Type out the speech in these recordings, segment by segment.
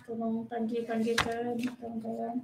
tolong panggilkan kawan-kawan.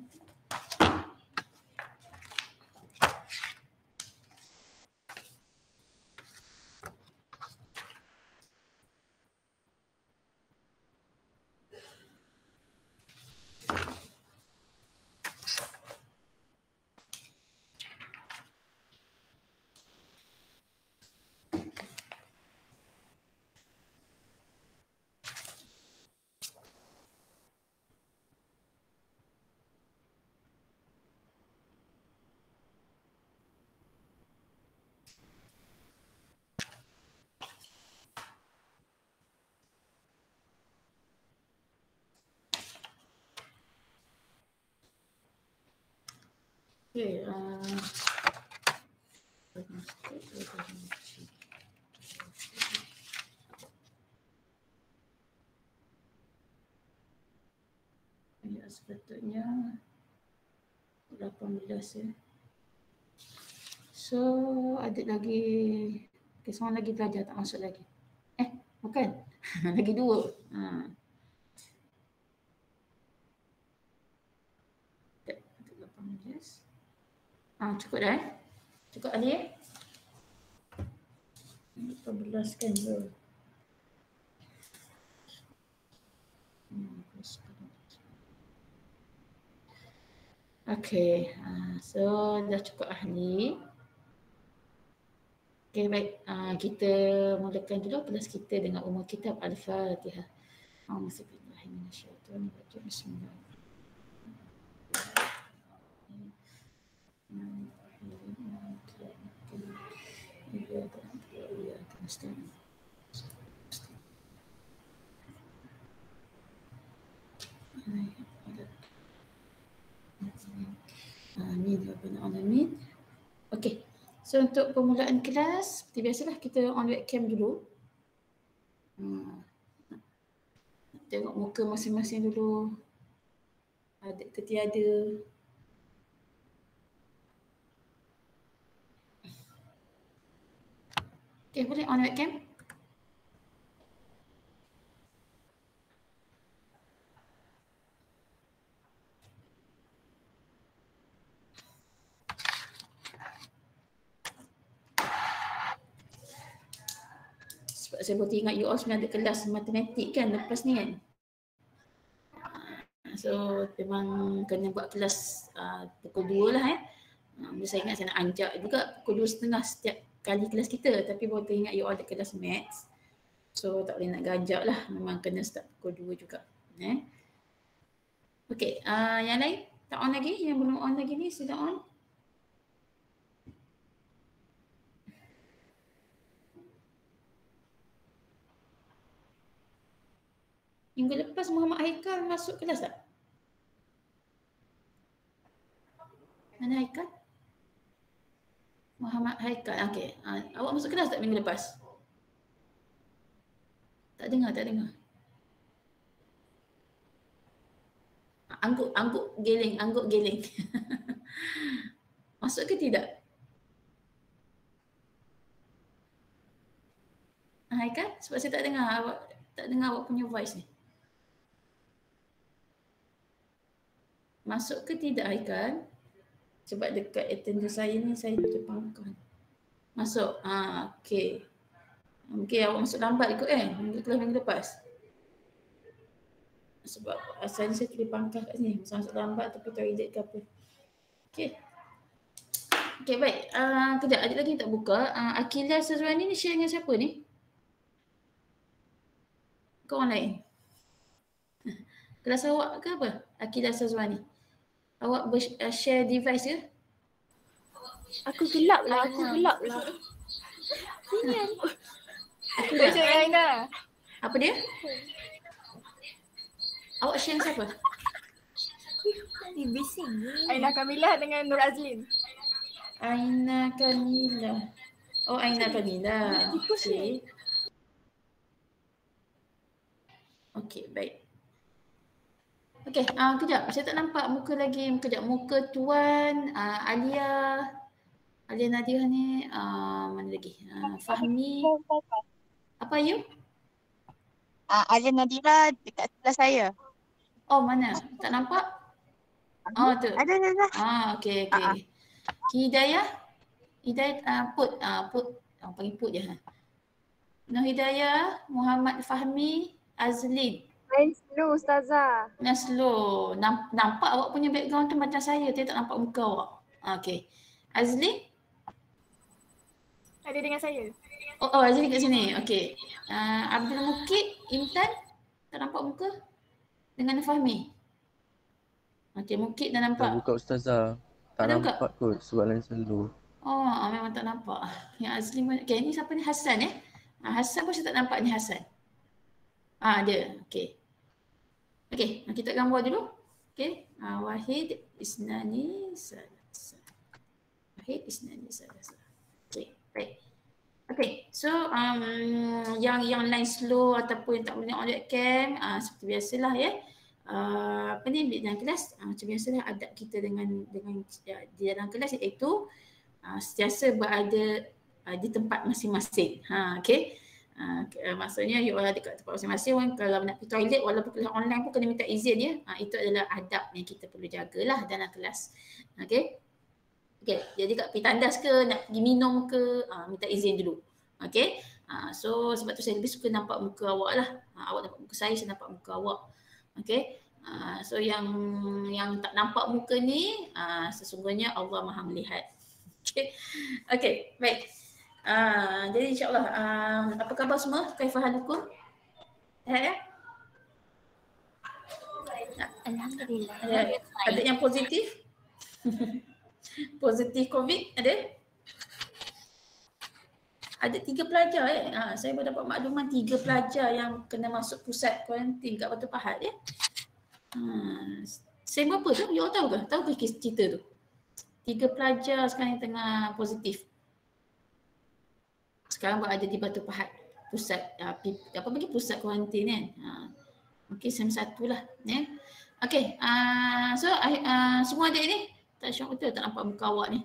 Okay, ya, sepatutnya 18 ya. So ada lagi, okay, seorang lagi belajar tak masuk lagi. Bukan, lagi 2. 18. Cukup dah Cukup Ali 18 kan tu. Okay, so dah cukup ahli. Okay, baik. Kita mulakan dulu kelas kita dengan umur kitab Al-Fatihah. Amin. Okey. So untuk permulaan kelas, seperti biasalah kita on webcam dulu. Tengok muka masing-masing dulu. Ada ke tiada. Okey, boleh on webcam? Sebab saya baru ingat you all sebenarnya ada kelas matematik kan lepas ni kan. So memang kena buat kelas pukul 2 lah saya ingat saya nak anjak juga pukul 2.30 setiap kali kelas kita, tapi baru teringat you all ada kelas maths. So tak boleh nak ganjak lah, memang kena start pukul 2 juga. Okay, yang lain tak on lagi? Yang belum on lagi ni sudah on? Minggu lepas Muhammad Haikal masuk kelas tak? Mana Haikal? Muhammad Haikal, okey. Awak masuk kelas tak minggu lepas? Tak dengar. Angguk geling. Masuk ke tidak? Haikal, sebab saya tak dengar awak punya voice ni. Masuk ke tidak Haikal? Sebab dekat attendance saya ni saya terpangkal. Masuk. Okey. Mungkin awak masuk lambat ikut kelas minggu lepas. Sebab asalnya saya tulis pangkal kat sini. Masuk lambat tapi toilet ke apa. Okey, baik. Kejap, ada lagi tak buka. Akilah Sazwani ni share dengan siapa ni? Kau orang lain? Kelas awak ke apa? Akilah Sazwani. Awak share device ke? Aku gelap lah. Sinyal. Macam Aina. Apa dia? Awak share dengan siapa? Bising. Aina Kamilah dengan Nur Azlin. Aina Kamilah. Oh, Aina Kamilah. Okey, baik. Okey, kejap. Saya tak nampak muka lagi. Muka Tuan, Alia Nadia ni, mana lagi? Fahmi. Apa you? Alia Nadira dekat sebelah saya. Oh mana? Tak nampak? Oh tu. Ada. Okey. Hidayah? Hidayah Put. Panggil Put je. Nur Hidayah, Muhammad Fahmi, Azlin. Main slow Ustazah. Naslo. Nampak awak punya background tu macam saya. Dia tak nampak muka awak. Okey. Azlin? Ada dengan saya. Oh Azlin kat sini. Okey. Abdul Mukid, Intan. Tak nampak muka? Dengan Fahmi. Okey, Mukid dah Dah nampak. buka Ustazah. Tak Ada buka? nampak kot soalan selalu. Oh, memang tak nampak. Yang Azlin pun. Okey, ni siapa ni? Hassan Hassan pun saya tak nampak ni Hassan. Dia. Okey. Okey, kita gambar dulu. Okey. Wahid Isnani Salasa. Okey, baik. Okey, so yang line slow ataupun yang tak boleh on webcam, seperti biasalah ya. Apa ni dalam kelas macam biasalah adab kita dengan di dalam kelas iaitu sentiasa berada di tempat masing-masing. Okey. Maksudnya you all ada kat tempat masing-masing. Kalau nak pergi toilet walaupun kelas online pun kena minta izin ya. Itu adalah adab yang kita perlu jagalah dalam kelas. Okey. Jadi kat pergi tandas ke, nak pergi minum ke, minta izin dulu. Okey. So sebab tu saya lebih suka nampak muka awak lah. Awak nampak muka saya nampak muka awak. Okey. So yang tak nampak muka ni sesungguhnya Allah Maha melihat. Okey, baik. Jadi insyaAllah, apa khabar semua? Kaifah halukum? Sihat ya? Alhamdulillah. Ada yang positif? Positif COVID ada? Ada 3 pelajar saya baru dapat makluman 3 pelajar yang kena masuk pusat kuarantin kat Batu Pahat ya. Saya berapa tu? You all tahu ke? Tahu ke cerita tu? 3 pelajar sekarang yang tengah positif. Sekarang berada di Batu Pahat, pusat pusat kuarantin kan. Mungkin SEM 1 lah ya. Okey, so semua adik ni tak syok betul tak nampak muka awak ni.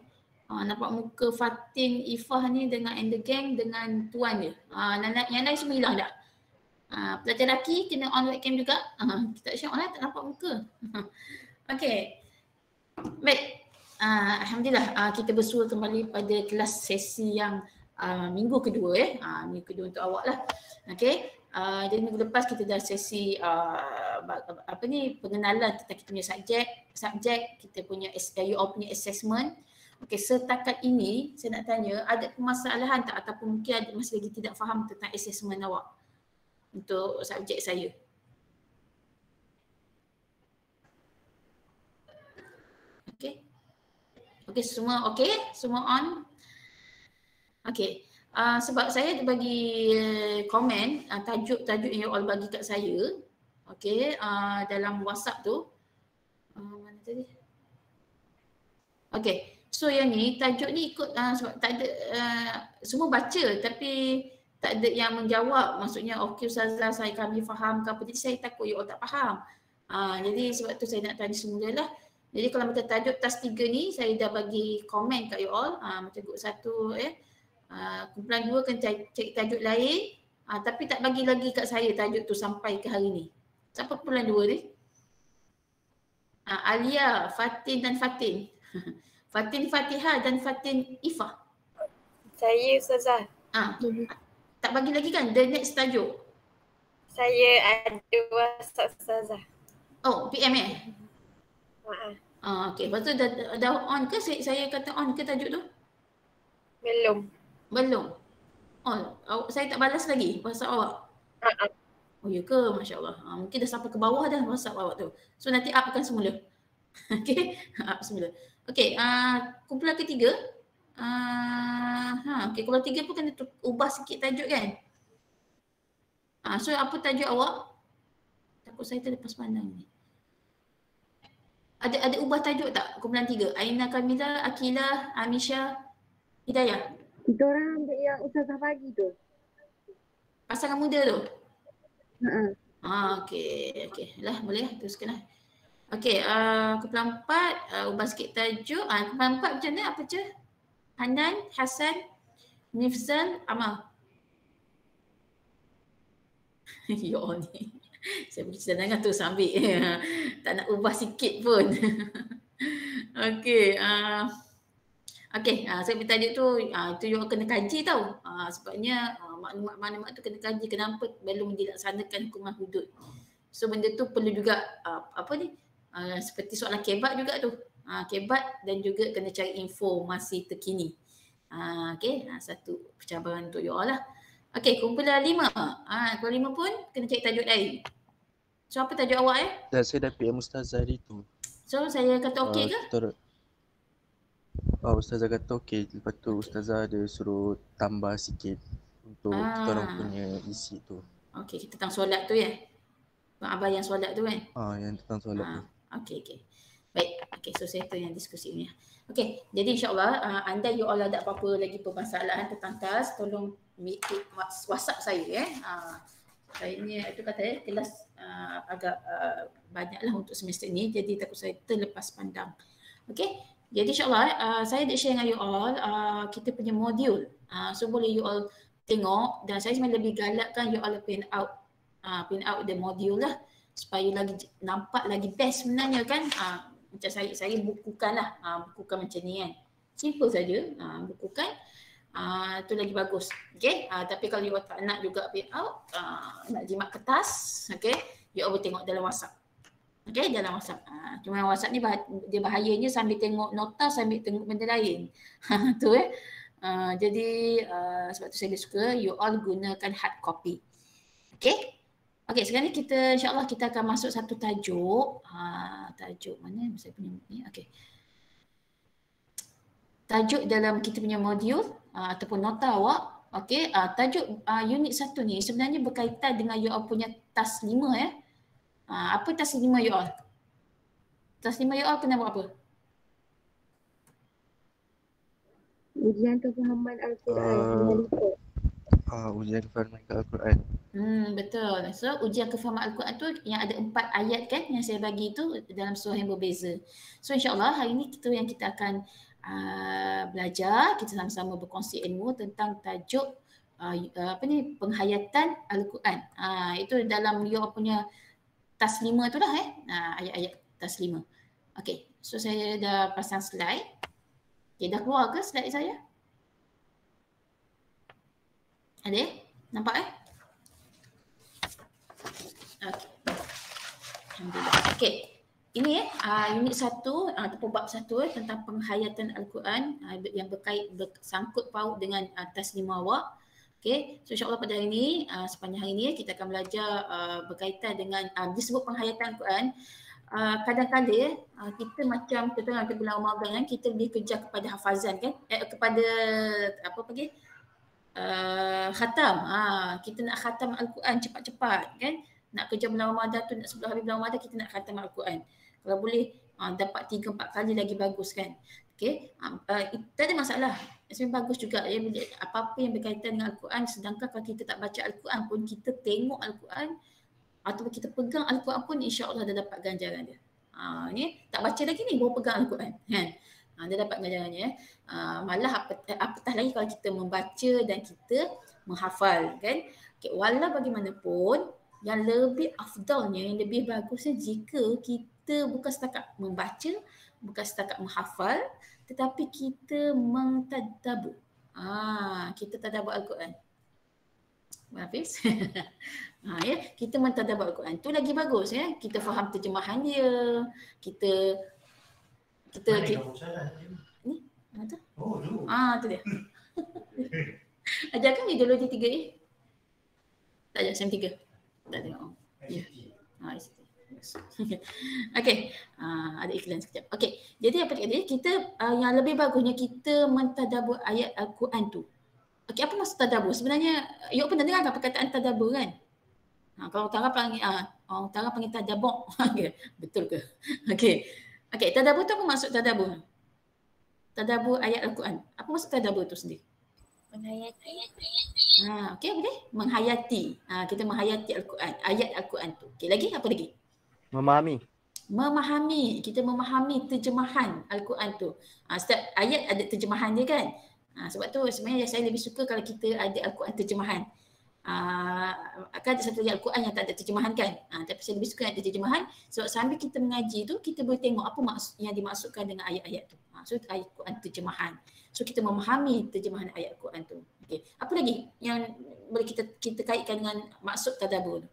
Nampak muka Fatin, Ifah ni dengan and the gang dengan tuan dia. Yang lain semua hilang dah. Pelajar lelaki kena on webcam juga. Kita tak syok lah tak nampak muka. Okey. Baik. Alhamdulillah kita bersua kembali pada kelas sesi yang minggu kedua minggu kedua untuk awak lah. Okey. Jadi minggu lepas kita dah sesi pengenalan tentang kita punya subjek, kita punya you all punya assessment. Okey, setakat ini saya nak tanya ada permasalahan tak ataupun mungkin ada masih lagi tidak faham tentang assessment awak untuk subjek saya. Okey. Okey, semua okey? Semua on? Okey. Sebab saya bagi komen tajuk-tajuk yang you all bagi kat saya. Okey, dalam WhatsApp tu. Mana tadi? Okey. So yang ni tajuk ni ikut sebab tak ada semua baca tapi tak ada yang menjawab. Maksudnya okey Ustazah kami faham ke apa. Jadi saya takut you all tak faham. Jadi sebab tu saya nak tanya semula lah. Jadi kalau macam tajuk tas 3 ni saya dah bagi komen kat you all. Macam group 1 kumpulan 2 kan cari tajuk lain. Tapi tak bagi lagi kat saya tajuk tu sampai ke hari ni. Siapa kumpulan 2 ni? Alia, Fatin dan Fatin. Fatin Fatihah dan Fatin Ifah. Saya Ustazah. Tak bagi lagi kan the next tajuk? Saya ada WhatsApp Ustazah. Oh, PM okey. Lepas tu dah on ke saya kata on ke tajuk tu? Belum. Oh, saya tak balas lagi WhatsApp awak. Oh ya ke? Masya-Allah. Mungkin dah sampai ke bawah dah WhatsApp awak tu. So nanti upkan semula. Okey, up semula. Okey, kumpulan ketiga. Okey, kumpulan 3 pun kena ubah sikit tajuk kan? So apa tajuk awak? Takut saya terlepas pandang ni. Ada ubah tajuk tak kumpulan 3? Aina Kamila, Akilah, Amisha, Hidayah. Kita orang ambil yang Ustazah bagi tu. Pasangan muda tu? Okey. Lah boleh teruskan lah. Okey, kumpulan 4 ubah sikit tajuk. Kumpulan 4 macam mana? Apa je? Hanan, Hasan, Nifzal, Amal. Ya Allah ni. Saya beri cadangan terus ambil. Tak nak ubah sikit pun. Okey. Saya beritajuk tu, itu you kena kaji tau. Sebabnya maklumat-maklumat tu kena kaji kenapa belum dilaksanakan hukuman hudud. So benda tu perlu juga seperti soalan kebat juga tu. Kebat dan juga kena cari informasi terkini. Satu percabaran untuk you all lah. Okey, kumpulan 5. Kumpulan 5 pun kena cari tajuk lain. So apa tajuk awak Dan saya dah PM Ustazah hari tu. So saya kata okey ke? Ustazah kata okey. Lepas tu Ustazah ada suruh tambah sikit untuk kita orang punya isi tu. Okey, kita tentang solat tu ya. Bang Abah yang solat tu kan? Yang tentang solat tu. Okey. Baik. Okey, so saya tu yang diskusi ni. Okey, jadi insyaAllah anda you all ada apa-apa lagi permasalahan tentang TAS, tolong WhatsApp saya ya. Saya ni itu kata kelas agak banyaklah untuk semester ni, jadi takut saya terlepas pandang. Okey, jadi insyaAllah saya nak share dengan you all kita punya modul. So boleh you all tengok, dan saya sebenarnya lebih galakkan you all print out the module lah supaya lagi nampak lagi best sebenarnya kan. Macam saya bukukan lah, bukukan macam ni kan. Simple saja, bukukan. Tu lagi bagus. Okay, tapi kalau you tak nak juga print out, nak jimat kertas, okay, you all boleh tengok dalam WhatsApp. Okay, dalam WhatsApp. Cuma WhatsApp ni dia bahayanya sambil tengok nota, sambil tengok benda lain. Tu jadi sebab tu saya suka you all gunakan hard copy. Okay. Okey, sekarang ni kita insyaAllah kita akan masuk satu tajuk. Tajuk mana saya punya ni? Okey. Tajuk dalam kita punya modul ataupun nota awak. Okey, tajuk unit 1 ni sebenarnya berkaitan dengan you all punya TAS 5 ya. Apa TAS 5 you all? TAS 5 you all kena buat apa? Ujian kefahaman Al-Quran. Ujian kefahaman Al-Quran. Betul. So ujian kefahaman Al-Quran tu yang ada 4 ayat kan yang saya bagi tu dalam surah yang berbeza. So insyaAllah hari ni kita akan belajar, kita sama-sama berkongsi ilmu tentang tajuk penghayatan Al-Quran. Itu dalam you punya TAS 5 tu lah ayat-ayat TAS 5. Okey, so saya dah pasang slide. Okay, dah keluar ke slide saya? Ada? Nampak Okey. Alhamdulillah. Okey. Ini unit 1 ataupun bab 1 tentang penghayatan Al-Quran yang bersangkut paut dengan TAS 5 awak. Okey. So insya-Allah pada hari ini sepanjang hari ini kita akan belajar berkaitan dengan disebut penghayatan Al-Quran. Kadang-kadang kita macam kita bulan Ramadan kan, kita lebih kejar kepada hafazan kan, kepada khatam. Kita nak khatam Al-Quran cepat-cepat kan. Nak kerja bulan Ramadan tu, nak sebelum habis bulan Ramadan kita nak khatam Al-Quran. Kalau boleh dapat 3-4 kali lagi bagus kan. Okey. Tak ada masalah. Sebenarnya bagus juga ya, apa-apa yang berkaitan dengan Al-Quran, sedangkan kalau kita tak baca Al-Quran pun, kita tengok Al-Quran ataupun kita pegang Al-Quran pun, insya-Allah dah dapat ganjaran dia. Ni tak baca lagi ni, baru pegang Al-Quran kan. Dia dapat ganjarannya. Malah apatah lagi kalau kita membaca dan kita menghafal kan. Okay, walau bagaimanapun yang lebih afdalnya, yang lebih bagusnya jika kita bukan setakat membaca, bukan setakat menghafal, tetapi kita mentadabbur. Kita tadabbur Al-Quran. Hafiz. Ya, kita mentadabbur Al-Quran. Tu lagi bagus ya. Kita faham terjemahan dia. Kita ni mana tu? Tu dia. Ajarkan ideologi 3A. Tak ajar SEM 3. Tak tengok. Ya. Okey. Ada iklan sekejap. Okey. Jadi apa dia? Kita yang lebih bagusnya kita mentadabbur ayat Al-Quran tu. Okey, apa maksud tadabbur? Sebenarnya you pernah dengar tak perkataan tadabbur kan? Kalau utara panggil tadabbur. Betul ke? Okey. Okey, tadabbur tu apa maksud tadabbur? Tadabbur ayat Al-Quran. Apa maksud tadabbur tu sendiri? Menghayati. Okey, boleh? Menghayati. Kita menghayati Al-Quran, ayat Al-Quran tu. Okey, lagi apa lagi? Memahami. Kita memahami terjemahan Al-Quran tu. Setiap ayat ada terjemahan dia kan? Sebab tu sebenarnya saya lebih suka kalau kita ada Al-Quran terjemahan. Akan ada satu ayat Al-Quran yang tak ada terjemahan kan. Tapi saya lebih suka ada terjemahan sebab sambil kita mengaji tu kita boleh tengok apa maksud yang dimaksudkan dengan ayat-ayat tu. So ayat Al-Quran terjemahan. So kita memahami terjemahan ayat Al-Quran tu. Okey. Apa lagi yang boleh kita kaitkan dengan maksud tadabbur tu?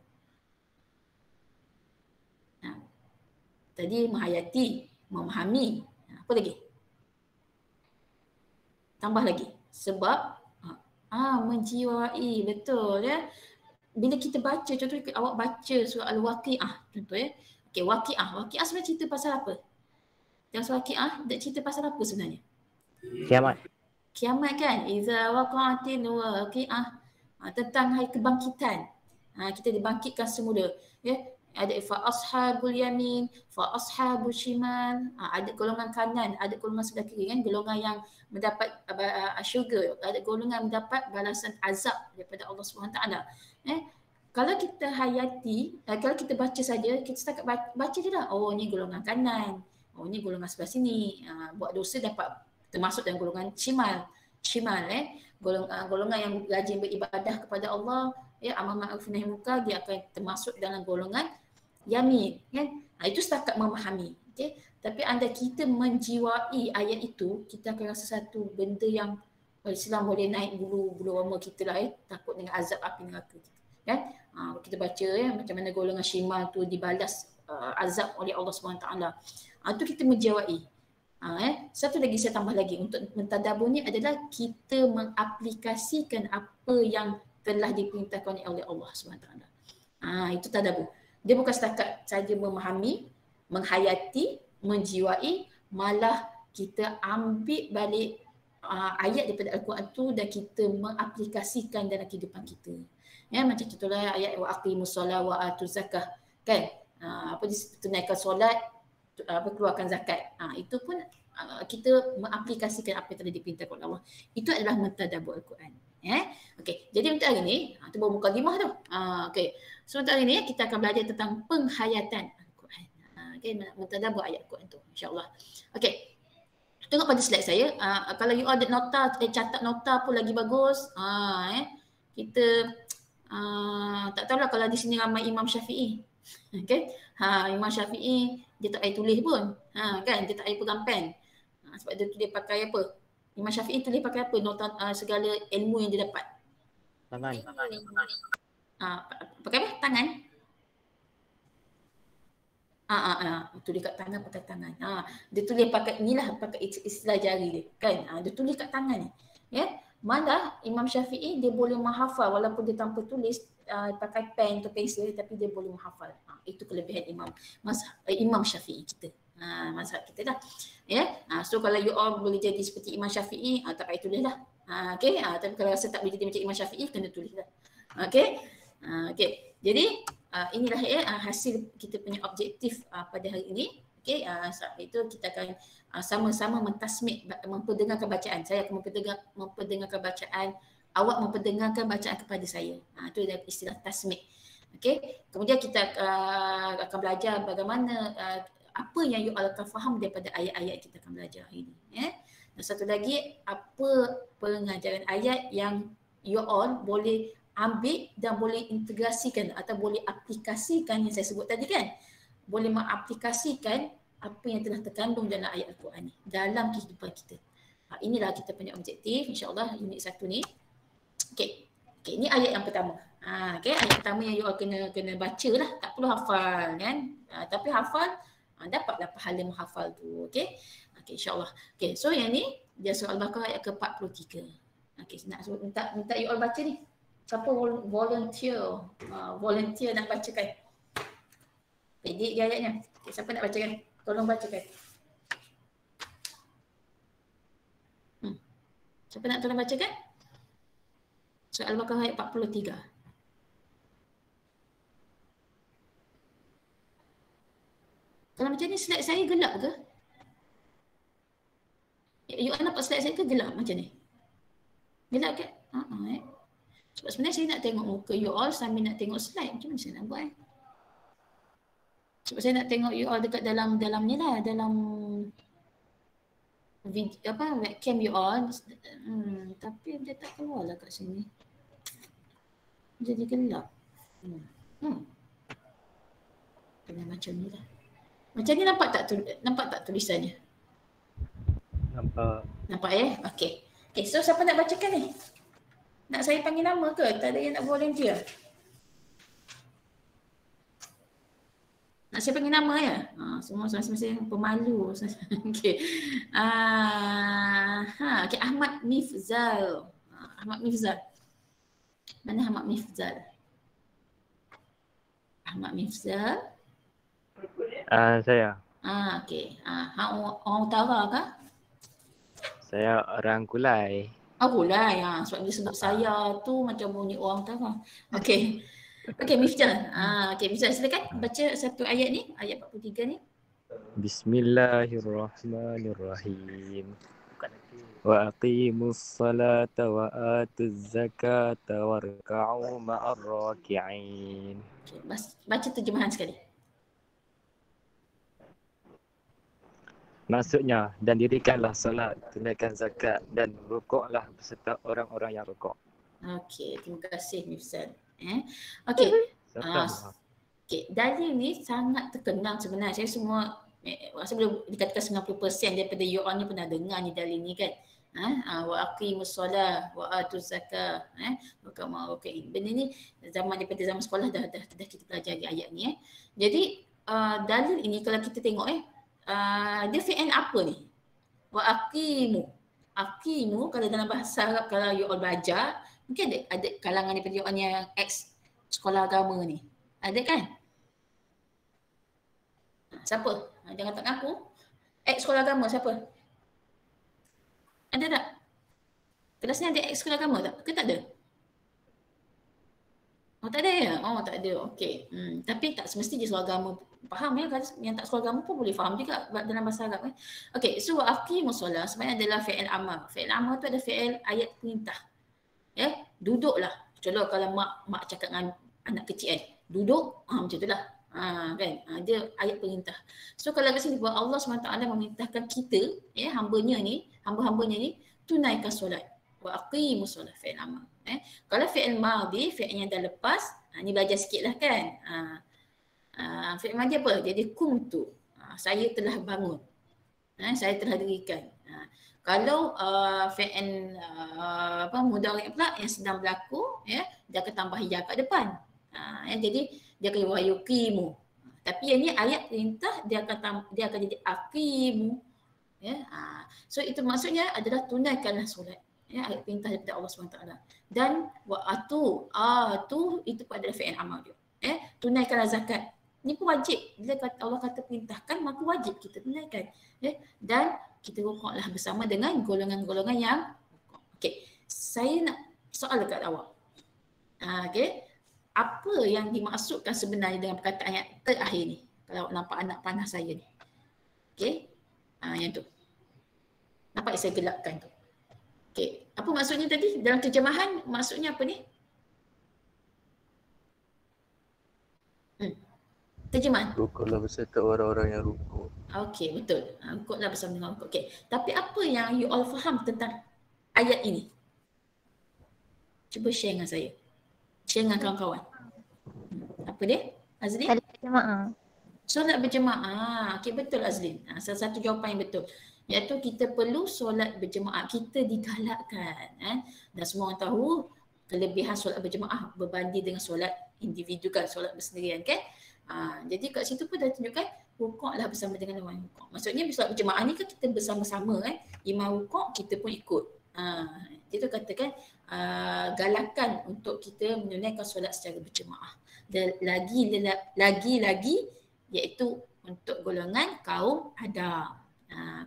Tadi menghayati, memahami. Apa lagi? Tambah lagi. Sebab menjiwai, betul ya. Bila kita baca, contohnya awak baca surah Al-Waqi'ah, contoh ya. Okey, Waqi'ah sebenarnya cerita pasal apa? Yang surah Waqi'ah cerita pasal apa sebenarnya? Kiamat kan? Iza waqa'atil waqi'ah. Tentang hari kebangkitan. Kita dibangkitkan semula, ya. Ada fa ashabul yamin, fa ashabul shimal, ada golongan kanan, ada golongan sebelah kiri kan, golongan yang mendapat syurga, ada golongan yang mendapat balasan azab daripada Allah SWT. Kalau kita hayati, kalau kita baca saja, kita setakat baca je lah. Oh, ni golongan kanan, oh ni golongan sebelah sini, buat dosa dapat termasuk dalam golongan shimal, golongan yang rajin beribadah kepada Allah, ya, amal ma'ruf nahi munkar, dia akan termasuk dalam golongan yamin kan. Itu setakat memahami, okey. Tapi anda kita menjiwai ayat itu, kita akan rasa satu benda yang Islam boleh naik bulu roma kita lah, takut dengan azab api neraka kan. Kita baca ya macam mana golongan shimal tu dibalas azab oleh Allah SWT. Itu kita menjiwai. Satu lagi saya tambah lagi untuk mentadabbur ni adalah kita mengaplikasikan apa yang telah diperintahkan oleh Allah SWT. Itu tadabbur. Dia bukan setakat saja memahami, menghayati, menjiwai, malah kita ambil balik ayat daripada Al-Quran tu dan kita mengaplikasikan dalam kehidupan kita. Ya, macam contohnya ayat wa aqimus solat wa atuz zakah kan. Tunaikan solat, keluarkan zakat. Itu pun kita mengaplikasikan apa yang telah diperintahkan oleh Allah. Itu adalah mentadabbur Al-Quran. Okey, jadi untuk hari ni, itu baru mukadimah tu. Okey. So untuk hari ni kita akan belajar tentang penghayatan Al-Quran. Okey, mentadabbur ayat Al-Quran tu, insya-Allah. Okey. Tengok pada slide saya. Kalau you ada nota, catat nota pun lagi bagus. Kita tak tahulah kalau di sini ramai Imam Syafi'i. Okey. Imam Syafi'i dia tak payah tulis pun. Kan, dia tak payah pegang pen. Sebab dia tulis pakai apa? Imam Syafi'i tulis pakai apa? Nota segala ilmu yang dia dapat. Tangan. Pakai apa? Tangan. Tulis kat tangan, pakai tangan. Dia tulis pakai inilah, pakai istilah jari dia kan. Dia tulis kat tangan ni. Ya. Malah Imam Syafi'i dia boleh menghafal walaupun dia tanpa tulis, pakai pen atau pensel, tapi dia boleh menghafal. Itu kelebihan Imam Syafi'i kita. Mazhab kita dah. Ya. So kalau you all boleh jadi seperti Imam Syafi'i, tak payah tulis dah. Okey. Tapi kalau rasa tak boleh jadi macam Imam Syafi'i, kena tulis dah. Okey. Okey. Jadi inilah hasil kita punya objektif pada hari ini. Okey. Itu kita akan sama-sama mentasmik, memperdengarkan bacaan. Saya akan memperdengarkan bacaan, awak memperdengarkan bacaan kepada saya. Itu adalah istilah tasmik. Okey. Kemudian kita akan belajar bagaimana apa yang you all akan faham daripada ayat-ayat kita akan belajar hari ini. Dan satu lagi, apa pengajaran ayat yang you all boleh ambil dan boleh integrasikan atau boleh aplikasikan yang saya sebut tadi kan. Boleh mengaplikasikan apa yang telah terkandung dalam ayat Al-Quran ni dalam kehidupan kita. Inilah kita punya objektif, insya-Allah unit 1 ni. Okey. Ini ayat yang pertama. Ayat pertama yang you all kena baca lah, tak perlu hafal kan. Tapi hafal dapatlah pahala menghafal tu. Okey, insya-Allah. Okey, so yang ni dia surah Al-Baqarah ayat ke-43. Okey, nak minta you all baca ni. Siapa volunteer nak bacakan? Pendek dia ayatnya. Okay, siapa nak bacakan? Tolong bacakan. Siapa nak tolong bacakan? Surah Al-Baqarah ayat 43. Kalau macam ni slide saya gelap ke? You nampak slide saya ke gelap macam ni? Gelap ke? Sebab sebenarnya saya nak tengok muka you all sambil nak tengok slide. Macam mana saya nak buat? Sebab saya nak tengok you all dekat dalam ni lah, dalam video, webcam you all. Tapi dia tak keluar lah kat sini. Jadi gelap. Kena macam ni lah. Macam ni nampak tak tulisannya? Nampak. Nampak Okey. Okey, so siapa nak bacakan ni? Nak saya panggil nama ke? Tak ada yang nak volunteer? Nak saya panggil nama ya? Semua masing-masing pemalu. Okey. Okey, Ahmad Mifzal. Ahmad Mifzal. Mana Ahmad Mifzal? Ahmad Mifzal. Saya. Okey. Orang utara ke? Saya orang Kulai. Kulai. Sebab dia sebut saya tu macam bunyi orang utara. Okey. Okey, Mifzal. Okey, Mifzal silakan baca satu ayat ni, ayat 43 ni. Bismillahirrahmanirrahim. Wa aqimus salata wa atuz zakata warka'u ma'ar raki'in. Okay, baca terjemahan sekali. Maksudnya, dan dirikanlah salat, tunaikan zakat dan rukuklah beserta orang-orang yang rukuk. Okey, terima kasih Mifzal. Okey. Okey, dalil ni sangat terkenal sebenarnya. Saya semua rasa boleh dikatakan 90% daripada you all ni pernah dengar ni dalil ni kan. Wa aqimus solah wa atuz zakah, wa kama rukain. Benda ni daripada zaman sekolah dah kita pelajari ayat ni. Jadi dalil ini kalau kita tengok dia fi'il apa ni? Wa aqimu kalau dalam bahasa Arab kalau you all belajar mungkin ada kalangan daripada you all yang ex sekolah agama ni. Ada kan? Siapa? Jangan tak ngaku. Ex sekolah agama siapa? Ada tak? Kelas ni ada ex sekolah agama tak? Ke tak ada? Tak ada ya? Tak ada. Okey. Tapi tak semesti dia sekolah agama faham ya. Yang tak sekolah agama pun boleh faham juga dalam bahasa Arab. Okey. So aqimus solah sebenarnya adalah fi'il amar. Fi'il amar tu ada fi'il ayat perintah. Duduklah. Contoh kalau mak cakap dengan anak kecil duduk, macam itulah. Kan? Dia ayat perintah. So kalau kat sini Allah SWT memerintahkan kita, hamba-hambanya ni tunaikan solat. Wa aqimus solat fi'il amar. Kalau fi'il madhi, fi'il yang dah lepas, ni belajar sikitlah kan. Fi'il madhi apa? Jadi kumtu. Saya telah bangun. Saya telah dirikan. Kalau fi'il mudhari' pula yang sedang berlaku, dia akan tambah ya kat depan. Jadi dia akan wayuqimu. Tapi yang ni ayat perintah dia akan jadi aqimu. So itu maksudnya adalah tunaikanlah solat. Ayat perintah daripada Allah SWT. Dan wa'atu itu pada fi'il amar dia. Tunaikanlah zakat. Ni pun wajib. Bila Allah kata perintahkan maka wajib kita tunaikan. Dan kita rukuklah bersama dengan golongan-golongan yang okey. Saya nak soal dekat awak. Okey. Apa yang dimaksudkan sebenarnya dengan perkataan yang terakhir ni? Kalau nampak anak panah saya ni. Okey. Yang tu. Nampak saya gelapkan tu. Okey. Apa maksudnya tadi? Dalam terjemahan maksudnya apa ni? Terjemahan. Rukuklah beserta orang-orang yang rukuk. Okey, betul. Rukuklah bersama dengan rukuk. Okey. Tapi apa yang you all faham tentang ayat ini? Cuba share dengan saya. Share dengan kawan-kawan. Apa dia? Azlin? Solat berjemaah. Solat berjemaah. Okey, betul Azlin. Salah satu jawapan yang betul. Iaitu kita perlu solat berjemaah. Kita digalakkan. Dan semua orang tahu kelebihan solat berjemaah berbanding dengan solat individu kan, solat bersendirian kan. Jadi kat situ pun dah tunjukkan rukuklah bersama dengan orang rukuk. Maksudnya solat berjemaah ni kan kita bersama-sama kan. Imam rukuk kita pun ikut. Dia tu katakan galakan untuk kita menunaikan solat secara berjemaah. Dan lagi iaitu untuk golongan kaum Adam.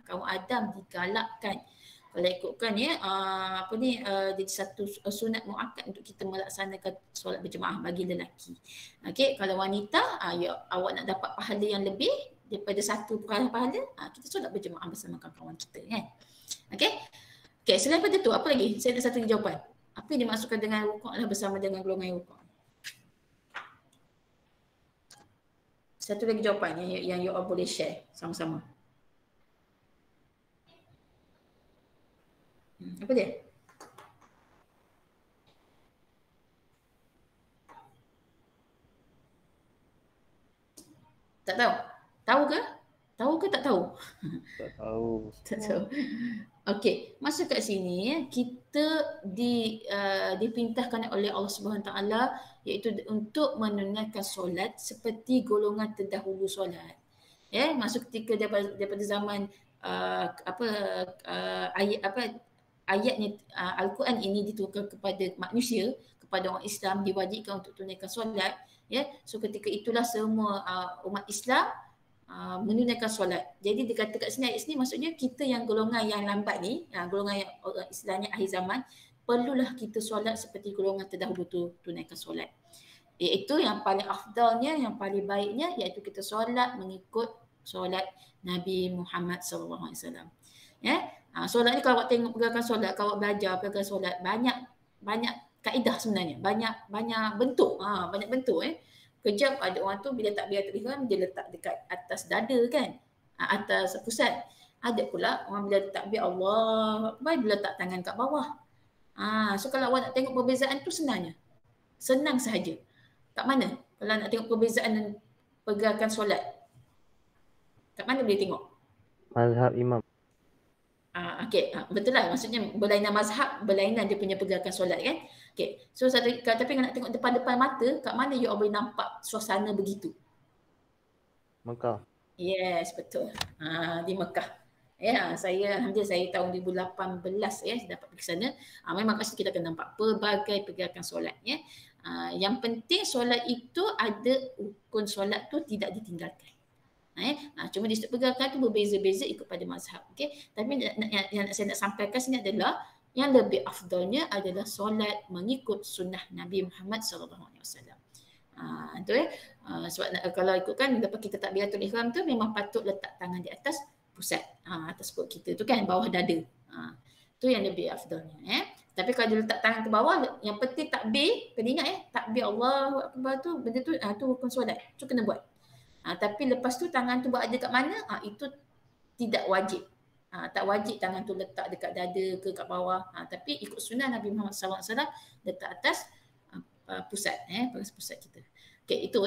Kaum Adam digalakkan. Kalau ikutkan jadi satu sunat muakkad untuk kita melaksanakan solat berjemaah bagi lelaki. Okey, kalau wanita awak nak dapat pahala yang lebih daripada satu pahala, kita solat berjemaah bersama kawan-kawan kita kan. Okey, selain daripada tu apa lagi? Saya ada satu jawapan. Apa yang dimaksudkan dengan rukuklah bersama dengan golongan rukuk? Satu lagi jawapan yang you all boleh share sama-sama. Apa dia? Tak tahu? Tahu ke? Tahu ke tak tahu? Tak tahu. Tak tahu. Okey, masuk kat sini kita diperintahkan oleh Allah Subhanahu Taala iaitu untuk menunaikan solat seperti golongan terdahulu solat. Ya, masuk ketika daripada zaman ayatnya Al-Quran ini diturunkan kepada manusia, kepada orang Islam diwajibkan untuk tunaikan solat, ya. So ketika itulah semua umat Islam menunaikan solat. Jadi dikata kat sini, ayat sini maksudnya kita yang golongan yang lambat ni, golongan yang istilahnya akhir zaman, perlulah kita solat seperti golongan terdahulu tu tunaikan solat. Iaitu yang paling afdalnya, yang paling baiknya iaitu kita solat mengikut solat Nabi Muhammad SAW. Ya, solat ni kalau awak tengok pergerakan solat, kalau awak belajar pergerakan solat, banyak kaedah sebenarnya, banyak bentuk, banyak bentuk. Kejap ada orang tu bila takbiratul ihram dia letak dekat atas dada kan, atas pusat. Ada pula orang bila takbir Allah Akbar dia letak tangan kat bawah. So kalau awak nak tengok perbezaan tu senang sahaja. Kat mana? Kalau nak tengok perbezaan pergerakan solat, kat mana boleh tengok? Mazhab imam. Okey, betul lah. Maksudnya berlainan mazhab, berlainan dia punya pergerakan solat kan. Okey, so tapi kalau nak tengok depan-depan mata, kat mana you all boleh nampak suasana begitu? Mekah. Yes, betul. Di Mekah. Ya, alhamdulillah saya tahun 2018 dapat pergi sana. Memang kat situ kita akan nampak pelbagai pergerakan solat ya. Yang penting solat itu ada rukun solat tu tidak ditinggalkan. Cuma di setiap pergerakan tu berbeza-beza ikut pada mazhab. Okay? Tapi yang saya nak sampaikan sini adalah yang lebih afdalnya adalah solat mengikut sunnah Nabi Muhammad SAW. Itu sebab kalau ikutkan lepas kita takbiratul ihram tu memang patut letak tangan di atas pusat, atas perut kita tu kan, bawah dada. Tu yang lebih afdalnya. Tapi kalau dia letak tangan ke bawah, yang penting takbir, kena ingat takbir Allahu Akbar tu, benda tu tu rukun solat. Tu kena buat. Tapi lepas tu tangan tu buat ada kat mana, itu tidak wajib. Tak wajib tangan tu letak dekat dada ke kat bawah. Tapi ikut sunnah Nabi Muhammad SAW letak atas pusat, pusat kita. Okay, itu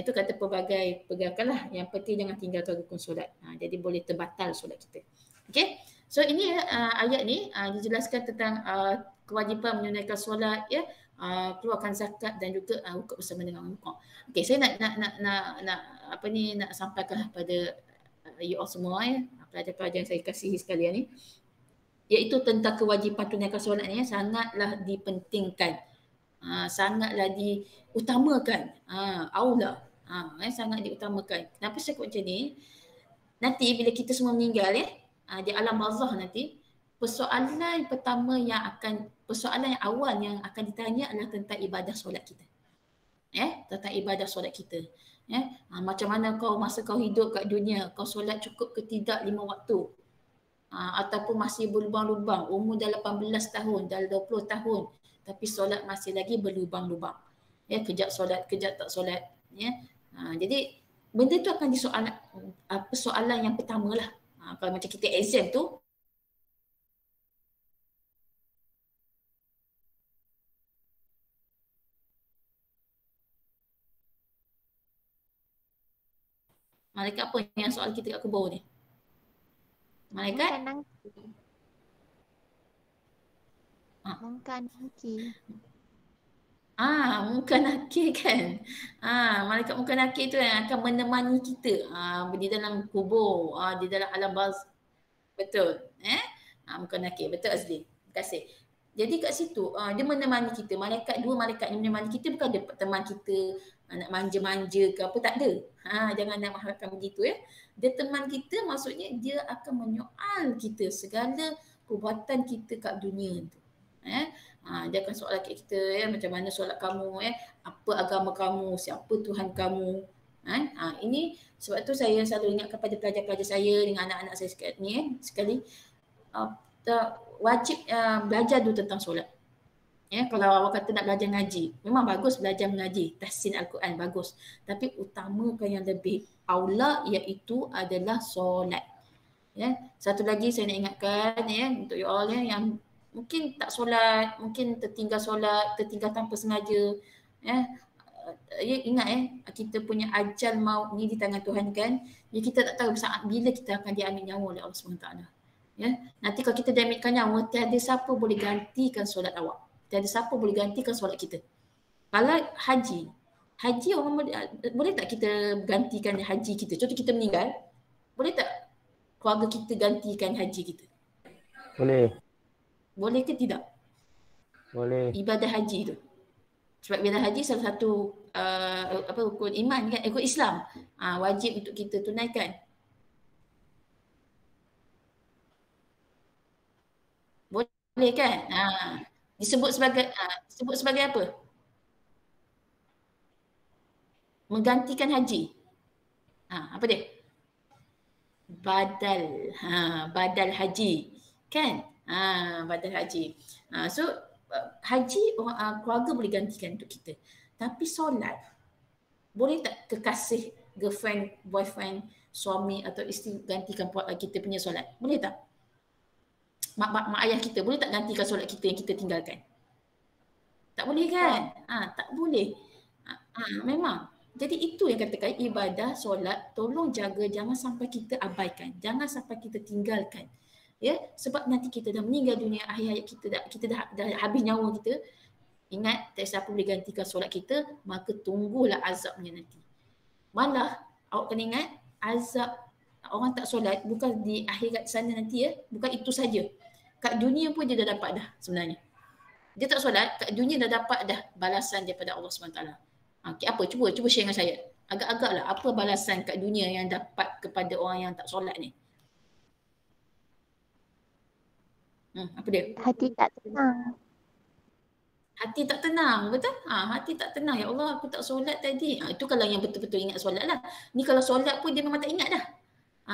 itu kata pelbagai pergerakan lah. Yang penting jangan tinggalkan rukun solat. Jadi boleh terbatal solat kita. Okay, so ini ayat ni dijelaskan tentang kewajipan menunaikan solat ya. Keluarkan zakat dan juga rukuk bersama dengan rukuk. Okey, saya nak sampaikan pada you all semua pelajar-pelajar yang saya kasihi sekalian ni, iaitu tentang kewajipan tunaikan solat ni sangatlah dipentingkan. Sangatlah diutamakan. Aula. Sangat diutamakan. Kenapa saya kata macam ni? Nanti bila kita semua meninggal di alam barzakh nanti, persoalan yang awal yang akan ditanya adalah tentang ibadah solat kita. Tentang ibadah solat kita. Macam mana masa kau hidup kat dunia, kau solat cukup ke tidak 5 waktu? Ataupun masih berlubang-lubang, umur dah 18 tahun, dah 20 tahun, tapi solat masih lagi berlubang-lubang. Kejap solat, kejap tak solat. Jadi benda tu akan persoalan yang pertama lah. Kalau macam kita exam tu, malaikat apa yang soal kita kat kubur ni? Malaikat? Mungkar nakir. Mungkar nakir kan? Malaikat mungkar nakir tu yang akan menemani kita di dalam kubur, di dalam alam barzakh. Betul. Mungkar nakir. Betul Azli. Terima kasih. Jadi kat situ dia menemani kita. Dua malaikat yang menemani kita, bukan dia teman kita nak manja-manja ke apa, tak ada. Jangan nak mengharapkan begitu ya. Dia teman kita, maksudnya dia akan menyoal kita segala perbuatan kita kat dunia tu. Dia akan soal kita macam mana solat kamu, apa agama kamu, siapa Tuhan kamu. Ini sebab tu saya selalu ingat kepada pelajar-pelajar saya dengan anak-anak saya sekali wajib belajar dulu tentang solat. Kalau awak kata nak belajar ngaji, memang bagus belajar mengaji, tahsin Al-Quran bagus. Tapi utamakan yang lebih aula iaitu adalah solat. Satu lagi saya nak ingatkan untuk you all yang mungkin tak solat, mungkin tertinggal solat, tertinggal tanpa sengaja. ingat kita punya ajal maut ni di tangan Tuhan kan. Ya, kita tak tahu saat bila kita akan diambil nyawa oleh Allah SWT. Ya, nanti kalau kita diambilkan nyawa, tiada siapa boleh gantikan solat awak. Tiada siapa boleh gantikan solat kita. Kalau haji orang boleh tak kita gantikan haji kita? Contoh kita meninggal, boleh tak keluarga kita gantikan haji kita? Boleh. Boleh ke tidak? Boleh. Ibadah haji tu. Sebab ibadah haji salah satu rukun iman kan, rukun Islam. Wajib untuk kita tunaikan. Boleh kan? Disebut sebagai apa? Menggantikan haji. Apa dia? Badal haji. Kan? Badal haji. So haji keluarga boleh gantikan untuk kita. Tapi solat, boleh tak kekasih, girlfriend, boyfriend, suami atau isteri gantikan kita punya solat? Boleh tak? Mak ayah kita boleh tak gantikan solat kita yang kita tinggalkan? Tak boleh kan? Tak boleh. Memang. Jadi itu yang katakan ibadah solat, tolong jaga, jangan sampai kita abaikan, jangan sampai kita tinggalkan. Ya, sebab nanti kita dah meninggal dunia, akhir hayat kita dah habis nyawa kita. Ingat, tak siapa boleh gantikan solat kita, maka tunggulah azabnya nanti. Malah awak kena ingat, azab orang tak solat bukan di akhirat sana nanti ya, bukan itu saja. Kat dunia pun dia dah dapat dah sebenarnya. Dia tak solat, kat dunia dah dapat dah balasan daripada Allah SWT. Okay, apa? Cuba share dengan saya. Agak-agaklah apa balasan kat dunia yang dapat kepada orang yang tak solat ni? Apa dia? Hati tak tenang. Hati tak tenang, betul? Hati tak tenang. Ya Allah, aku tak solat tadi. Itu kalau yang betul-betul ingat solat lah. Ni kalau solat pun dia memang tak ingat dah.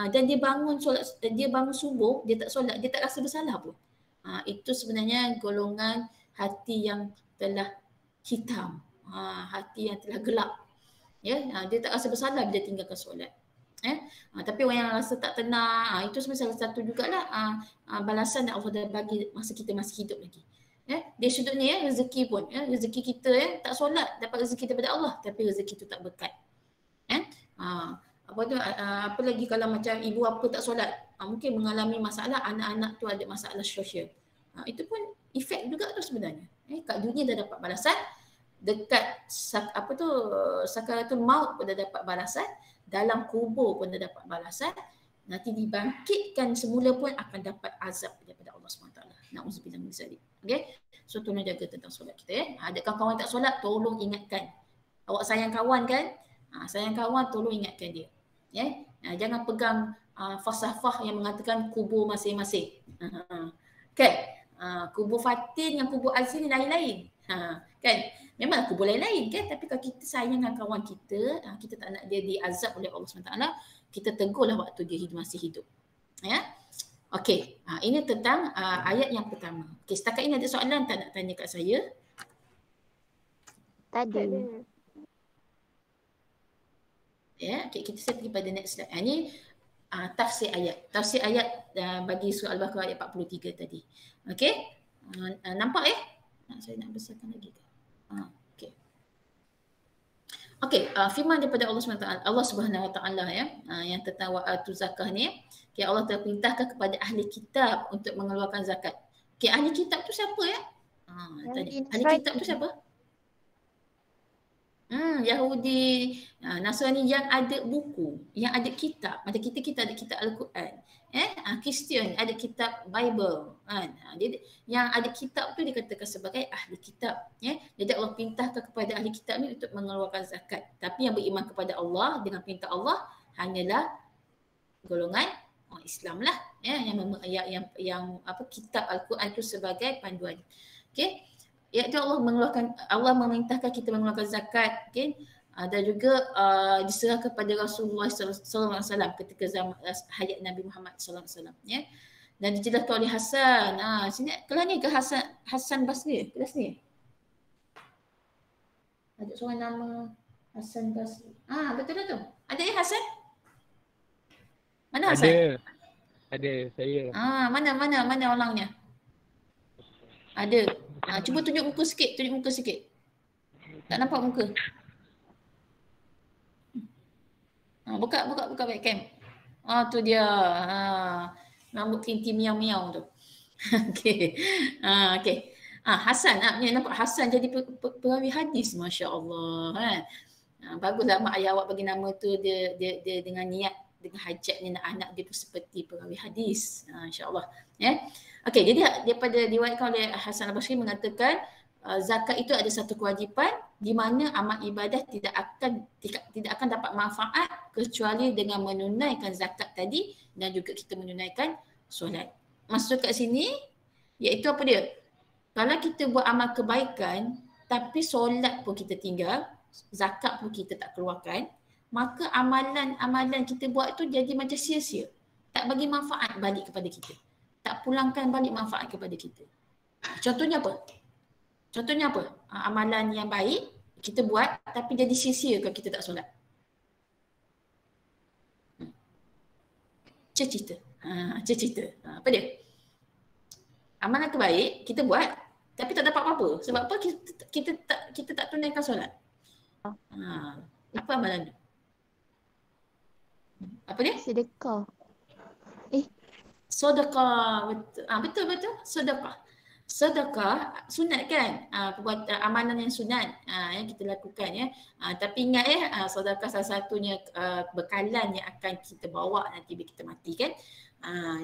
Dan dia bangun solat, dia bangun subuh, dia tak solat, dia tak rasa bersalah pun. Itu sebenarnya golongan hati yang telah hitam. Hati yang telah gelap. Ya, dia tak rasa bersalah bila tinggalkan solat. Tapi orang yang rasa tak tenang, itu sebenarnya salah satu jugalah balasan yang Allah dah bagi masa kita masih hidup lagi. Dia sudutnya rezeki pun, rezeki kita tak solat dapat rezeki daripada Allah, tapi rezeki itu tak berkat. Apa lagi kalau macam ibu apa tak solat, mungkin mengalami masalah, anak-anak tu ada masalah sosial. Itu pun efek juga tu sebenarnya. Kat dunia dah dapat balasan, dekat sakaratul maut pun dah dapat balasan, dalam kubur pun dah dapat balasan, nanti dibangkitkan semula pun akan dapat azab daripada Allah SWT. Na'udzubillah min zalik. Okay? So tolong jaga tentang solat kita. Ada kawan-kawan tak solat, tolong ingatkan. Awak sayang kawan kan? Sayang kawan, tolong ingatkan dia. Jangan pegang falsafah yang mengatakan kubur masing-masing. Kan? Kubur Fatin dengan kubur Azri ni lain-lain. Kan? Memang kubur lain-lain kan, tapi kalau kita sayang dengan kawan kita, kita tak nak dia diazab oleh Allah SWT, kita tegurlah waktu dia masih hidup. Ya. Okey, ini tentang ayat yang pertama. Okey, setakat ini ada soalan tak nak tanya kat saya? Tak ada. Ya, okey, kita set pergi pada next slide. Ini tafsir ayat. Tafsir ayat bagi surah Al-Baqarah ayat 43 tadi. Okey? Nampak ya? Saya nak besarkan lagi ke? Okey. Okey, firman daripada Allah Subhanahu Wa Taala yang tentang wa'atu zakah ni. Okay, Allah telah perintahkan kepada ahli kitab untuk mengeluarkan zakat. Okey, ahli kitab tu siapa ya? Tadi. Ahli kitab tu siapa? Yahudi, Nasrani yang ada buku, yang ada kitab. Macam kita ada kitab Al-Quran. Kristian ada kitab Bible. Yang ada kitab tu dikatakan sebagai ahli kitab. Jadi Allah perintahkan kepada ahli kitab ni untuk mengeluarkan zakat. Tapi yang beriman kepada Allah dengan perintah Allah hanyalah golongan orang Islam lah. Yang kitab Al-Quran tu sebagai panduan. Okey. Iaitu Allah memerintahkan kita mengeluarkan zakat, okay? Dan juga diserahkan kepada Rasulullah SAW ketika zaman hayat Nabi Muhammad SAW. Ya? Dan dijelaskan oleh Hasan. Sini kelas ni ke Hasan Basri? Kelas ni? Ada seorang nama Hasan Basri. Betul tu. Ada Hasan? Mana Hasan? Ada saya. Mana orangnya? Ada. Cuba tunjuk muka sikit. Tak nampak muka. Buka webcam. Tu dia. Rambut kinti miau-miau tu. Okey. Okey. Hasan, nampak Hasan jadi perawi hadis, masya-Allah kan. Baguslah mak ayah awak bagi nama tu, dia dengan niat, dengan hajat ni nak anak dia pun seperti perawi hadis. Insya-Allah. Okey, jadi daripada diriwayatkan oleh Hasan Al-Basri mengatakan zakat itu ada satu kewajipan di mana amal ibadah tidak akan dapat manfaat kecuali dengan menunaikan zakat tadi dan juga kita menunaikan solat. Maksud kat sini iaitu apa dia? Kalau kita buat amal kebaikan tapi solat pun kita tinggal, zakat pun kita tak keluarkan, maka amalan kita buat tu jadi macam sia-sia. Tak bagi manfaat balik kepada kita. Tak pulangkan balik manfaat kepada kita. Contohnya apa? Amalan yang baik kita buat tapi jadi sia-sia kalau kita tak solat. Cerita. Apa dia? Amalan kebaik kita buat tapi tak dapat apa-apa. Sebab apa? Kita tak tunaikan solat. Apa amalan tu? Apa dia? Sedekah. Sedekah. Betul. Sedekah sunat kan? Perbuatan amalan yang sunat yang kita lakukan ya. Tapi ingat sedekah salah satunya bekalan yang akan kita bawa nanti bila kita mati kan.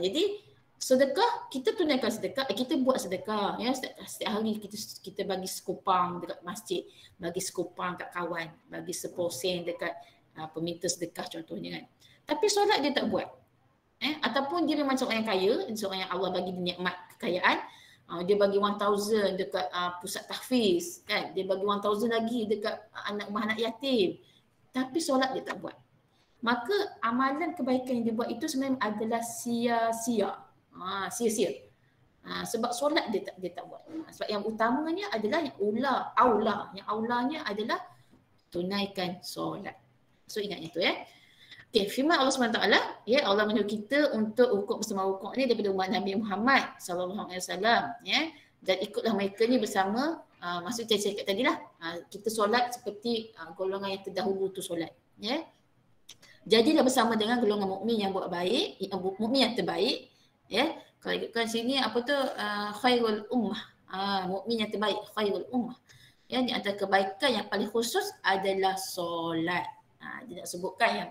Jadi sedekah, kita tunaikan sedekah, kita buat sedekah ya. Setiap hari kita bagi sekupang dekat masjid, bagi sekupang kat kawan, bagi 10 sen dekat peminta sedekah contohnya kan. Tapi solat dia tak buat. Ataupun dia memang seorang yang kaya, seorang yang Allah bagi dia nikmat kekayaan, dia bagi 1,000 dekat pusat tahfiz kan, dia bagi 1,000 lagi dekat anak yatim, tapi solat dia tak buat. Maka amalan kebaikan yang dia buat itu sebenarnya adalah sia-sia. Sebab solat dia tak buat. Sebab yang utamanya adalah yang aulanya adalah tunaikan solat. So ingat itu ya. Okay, firman Allah SWT ya, Allah menyuruh kita untuk rukuk bersama rukuk ni daripada umat Nabi Muhammad SAW ya, dan ikutlah mereka ni bersama. Maksud saya cakap tadilah kita solat seperti golongan yang terdahulu tu solat ya. Jadilah bersama dengan golongan mukmin yang buat baik, mukmin yang terbaik ya. Kalau ikutkan sini apa tu khairul ummah, mukmin yang terbaik, khairul ummah ya. Di antara kebaikan yang paling khusus adalah solat. Dia nak sebutkan yang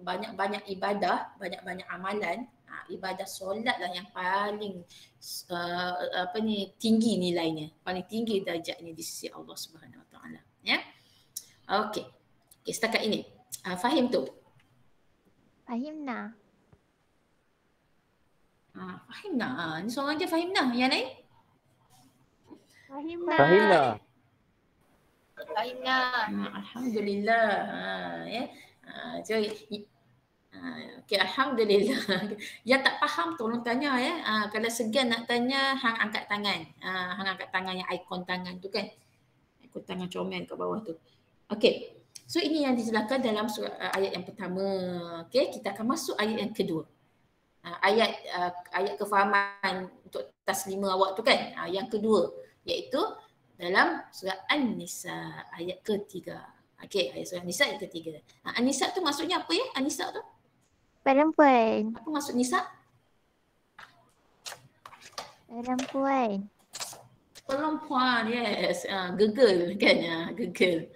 banyak-banyak ibadah, banyak-banyak amalan, ibadah solat lah yang paling tinggi nilainya, paling tinggi darjatnya di sisi Allah Subhanahu Wa Taala ya. Okey, setakat ini faham tu? Fahimna. Fahimna. Ni seorang je fahimna. Yang lain? Fahimna. Alhamdulillah. Ya. Okey, alhamdulillah. Yang tak faham tolong tanya ya. Kalau segan nak tanya, hang angkat tangan. Hang angkat tangan yang ikon tangan tu kan. Ikon tangan comel kat bawah tu. Okey. So ini yang dijelaskan dalam surah ayat yang pertama. Okey, kita akan masuk ayat yang kedua. Ayat kefahaman untuk taslima awak tu kan. Yang kedua iaitu dalam surah An-Nisa ayat ketiga. Okey, ayat surah An-Nisa ayat ketiga. An-Nisa tu maksudnya apa ya? An-Nisa tu? Perempuan. Apa maksud Nisa? Perempuan. Perempuan, yes. Gegel kan? Gegel.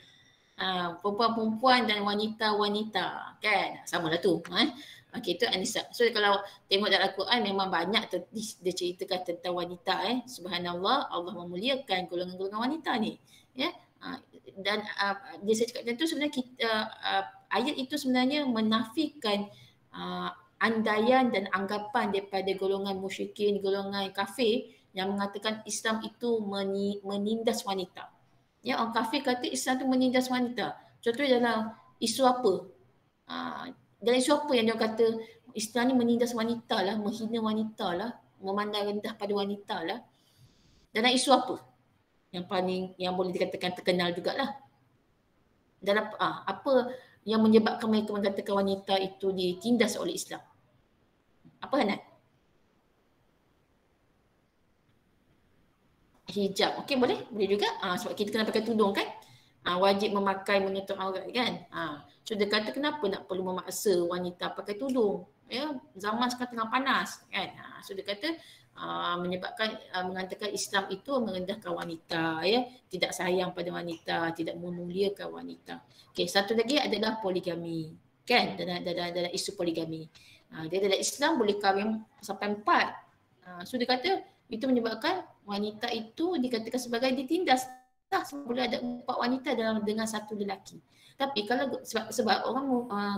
Perempuan-perempuan dan wanita-wanita kan? Sama lah tu. Okey, itu An-Nisa. So kalau tengok dalam Al-Quran memang banyak dia ceritakan tentang wanita. Subhanallah, Allah memuliakan golongan-golongan wanita ni. Ya. Dan dia saya cakap tu sebenarnya ayat itu sebenarnya menafikan andaian dan anggapan daripada golongan musyrikin, golongan kafir yang mengatakan Islam itu menindas wanita. Ya, orang kafir kata Islam itu menindas wanita. Contohnya dalam isu apa? Dalam isu apa yang dia kata Islam ni menindas wanita lah, menghina wanita lah, memandang rendah pada wanita lah. Dalam isu apa? Yang boleh dikatakan terkenal jugalah. Dalam apa yang menyebabkan mereka mengatakan wanita itu ditindas oleh Islam? Apa Hanat? Hijab. Okey, boleh juga. Sebab kita kena pakai tudung kan? wajib memakai menutup aurat kan. So dia kata kenapa nak perlu memaksa wanita pakai tudung? Ya, zaman sekarang tengah panas kan. So dia kata menyebabkan mengatakan Islam itu merendahkan wanita, ya, tidak sayang pada wanita, tidak memuliakan wanita. Okey, satu lagi adalah poligami. Kan dalam isu poligami. Dia dalam Islam boleh kahwin sampai 4. So dia kata itu menyebabkan wanita itu dikatakan sebagai ditindas. Boleh ada 4 wanita dengan satu lelaki. Tapi kalau sebab orang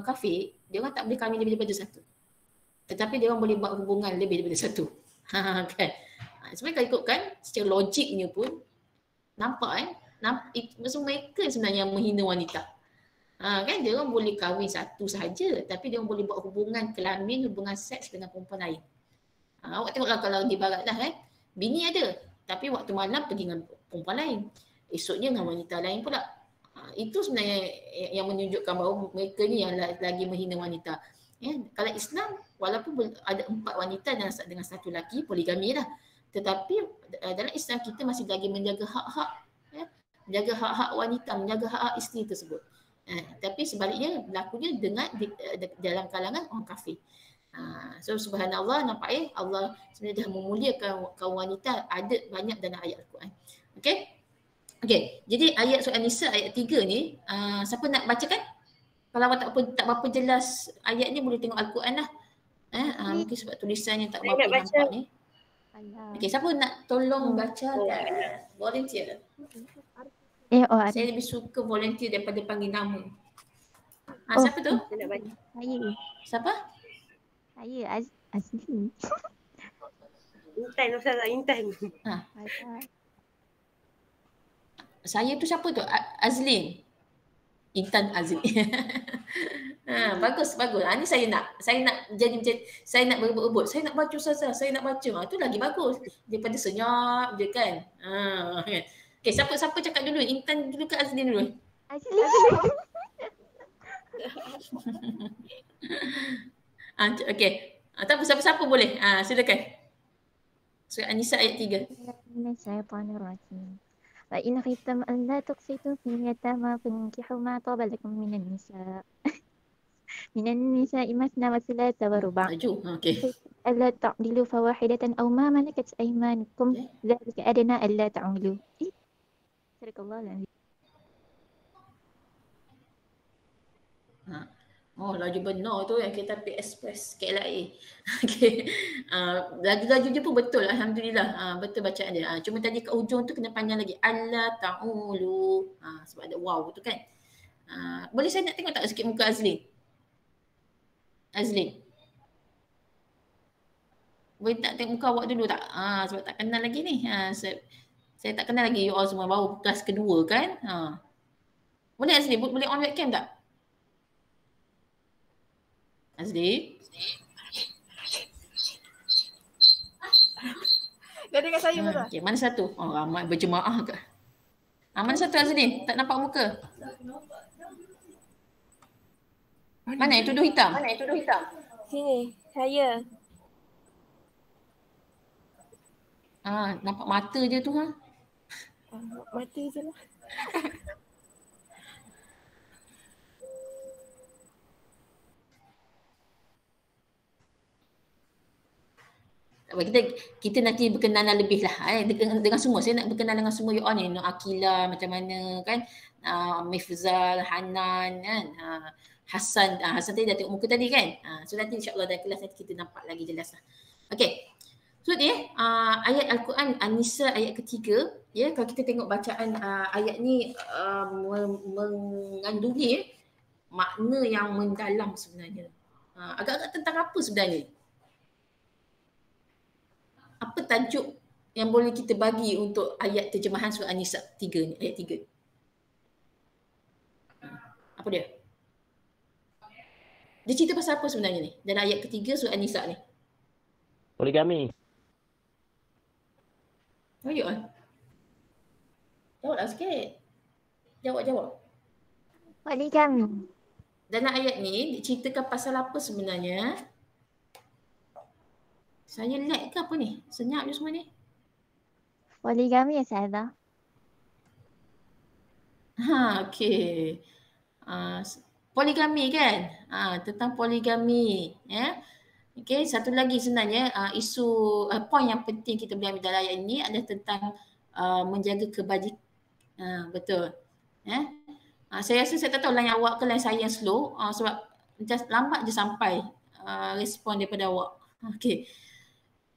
kafir, dia orang tak boleh kahwin lebih daripada satu. Tetapi dia orang boleh buat hubungan lebih daripada satu. Kan? Sebenarnya kalau ikutkan secara logiknya pun nampak maksud mereka sebenarnya yang menghina wanita. Kan dia orang boleh kahwin satu sahaja, tapi dia orang boleh buat hubungan kelamin, hubungan seks dengan perempuan lain. Awak tengoklah kalau di barat lah kan, bini ada, tapi waktu malam pergi dengan perempuan lain, esoknya dengan wanita lain pula. Itu sebenarnya yang menunjukkan bahawa mereka ni yang lagi menghina wanita. Ya, kalau Islam walaupun ada 4 wanita dengan satu lelaki, poligami lah. Tetapi dalam Islam kita masih lagi menjaga hak-hak, ya, menjaga hak-hak wanita, menjaga hak-hak isteri tersebut. Tapi sebaliknya berlakunya dalam kalangan orang kafir. So subhanallah, nampak Allah sebenarnya dah memuliakan kaum wanita, ada banyak dalam ayat Al-Quran. Okey, jadi ayat surah An-Nisa ayat 3 ni, siapa nak bacakan? Kalau awak tak berapa jelas ayat ni, boleh tengok Al-Quran lah. Mungkin sebab tulisannya tak berapa nampak ni. Okey, siapa nak tolong baca? Volunteer. Saya lebih suka volunteer daripada panggil nama. Siapa tu? Saya. Siapa? Saya Azli. Intan Ustazah, Intan. Saya tu siapa tu? Azlin. Intan Azlin. Bagus. Ni saya nak jadi macam, saya nak berebut-rebut. Saya nak baca Ustazah, saya nak baca. Itu lagi bagus daripada senyap je kan. Okey, siapa cakap dulu? Intan dulu ke Azlin dulu? Azli. Okey. Tak apa, siapa boleh. Silakan. Surah An-Nisa ayat 3. وإن خفتم ألا تقسطوا في اليتامى فانكحوا ما طاب لكم من النساء مثنى وثلاث ورباع. ألا تعدلوا فواحدة أو ما ملكت أيمانكم ذلك أدنى ألا تعدلوا. صدق الله العظيم. Laju benar tu yang kita pergi express KLIA. Okey. Laju-laju je pun betul, alhamdulillah. Betul bacaan dia. Cuma tadi kat hujung tu kena panjang lagi. Allah ta'ulu. Sebab ada wow tu kan. Boleh saya nak tengok tak sikit muka Azlin? Boleh tak tengok muka awak dulu tak? Sebab tak kenal lagi ni. Saya tak kenal lagi you all semua, baru kelas kedua kan. Boleh Azlin? Boleh on webcam tak? Azli? Dia dengan saya Ustazah. Okay, mana satu? Ramai berjemaah ke? Mana satu Azli? Tak nampak muka? Mana yang tudung hitam? Sini, saya. Nampak mata je tu Mati je lah. Kita nanti berkenalan lebih lah dengan semua. Saya nak berkenalan dengan semua you all ni. Akila macam mana kan, Mifzal, Hanan kan, Hassan. Hassan tadi dah tengok muka tadi kan. So nanti insyaAllah dalam kelas nanti kita nampak lagi jelas lah. Okay. So ni ayat Al-Quran An-Nisa ayat ketiga. Ya, kalau kita tengok bacaan ayat ni mengandungi makna yang mendalam sebenarnya. Agak-agak tentang apa sebenarnya? Apa tajuk yang boleh kita bagi untuk ayat terjemahan surah An-Nisa 3 ni, ayat 3? Apa dia? Dia cerita pasal apa sebenarnya ni? Dalam ayat ketiga surah An-Nisa ni. Poligami. Jawablah sikit. Jawab. Poligami. Dalam ayat ni diceritakan pasal apa sebenarnya? Saya lag ke apa ni? Senyap je semua ni. Poligami ya Ustazah. Okey. Poligami kan? Tentang poligami. Ya. Okey, satu lagi sebenarnya isu poin yang penting kita boleh ambil dalam ayat ini adalah tentang menjaga kebajikan. Betul. Ya. Saya rasa saya tak tahu lain awak ke lain saya yang slow sebab just lambat je sampai respon daripada awak. Okey.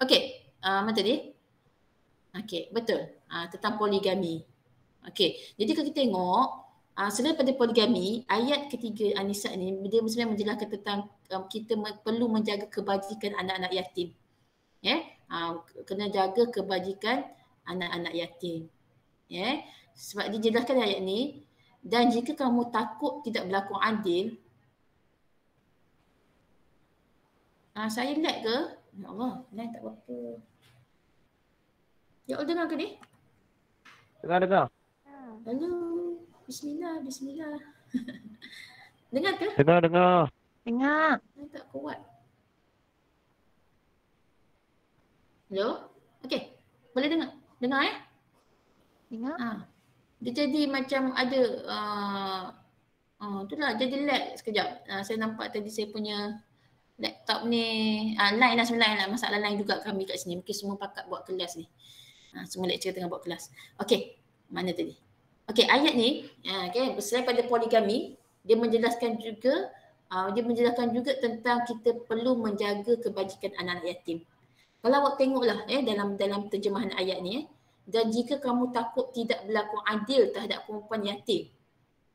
Okey, mana tadi? Okey, betul. Tentang poligami. Okey, jadi kalau kita tengok selain pada poligami, ayat ketiga An-Nisa ni dia sebenarnya menjelaskan tentang kita perlu menjaga kebajikan anak-anak yatim. Ya, kena jaga kebajikan anak-anak yatim. Ya, sebab dijelaskan ayat ni, dan jika kamu takut tidak berlaku adil, saya lag ke? Ya Allah, lag tak apa-apa. Ya Allah, dengar ke ni? Dengar. Halo. Bismillah. Dengar ke? Dengar. Saya tak kuat. Hello? Okey. Boleh dengar? Dengar Dengar. Dia jadi macam ada itulah jadi lag sekejap. Saya nampak tadi saya punya laptop ni line lah sebenarnya masalah line juga kami kat sini. Mungkin semua pakat buat kelas ni. Semua lecturer tengah buat kelas. Okey. Mana tadi? Okey, ayat ni selain pada poligami, dia menjelaskan juga tentang kita perlu menjaga kebajikan anak-anak yatim. Kalau awak tengoklah dalam terjemahan ayat ni dan jika kamu takut tidak berlaku adil terhadap perempuan yatim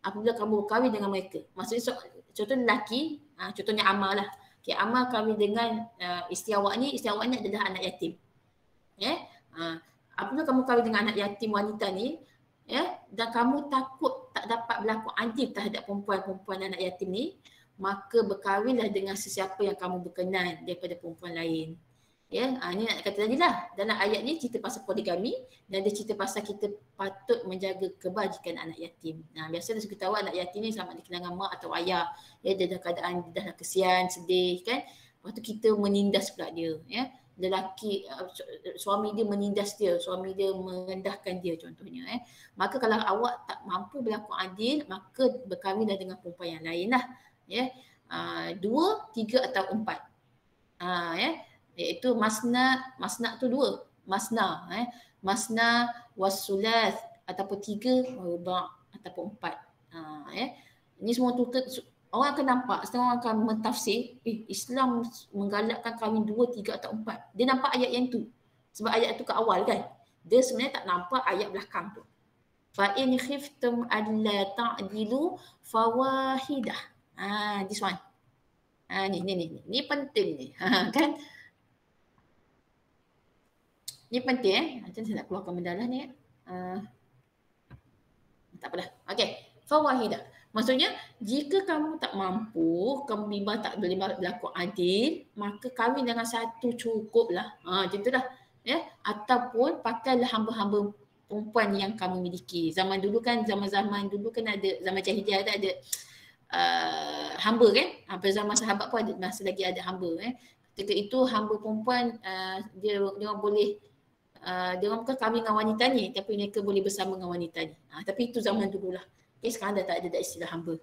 apabila kamu berkahwin dengan mereka. Maksudnya contoh lelaki, contohnya Ammar lah. Okey, Ammar kahwin dengan isteri awak ni adalah anak yatim. Apabila kamu kahwin dengan anak yatim wanita ni, dan kamu takut tak dapat berlaku adil terhadap perempuan-perempuan anak yatim ni, maka berkahwinlah dengan sesiapa yang kamu berkenan daripada perempuan lain. Ini nak kata tadi lah. Dalam ayat ni cerita pasal poligami dan dia cerita pasal kita patut menjaga kebajikan anak yatim. Biasanya kita tahu anak yatim ni selamat dikenakan mak atau ayah. Dia dalam keadaan dah kesian, sedih kan. Lepas tu kita menindas pula dia. Lelaki, suami dia menindas dia, suami dia merendahkan dia contohnya. Maka kalau awak tak mampu berlaku adil, maka berkahwinlah dengan perempuan yang lain lah. 2, 3 atau 4. Iaitu masna tu 2. Masna wasulath ataupun 3 warba' ataupun 4. Ini semua tu orang akan nampak, setengah orang akan mentafsir, Islam menggalakkan kahwin 2, 3 atau 4. Dia nampak ayat yang tu. Sebab ayat tu ke awal kan. Dia sebenarnya tak nampak ayat belakang tu. Fa in khiftum alla ta'dilu fawahidah. This one. Ni penting ni. Kan? Ni penting Macam saya nak keluarkan benda lah ni. Tak apalah. Okey. Fawahidah. Maksudnya, jika kamu tak mampu, kamu bimbang tak boleh berlaku adil, maka kahwin dengan satu cukuplah. Macam itulah. Ataupun pakailah hamba-hamba perempuan yang kamu miliki. Zaman dulu kan ada, zaman jahiliah ada hamba kan. Pada zaman sahabat pun ada, masih lagi ada hamba. Ketika itu hamba perempuan, dia orang boleh, dia orang bukan kahwin dengan wanita ni, tapi mereka boleh bersama dengan wanita ni. Tapi itu zaman dululah. Sekarang dah tak ada istilah hamba.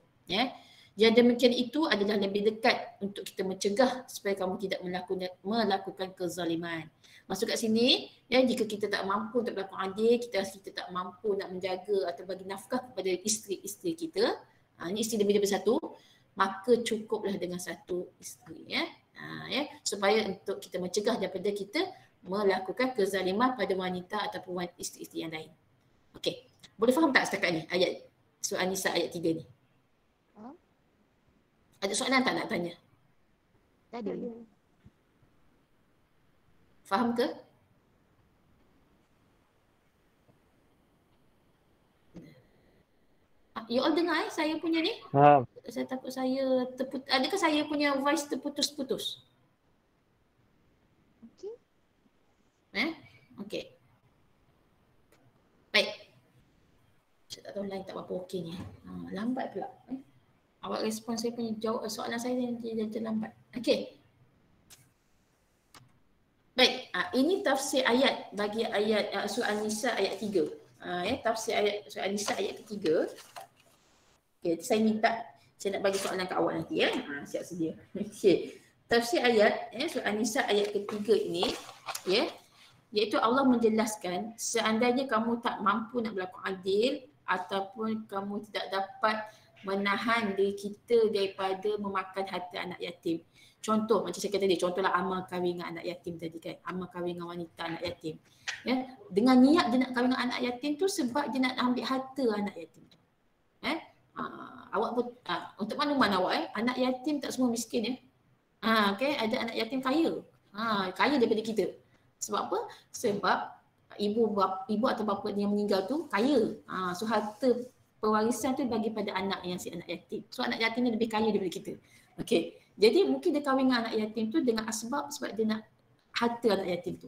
Yang demikian itu adalah lebih dekat untuk kita mencegah supaya kamu tidak melakukan kezaliman. Masuk kat sini, jika kita tak mampu untuk berlaku adil, kita tak mampu nak menjaga atau bagi nafkah kepada isteri-isteri kita, ini isteri lebih daripada satu, maka cukuplah dengan satu isteri. Supaya untuk kita mencegah daripada kita melakukan kezaliman pada wanita ataupun isteri-isteri yang lain. Okey, boleh faham tak setakat ni ayat surah An-Nisa ayat 3 ni? Ada soalan tak nak tanya? Tak ada. Faham ke? You all dengar saya punya ni? Faham. Saya takut saya terputus. Adakah saya punya voice terputus-putus? Okey. Okey. Baik. Saya tak tahu lain tak apa-apa okey ni. Lambat pula. Awak respon saya punya jawab soalan saya dia terlambat. Okey. Baik, ini tafsir ayat bagi ayat surah An-Nisa ayat 3. Tafsir ayat surah An-Nisa ayat ketiga. Okay, saya nak bagi soalan kat awak nanti ya. Siap sedia. Okay. Tafsir ayat surah An-Nisa ayat ketiga ini ya, iaitu Allah menjelaskan seandainya kamu tak mampu nak berlaku adil ataupun kamu tidak dapat menahan diri kita daripada memakan harta anak yatim. Contoh macam saya kata tadi, contohlah amal kahwin dengan anak yatim tadi kan, amal kahwin dengan wanita anak yatim. Ya, dengan niat dia nak kahwin dengan anak yatim tu sebab dia nak ambil harta anak yatim tu. Awak pun untuk makluman awak anak yatim tak semua miskin ya. Okay, ada anak yatim kaya. Kaya daripada kita. Sebab apa? Sebab ibu atau bapa yang meninggal tu kaya. So harta pewarisan tu bagi pada anak yang si anak yatim. So anak yatim ni lebih kaya daripada kita. Okay. Jadi mungkin dia kahwin dengan anak yatim tu dengan sebab dia nak harta anak yatim tu.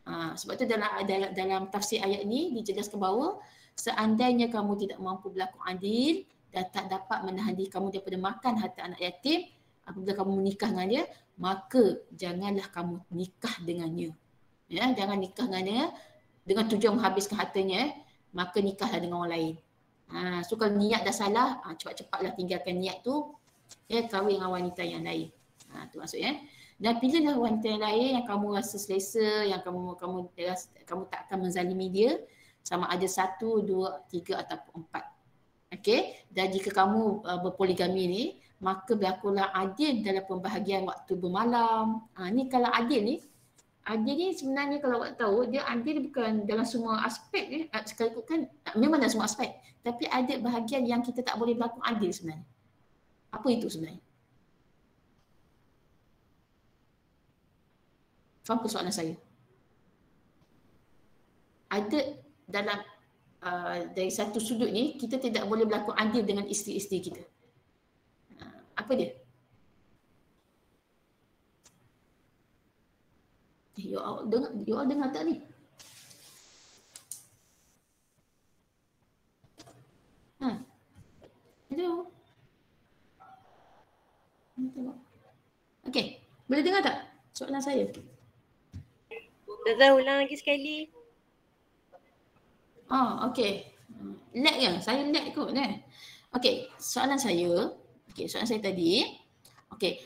Sebab tu dalam tafsir ayat ni dijelaskan bahawa seandainya kamu tidak mampu berlaku adil dan tak dapat menahan diri kamu daripada makan harta anak yatim, apabila kamu menikah dengan dia, maka janganlah kamu nikah dengannya. Ya, jangan nikah dengannya dengan tujuan menghabiskan hartanya, maka nikahlah dengan orang lain. So kalau niat dah salah, cepat-cepatlah tinggalkan niat tu, ya, kahwin dengan wanita yang lain. Tu maksudnya. Dan pilihlah wanita yang lain yang kamu rasa selesa, yang kamu tak akan menzalimi dia, sama ada 1, 2, 3 ataupun 4. Okey, dan jika kamu berpoligami ni, maka berlakulah adil dalam pembahagian waktu bermalam. Ni kalau adil ni sebenarnya kalau awak tahu, dia adil bukan dalam semua aspek sekaligus kan, memang dalam semua aspek, tapi ada bahagian yang kita tak boleh berlaku adil sebenarnya. Apa itu sebenarnya? Faham persoalan saya? Ada dalam dari satu sudut ni, kita tidak boleh berlaku adil dengan isteri-isteri kita. Apa dia? You all dengar tak ni? Hello? Okey, boleh dengar tak soalan saya? Ustazah ulang lagi sekali. Okey. Lag ya? Saya lag kot kan? Okey, soalan saya tadi. Okey,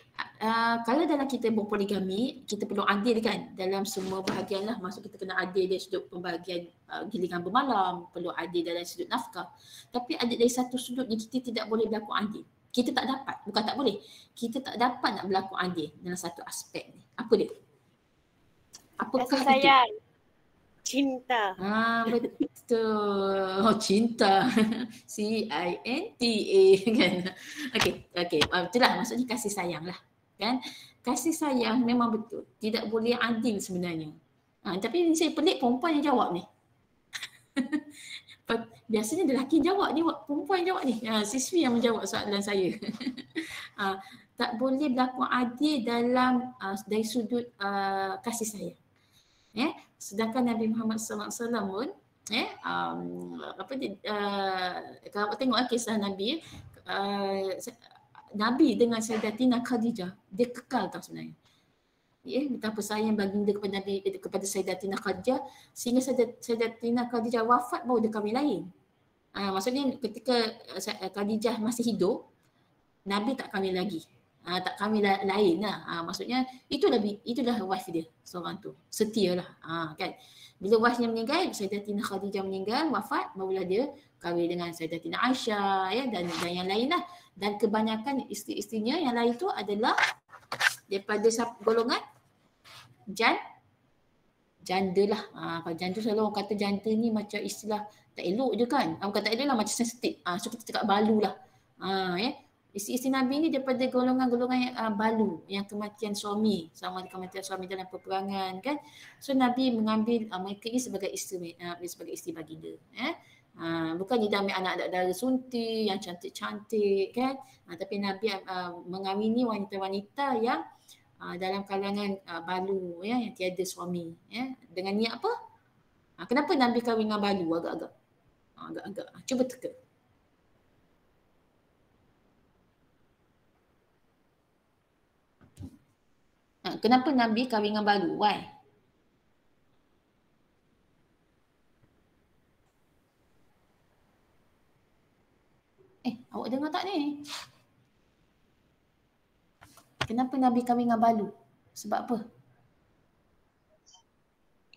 kalau dalam kita berpoligami, kita perlu adil kan dalam semua bahagian lah. Maksud kita kena adil dari sudut pembahagian giliran bermalam, perlu adil dalam sudut nafkah. Tapi ada dari satu sudut ni kita tidak boleh berlaku adil. Kita tak dapat, bukan tak boleh. Kita tak dapat nak berlaku adil dalam satu aspek ni. Apa dia? Apakah kasih sayang. Cinta. Betul. Cinta. C-I-N-T-A kan. Okey. Itulah maksudnya kasih sayang lah. Kan? Kasih sayang memang betul. Tidak boleh adil sebenarnya. Tapi saya pelik perempuan yang jawab ni. Biasanya lelaki jawab ni, perempuan yang jawab ni. Siswi yang menjawab soalan saya. Tak boleh berlaku adil dalam dari sudut kasih sayang. Sedangkan Nabi Muhammad SAW pun kalau awak tengok kisah Nabi, Nabi dengan Sayyidatina Khadijah, dia kekal tau sebenarnya. Betapa sayang baginda kepada Nabi, kepada Sayyidatina Khadijah, sehingga Sayyidatina Khadijah wafat baru dia kahwin lain. Maksudnya ketika Khadijah masih hidup, Nabi tak kahwin lagi. Tak kahwin lain lah. Maksudnya itulah wife dia seorang tu. Setia lah. Kan? Bila wife-nya meninggal, Sayyidatina Khadijah meninggal, wafat, barulah dia kahwin dengan Sayyidatina Aisyah dan yang lain lah. Dan kebanyakan isteri-isterinya yang lain tu adalah daripada golongan janda lah. Kalau janda selalu orang kata janda ni macam istilah tak elok je kan. Bukan tak elok lah, macam sensitif. So kita cakap balu lah. Isteri-isteri Nabi ni daripada golongan-golongan balu yang kematian suami, sama ada kematian suami dalam peperangan kan. So Nabi mengambil mereka ni sebagai isteri baginda. Bukan dia ambil anak dara sunti yang cantik-cantik kan. Tapi Nabi mengawini wanita-wanita yang dalam kalangan balu yang tiada suami. Dengan niat apa? Kenapa Nabi kahwin dengan balu agak-agak? Cuba teka. Kenapa Nabi kahwin dengan balu? Why? Awak dengar Kenapa Nabi kahwin dengan balu? Sebab apa?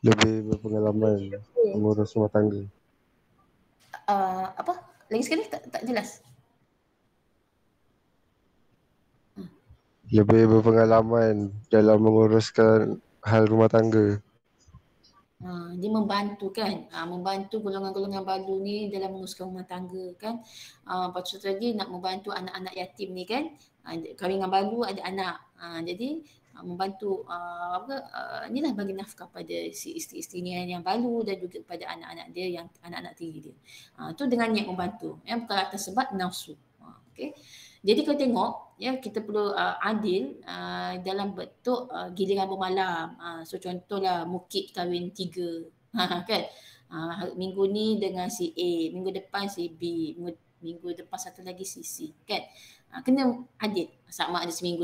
Lebih berpengalaman mengurus rumah tangga. Apa? Lagi sekali tak jelas. Lebih berpengalaman dalam menguruskan hal rumah tangga. Dia membantu kan, membantu golongan-golongan balu ni dalam menguruskan rumah tangga kan. Lepas tu lagi nak membantu anak-anak yatim ni kan. Kahwin dengan balu ada anak. Jadi membantu inilah bagi nafkah pada si isteri-isteri yang balu dan juga pada anak-anak dia yang anak-anak tiri dia. Tu dengan niat membantu. Bukan atas sebab nafsu. Okay. Jadi kalau tengok ya kita perlu adil dalam bentuk giliran bermalam. So contohlah Mukit kahwin 3 kan. Minggu ni dengan si A, minggu depan si B, minggu depan satu lagi si C kan. Kena adil. Sama ada seminggu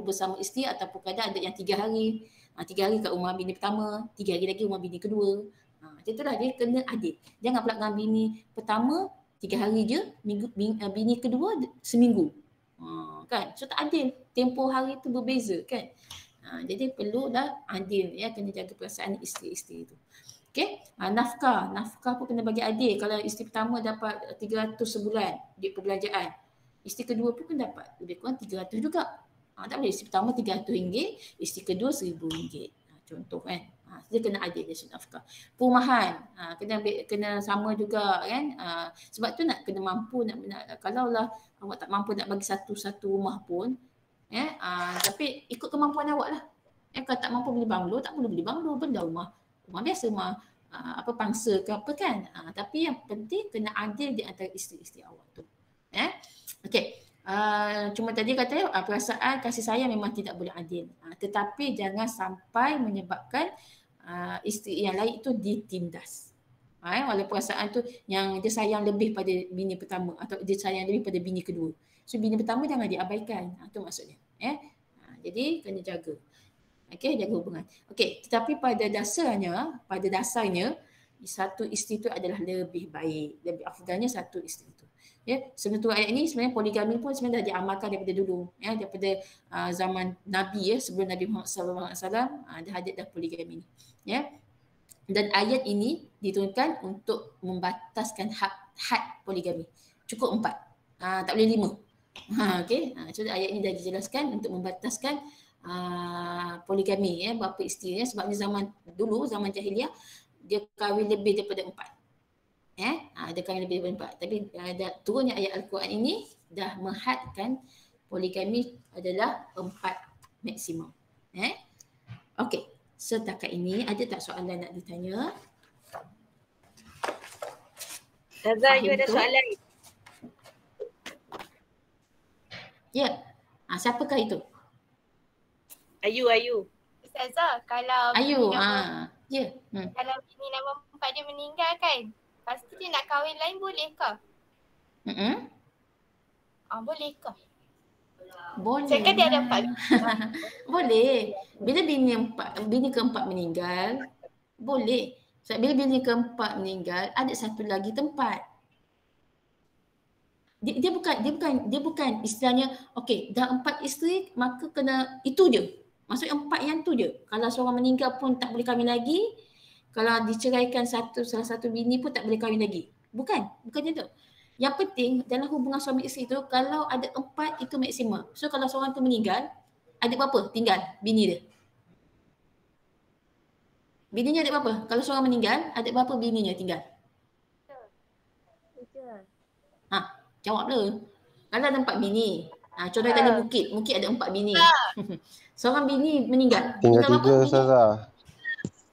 bersama isteri ataupun kadang ada yang 3 hari. 3 hari kat rumah bini pertama, 3 hari lagi rumah bini kedua. Macam itulah dia kena adil. Jangan pula dengan bini pertama 3 hari je, bini kedua seminggu. Kan? So tak adil. Tempoh hari tu berbeza kan. Jadi perlulah adil ya, kena jaga perasaan isteri-isteri tu. Okey, nafkah pun kena bagi adil. Kalau isteri pertama dapat 300 sebulan duit perbelanjaan, isteri kedua pun kena dapat lebih kurang 300 juga. Tak boleh isteri pertama RM300, isteri kedua RM1,000. Contoh kan. Dia kena adil dari nafkah. Perumahan kena sama juga kan. Sebab tu nak kena mampu nak kalaulah awak tak mampu nak bagi satu rumah pun tapi ikut kemampuan awak lah. Kalau tak mampu beli banglo, tak perlu beli banglo, benda rumah biasa, rumah pangsa ke apa kan. Tapi yang penting kena adil di antara isteri-isteri awak tu. Okey. Cuma tadi kata perasaan kasih sayang memang tidak boleh adil. Tetapi jangan sampai menyebabkan isteri yang lain itu ditindas. Oleh perasaan tu yang dia sayang lebih pada bini pertama atau dia sayang lebih pada bini kedua. So bini pertama jangan diabaikan. Itu maksudnya. Jadi kena jaga. Okey, jaga hubungan. Okey, tetapi pada dasarnya satu isteri itu adalah lebih baik, lebih afdalnya satu isteri itu. Sebelum tu ayat ini sebenarnya poligami pun sebenarnya dah diamalkan daripada dulu, daripada zaman Nabi sebelum Nabi Muhammad SAW dah ada dah poligami ni. Dan ayat ini diturunkan untuk membataskan had poligami. Cukup 4. Tak boleh 5. Okey. So ayat ini dah dijelaskan untuk membataskan poligami berapa isteri sebabnya zaman dulu, zaman jahiliah dia kahwin lebih daripada 4. Dia kahwin lebih daripada 4. Tapi turunnya ayat Al-Quran ini dah menghadkan poligami adalah 4 maksimum. Okey. Setakat ini ada tak soalan nak ditanya? Ustazah, you ada soalan? Ya. Siapakah itu? Ayu. Ustazah, kalau Ayu, kalau bini nama empat dia meninggal kan, pasti dia nak kahwin lain boleh ke? Boleh ke? Boleh. Saya kan dia ada 4. Boleh. Bila bini keempat meninggal, boleh. Sebab bila bini keempat meninggal, ada satu lagi tempat. Dia bukan istilahnya okey, dah 4 isteri maka kena itu je. Maksudnya 4 yang tu je. Kalau seorang meninggal pun tak boleh kahwin lagi. Kalau diceraikan salah satu bini pun tak boleh kahwin lagi. Bukan macam tu. Yang penting dalam hubungan suami isteri tu kalau ada 4 itu maksimum. So kalau seorang tu meninggal, ada berapa tinggal bini dia? Bininya ada berapa? Kalau seorang meninggal, ada berapa bininya tinggal? Jawablah. Kalau ada 4 bini. Contoh tadi Mukit ada 4 bini. Seorang bini meninggal. Tinggal 3 Ustazah.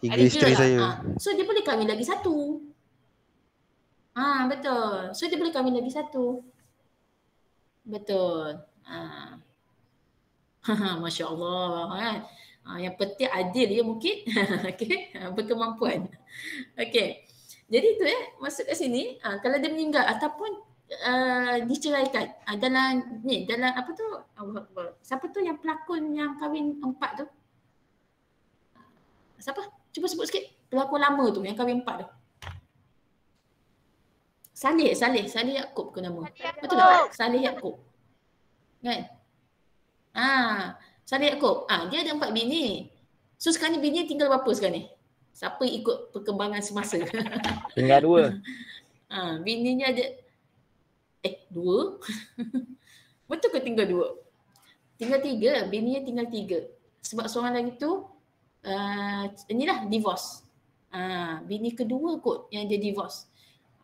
3 isteri saya. So dia boleh kahwin lagi satu. Betul. So dia boleh kahwin lagi satu. Betul. Masya Allah kan. Yang penting adil ya Mukit. Okey, berkemampuan. Okey. Jadi tu maksud kat sini kalau dia meninggal ataupun diceraikan dalam apa tu, siapa tu yang pelakon yang kahwin 4 tu? Siapa? Cuba sebut sikit. Pelakon lama tu yang kahwin 4 tu. Saleh Yaakob ke nama? Betul tak? Saleh Yaakob. Kan? Saleh Yaakob. Dia ada 4 bini. So sekarang ni bini tinggal berapa sekarang ni? Siapa ikut perkembangan semasa? Tinggal 2. Bininya ada 2. Betul ke tinggal 2? Tinggal 3. Bininya tinggal 3. Sebab seorang lagi tu inilah divorce. Bini kedua kot yang dia divorce.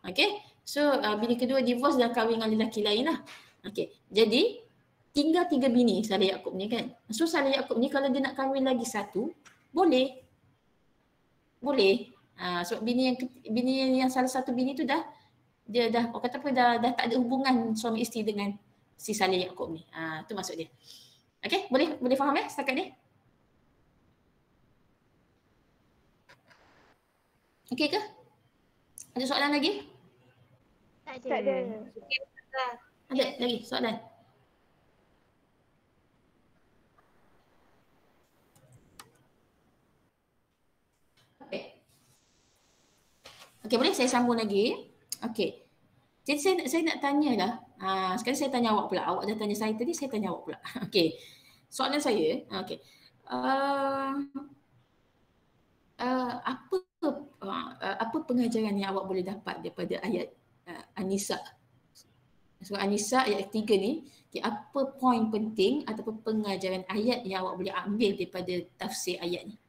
Okay. So bini kedua divorce dan kahwin dengan lelaki lain lah. Okay. Jadi tinggal 3 bini Saleh Yaakob ni kan. So Saleh Yaakob ni kalau dia nak kahwin lagi satu, boleh. Sebab bini yang salah satu bini tu dia dah orang kata apa dah tak ada hubungan suami isteri dengan si Saleh Yaakob ni. Tu maksud dia. Okey, boleh faham setakat ni? Okey ke? Ada soalan lagi? Tak ada. Ada lagi soalan? Okey, boleh saya sambung lagi? Okey. Jadi saya nak tanya lah. Sekarang saya tanya awak pula. Awak dah tanya saya tadi, saya tanya awak pula. Okey. Soalan saya, okey. Apa pengajaran yang awak boleh dapat daripada ayat An-Nisa? Surah An-Nisa ayat 3 ni, apa poin penting ataupun pengajaran ayat yang awak boleh ambil daripada tafsir ayat ni?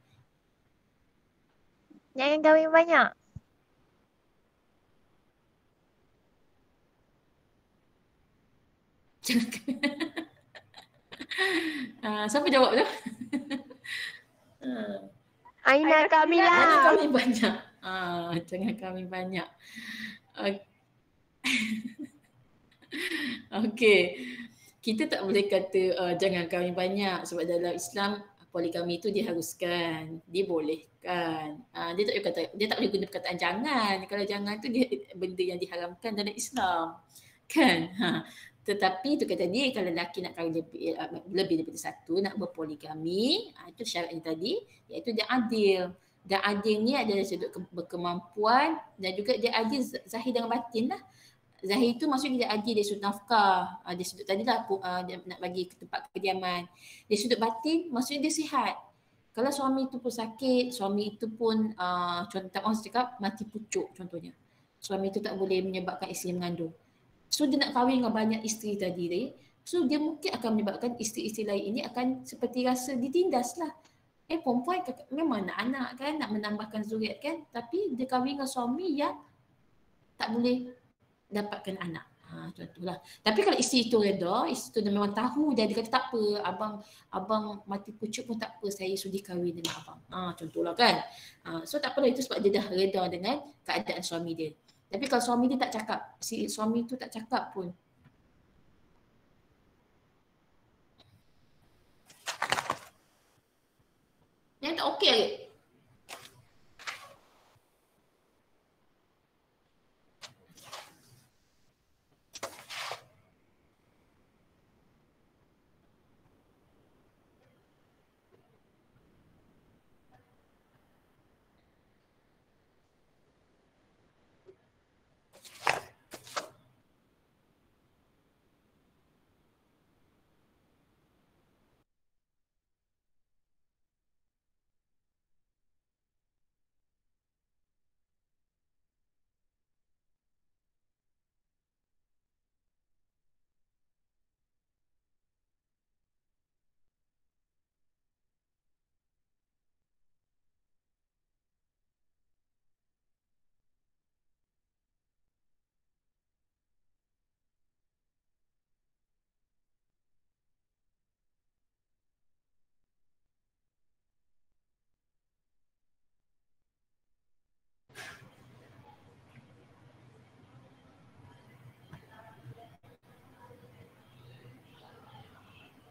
Jangan kahwin banyak. Siapa jawab tu? Aina Kamila. Jangan kahwin banyak. Jangan kahwin banyak. Okey. Kita tak boleh kata jangan kahwin banyak sebab dalam Islam poligami itu diharuskan, dibolehkan. Dia tak boleh guna perkataan jangan. Kalau jangan tu dia benda yang diharamkan dalam Islam. Kan? Tetapi tu kata dia kalau lelaki nak kahwin lebih daripada satu, nak berpoligami, itu syaratnya tadi, iaitu dia adil. Dan adil ni adalah sudut berkemampuan dan juga dia adil zahir dan batin lah. Zahir tu maksudnya dia adil dari sudut nafkah, dari sudut tadi lah dia nak bagi ke tempat kediaman. Dari sudut batin maksudnya dia sihat. Kalau suami tu pun sakit, suami itu pun contoh orang cakap mati pucuk contohnya. Suami tu tak boleh menyebabkan isteri mengandung. So dia nak kahwin dengan banyak isteri tadi. So dia mungkin akan menyebabkan isteri-isteri lain ini akan seperti rasa ditindas lah. Perempuan memang nak anak kan, nak menambahkan zuriat kan. Tapi dia kahwin dengan suami yang tak boleh dapatkan anak. Contohlah. Tapi kalau isteri itu reda, isteri itu memang tahu dia kata tak apa, abang mati pucuk pun tak apa, saya sudi kahwin dengan abang. Contohlah kan. So tak apalah itu sebab dia dah reda dengan keadaan suami dia. Tapi kalau suami dia tak cakap, si suami tu tak cakap pun. Yang tak okey lagi.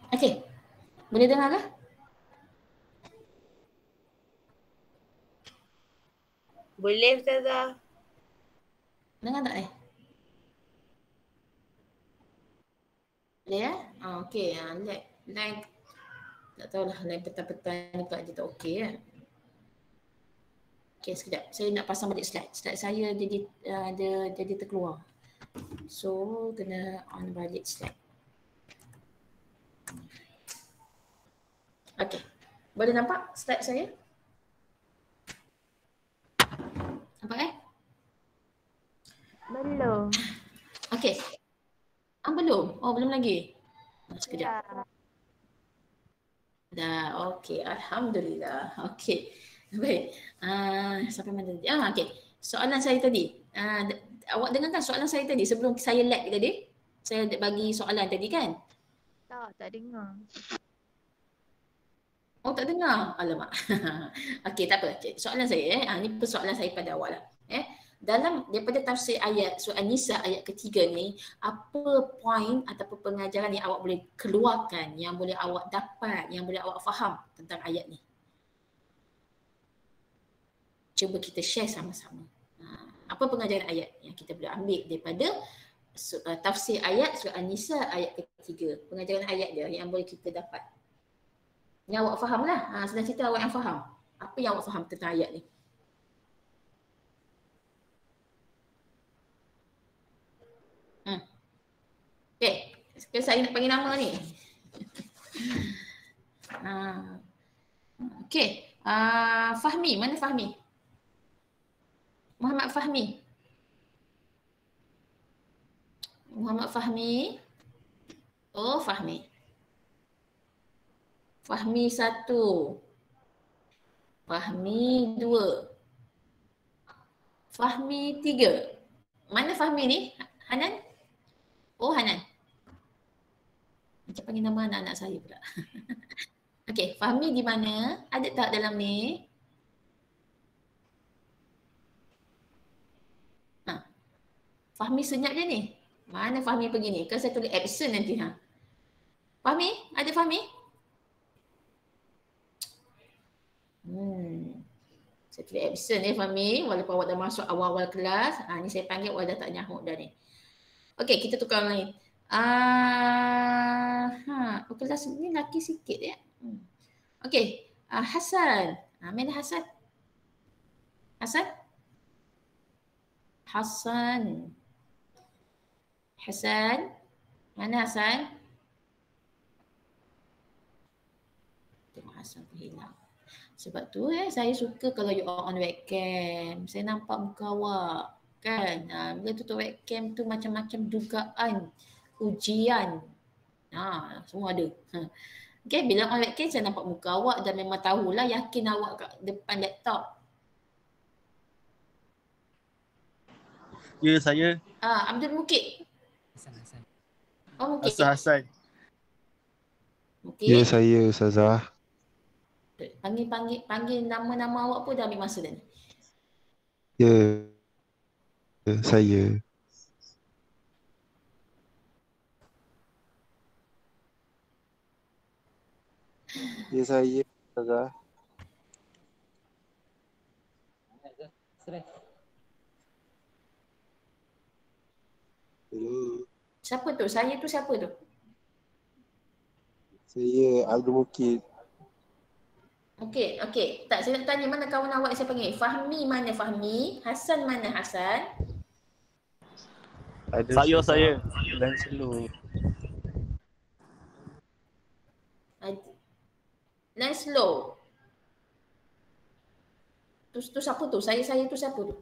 Okey. Boleh dengar ke? Boleh Ustazah. Dengar tak Boleh ya? Okey. Lag. Tak tahulah lag petang-petang ni pula dia tak okey kan. Okey, sekejap. Saya nak pasang balik slide. Slide saya jadi terkeluar. So, kena on balik slide. Okey. Boleh nampak slide saya? Nampak Belum. Okey. Belum? Oh, belum lagi. Sekejap. Ya. Dah, okey. Alhamdulillah. Okey. Baik. Sampai mana tadi? Okey. Soalan saya tadi. Awak dengarkan soalan saya tadi sebelum saya lag tadi? Saya bagi soalan tadi kan? Tak dengar. Oh, tak dengar? Alamak. Okey, tak apa. Soalan saya ni persoalan saya pada awal lah. Daripada tafsir ayat surah An-Nisa ayat ketiga ni, apa poin ataupun pengajaran yang awak boleh keluarkan, yang boleh awak dapat, yang boleh awak faham tentang ayat ni? Cuba kita share sama-sama. Apa pengajaran ayat yang kita boleh ambil daripada tafsir ayat surah An-Nisa ayat ketiga? Pengajaran ayat dia yang boleh kita dapat. Yang awak faham lah. Senang cerita awak yang faham. Apa yang awak faham tentang ayat ni? Okay. Saya nak panggil nama ni. Okay. Fahmi. Mana Fahmi? Muhammad Fahmi. Muhammad Fahmi. Oh, Fahmi. Fahmi 1. Fahmi 2. Fahmi 3. Mana Fahmi ni? Hanan? Oh, Hanan. Macam panggil nama anak-anak saya pula. Okey, Fahmi di mana? Ada tak dalam ni? Fahmi senyap je ni. Mana Fahmi pergi ni? Kan saya tulis absent nanti. Fahmi? Ada Fahmi? Saya tulis absent Fahmi. Walaupun awak dah masuk awal-awal kelas. Ni saya panggil awak dah tak nyahuk dah ni. Okey, kita tukar lain. Kelas ni laki sikit ya. Okey, Hasan. Mana Hasan? Hasan? Hasan? Mana Hasan? Tengok Hasan hilang. Sebab tu saya suka kalau you on webcam. Saya nampak muka awak. Kan? Bila tutup webcam tu macam-macam dugaan, ujian. Semua ada. Okay, bila on webcam saya nampak muka awak dan memang tahulah, yakin awak kat depan laptop. Ya, saya. Abdul Mukid. Hasan. Oh, Mukid. Hasan. Mukid. Ya, saya Ustazah. Panggil nama-nama awak pun dah ambil masa dah ni. Ya, saya. Ya, saya Ustazah. Hello. Siapa tu? Saya tu siapa tu? Saya Abdul Mukid. Okey. Tak, saya nak tanya mana kawan awak yang saya panggil? Fahmi mana Fahmi? Hasan mana Hasan? Ada saya. Dan slow. Line slow. Tu siapa tu? Saya tu siapa tu?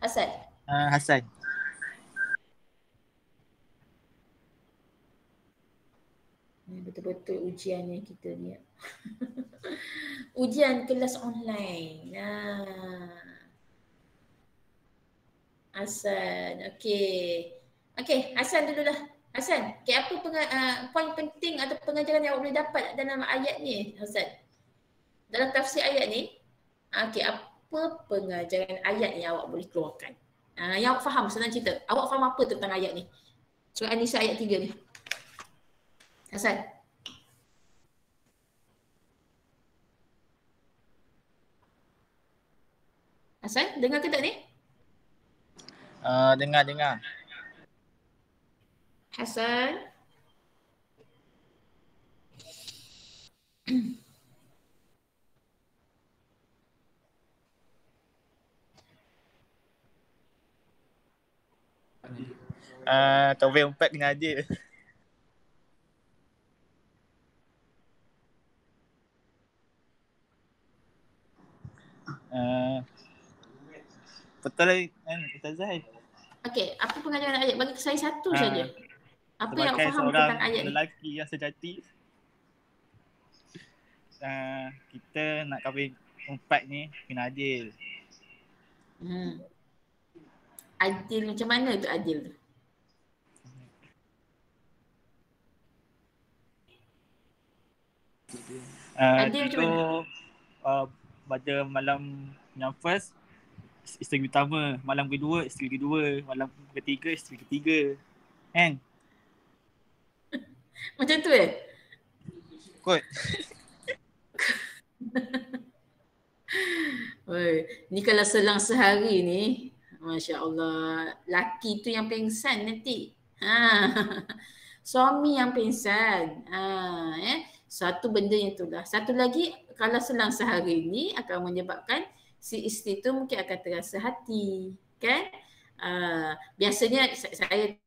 Hasan? Hasan. Betul-betul ujiannya kita ni. Ujian kelas online. Hasan. Okey, Hasan dululah. Hasan, apa poin penting atau pengajaran yang awak boleh dapat dalam ayat ni, Hasan? Dalam tafsir ayat ni, apa pengajaran ayat yang awak boleh keluarkan? Yang awak faham, senang cerita. Awak faham apa tentang ayat ni? Surah An-Nisa ayat 3 ni. Hasan. Hasan, dengar ke tak ni? Dengar. Hasan. Taufik 4 kena ada. Betul kan Ustazah? Okey, apa pengajaran ayat? Bagi saya satu saja. Apa yang Sebagai faham seorang tentang ayat ni? lelaki yang sejati, kita nak kahwin 4 ni kena adil. Adil macam mana tu adil tu? Adil macam mana? Pada malam yang first, isteri utama. Malam kedua, isteri kedua. Malam ketiga, isteri ketiga. Kan? Macam tu Kot. Oi, ni kalau selang sehari ni, Masya Allah, laki tu yang pengsan nanti. Suami yang pengsan. Satu benda yang tu lah. Satu lagi, kalau selang sehari ni akan menyebabkan si isteri tu mungkin akan terasa hati. Kan? Biasanya saya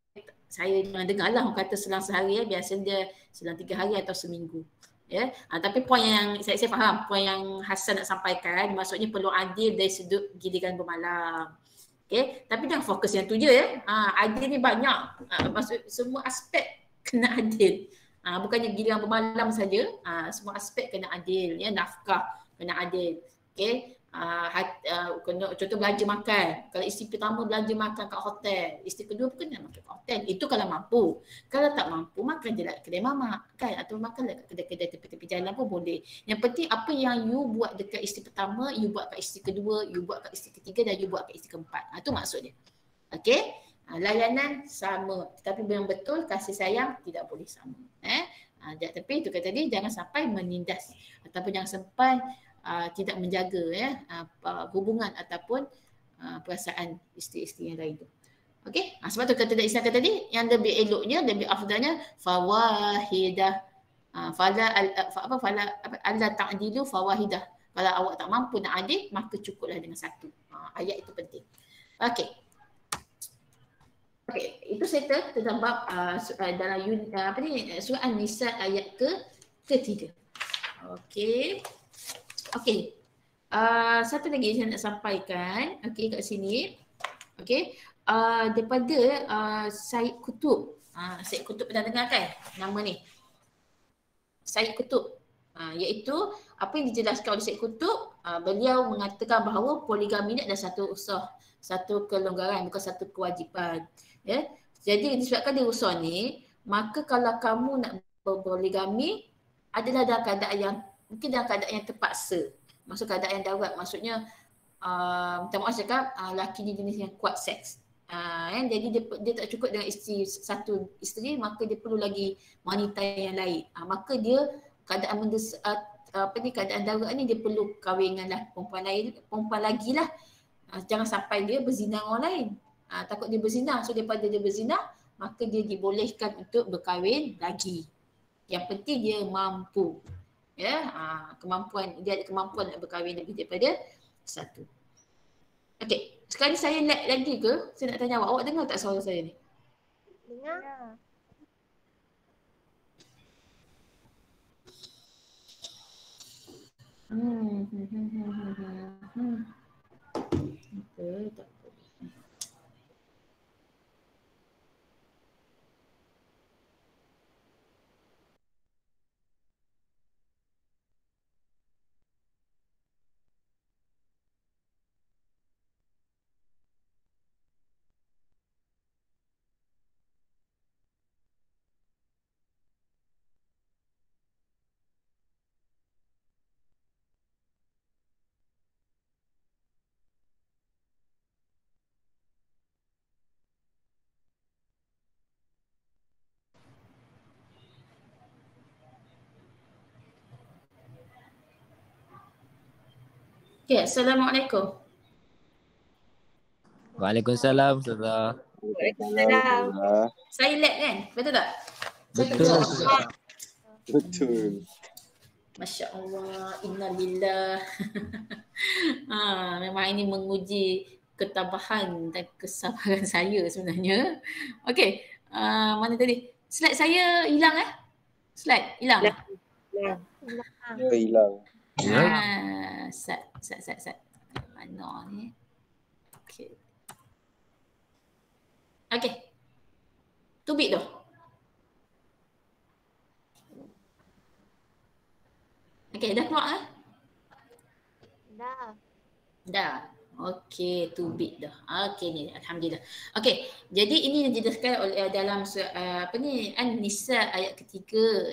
jangan dengar lah orang kata selang sehari biasanya dia selang 3 hari atau seminggu. Tapi poin yang saya faham, poin yang Hassan nak sampaikan maksudnya perlu adil dari sudut giliran bermalam. Okay? Tapi jangan fokus yang tu je adil ni banyak. Maksud semua aspek kena adil. Bukannya giliran bermalam saja, semua aspek kena adil. Nafkah kena adil. Okay? Kena contoh belanja makan. Kalau isteri pertama belanja makan kat hotel, isteri kedua pun kena makan kat hotel. Itu kalau mampu. Kalau tak mampu, makan je lah kedai mamak kan, atau makan lah kat kedai-kedai tepi-tepi jalan pun boleh. Yang penting apa yang you buat dekat isteri pertama, you buat kat isteri kedua, you buat kat isteri ketiga dan you buat kat isteri keempat. Itu maksudnya. Okay? Layanan sama, tetapi yang betul kasih sayang tidak boleh sama. Tapi itu kata tadi, jangan sampai menindas ataupun jangan sampai tidak menjaga hubungan ataupun perasaan isteri-isteri yang lain tu. Okey, sebab tu kata Islam kata tadi yang lebih eloknya, lebih afdalnya fawahidah. Fala alla ta'dilu fawahidah. Kalau awak tak mampu nak adil, maka cukuplah dengan satu. Ayat itu penting. Okey. Okey, itu settle tentang bab dalam surah An-Nisa ayat ketiga. Okey. Okey. Satu lagi saya nak sampaikan kat sini. Okey. Daripada Syed Qutb. Syed Qutb pernah dengar kan nama ni? Syed Qutb. Iaitu apa yang dijelaskan oleh Syed Qutb, beliau mengatakan bahawa poligami ni adalah satu usah, satu kelonggaran, bukan satu kewajipan. Jadi disebabkan dia usah ni, maka kalau kamu nak berpoligami adalah dalam keadaan yang mungkin dalam keadaan yang terpaksa. Maksud keadaan yang darurat, maksudnya minta maaf cakap laki ni jenis yang kuat seks. Jadi dia tak cukup dengan satu isteri, maka dia perlu lagi wanita yang lain. Maka dia keadaan keadaan darurat ni dia perlu kahwin dengan perempuan lagi lah. Jangan sampai dia berzina dengan orang lain. Takut dia berzina. So daripada dia berzina, maka dia dibolehkan untuk berkahwin lagi. Yang penting dia mampu. Kemampuan, dia ada kemampuan nak berkahwin lebih daripada satu. Okey, sekarang saya lag lagi ke? Saya nak tanya awak dengar tak suara saya ni? Dengar. Tak. Okay, Assalamualaikum. Waalaikumsalam, Ustazah. Waalaikumsalam. Saya lag kan? Betul tak? Betul. Betul. Masya Allah, innalillah. Memang ini menguji ketabahan dan kesabaran saya sebenarnya. Okey, mana tadi? Slide saya hilang Slide hilang? Hilang. Sat. Mana ni? Okey. Okey. To be tu. Okey, dah keluar ah? Dah. Okey, to be dah. Okey ni, alhamdulillah. Okey, jadi ini yang dijelaskan oleh dalam apa ni An-Nisa ayat ketiga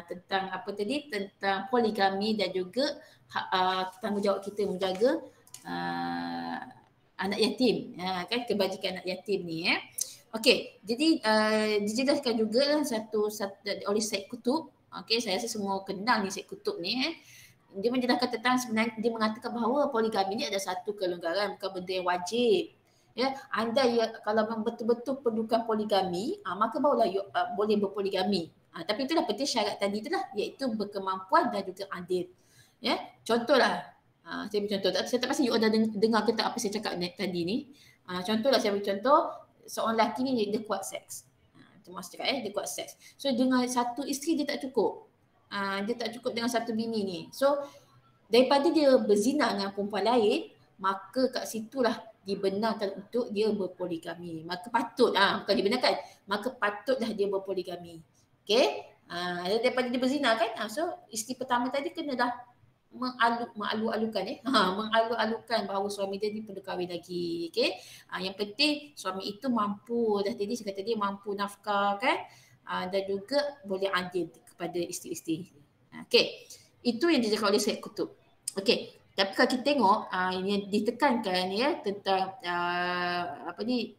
tentang apa tadi, tentang poligami dan juga tanggungjawab kita menjaga anak yatim, kan, kebajikan anak yatim ni. Okey, jadi dijelaskan juga satu oleh Syed Qutb. Okey, saya rasa semua kenal ni Syed Qutb ni. Dia menjelaskan tentang sebenarnya, dia mengatakan bahawa poligami ni ada satu kelonggaran, bukan benda yang wajib. Ya, anda kalau memang betul-betul perlukan poligami, maka barulah boleh berpoligami. Tapi itulah penting syarat tadi itulah, iaitu berkemampuan dan juga adil. Ya, contohlah, saya beri contoh. Saya tak pasti you dah dengar ke tak apa saya cakap tadi ni. Contohlah saya beri contoh, seorang lelaki ni dia kuat seks. Maksud cakap dia kuat seks. So dengan satu isteri dia tak cukup. Dia tak cukup dengan satu bini ni. So daripada dia berzina dengan perempuan lain, maka kat situlah dibenarkan untuk dia berpoligami. Maka patut, bukan dibenarkan, maka patutlah dia berpoligami. Okay, daripada dia berzina kan, so isteri pertama tadi kena dah mengalu-alukan mengalu-alukan bahawa suami dia ni perlu kahwin lagi. Okay, yang penting suami itu mampu, dah tadi saya kata dia mampu nafkah kan, dan juga boleh adil kepada isteri-isteri. Okey, itu yang dijelaskan oleh Syed Qutb. Okey, tapi kalau kita tengok yang ditekankan ya tentang apa ni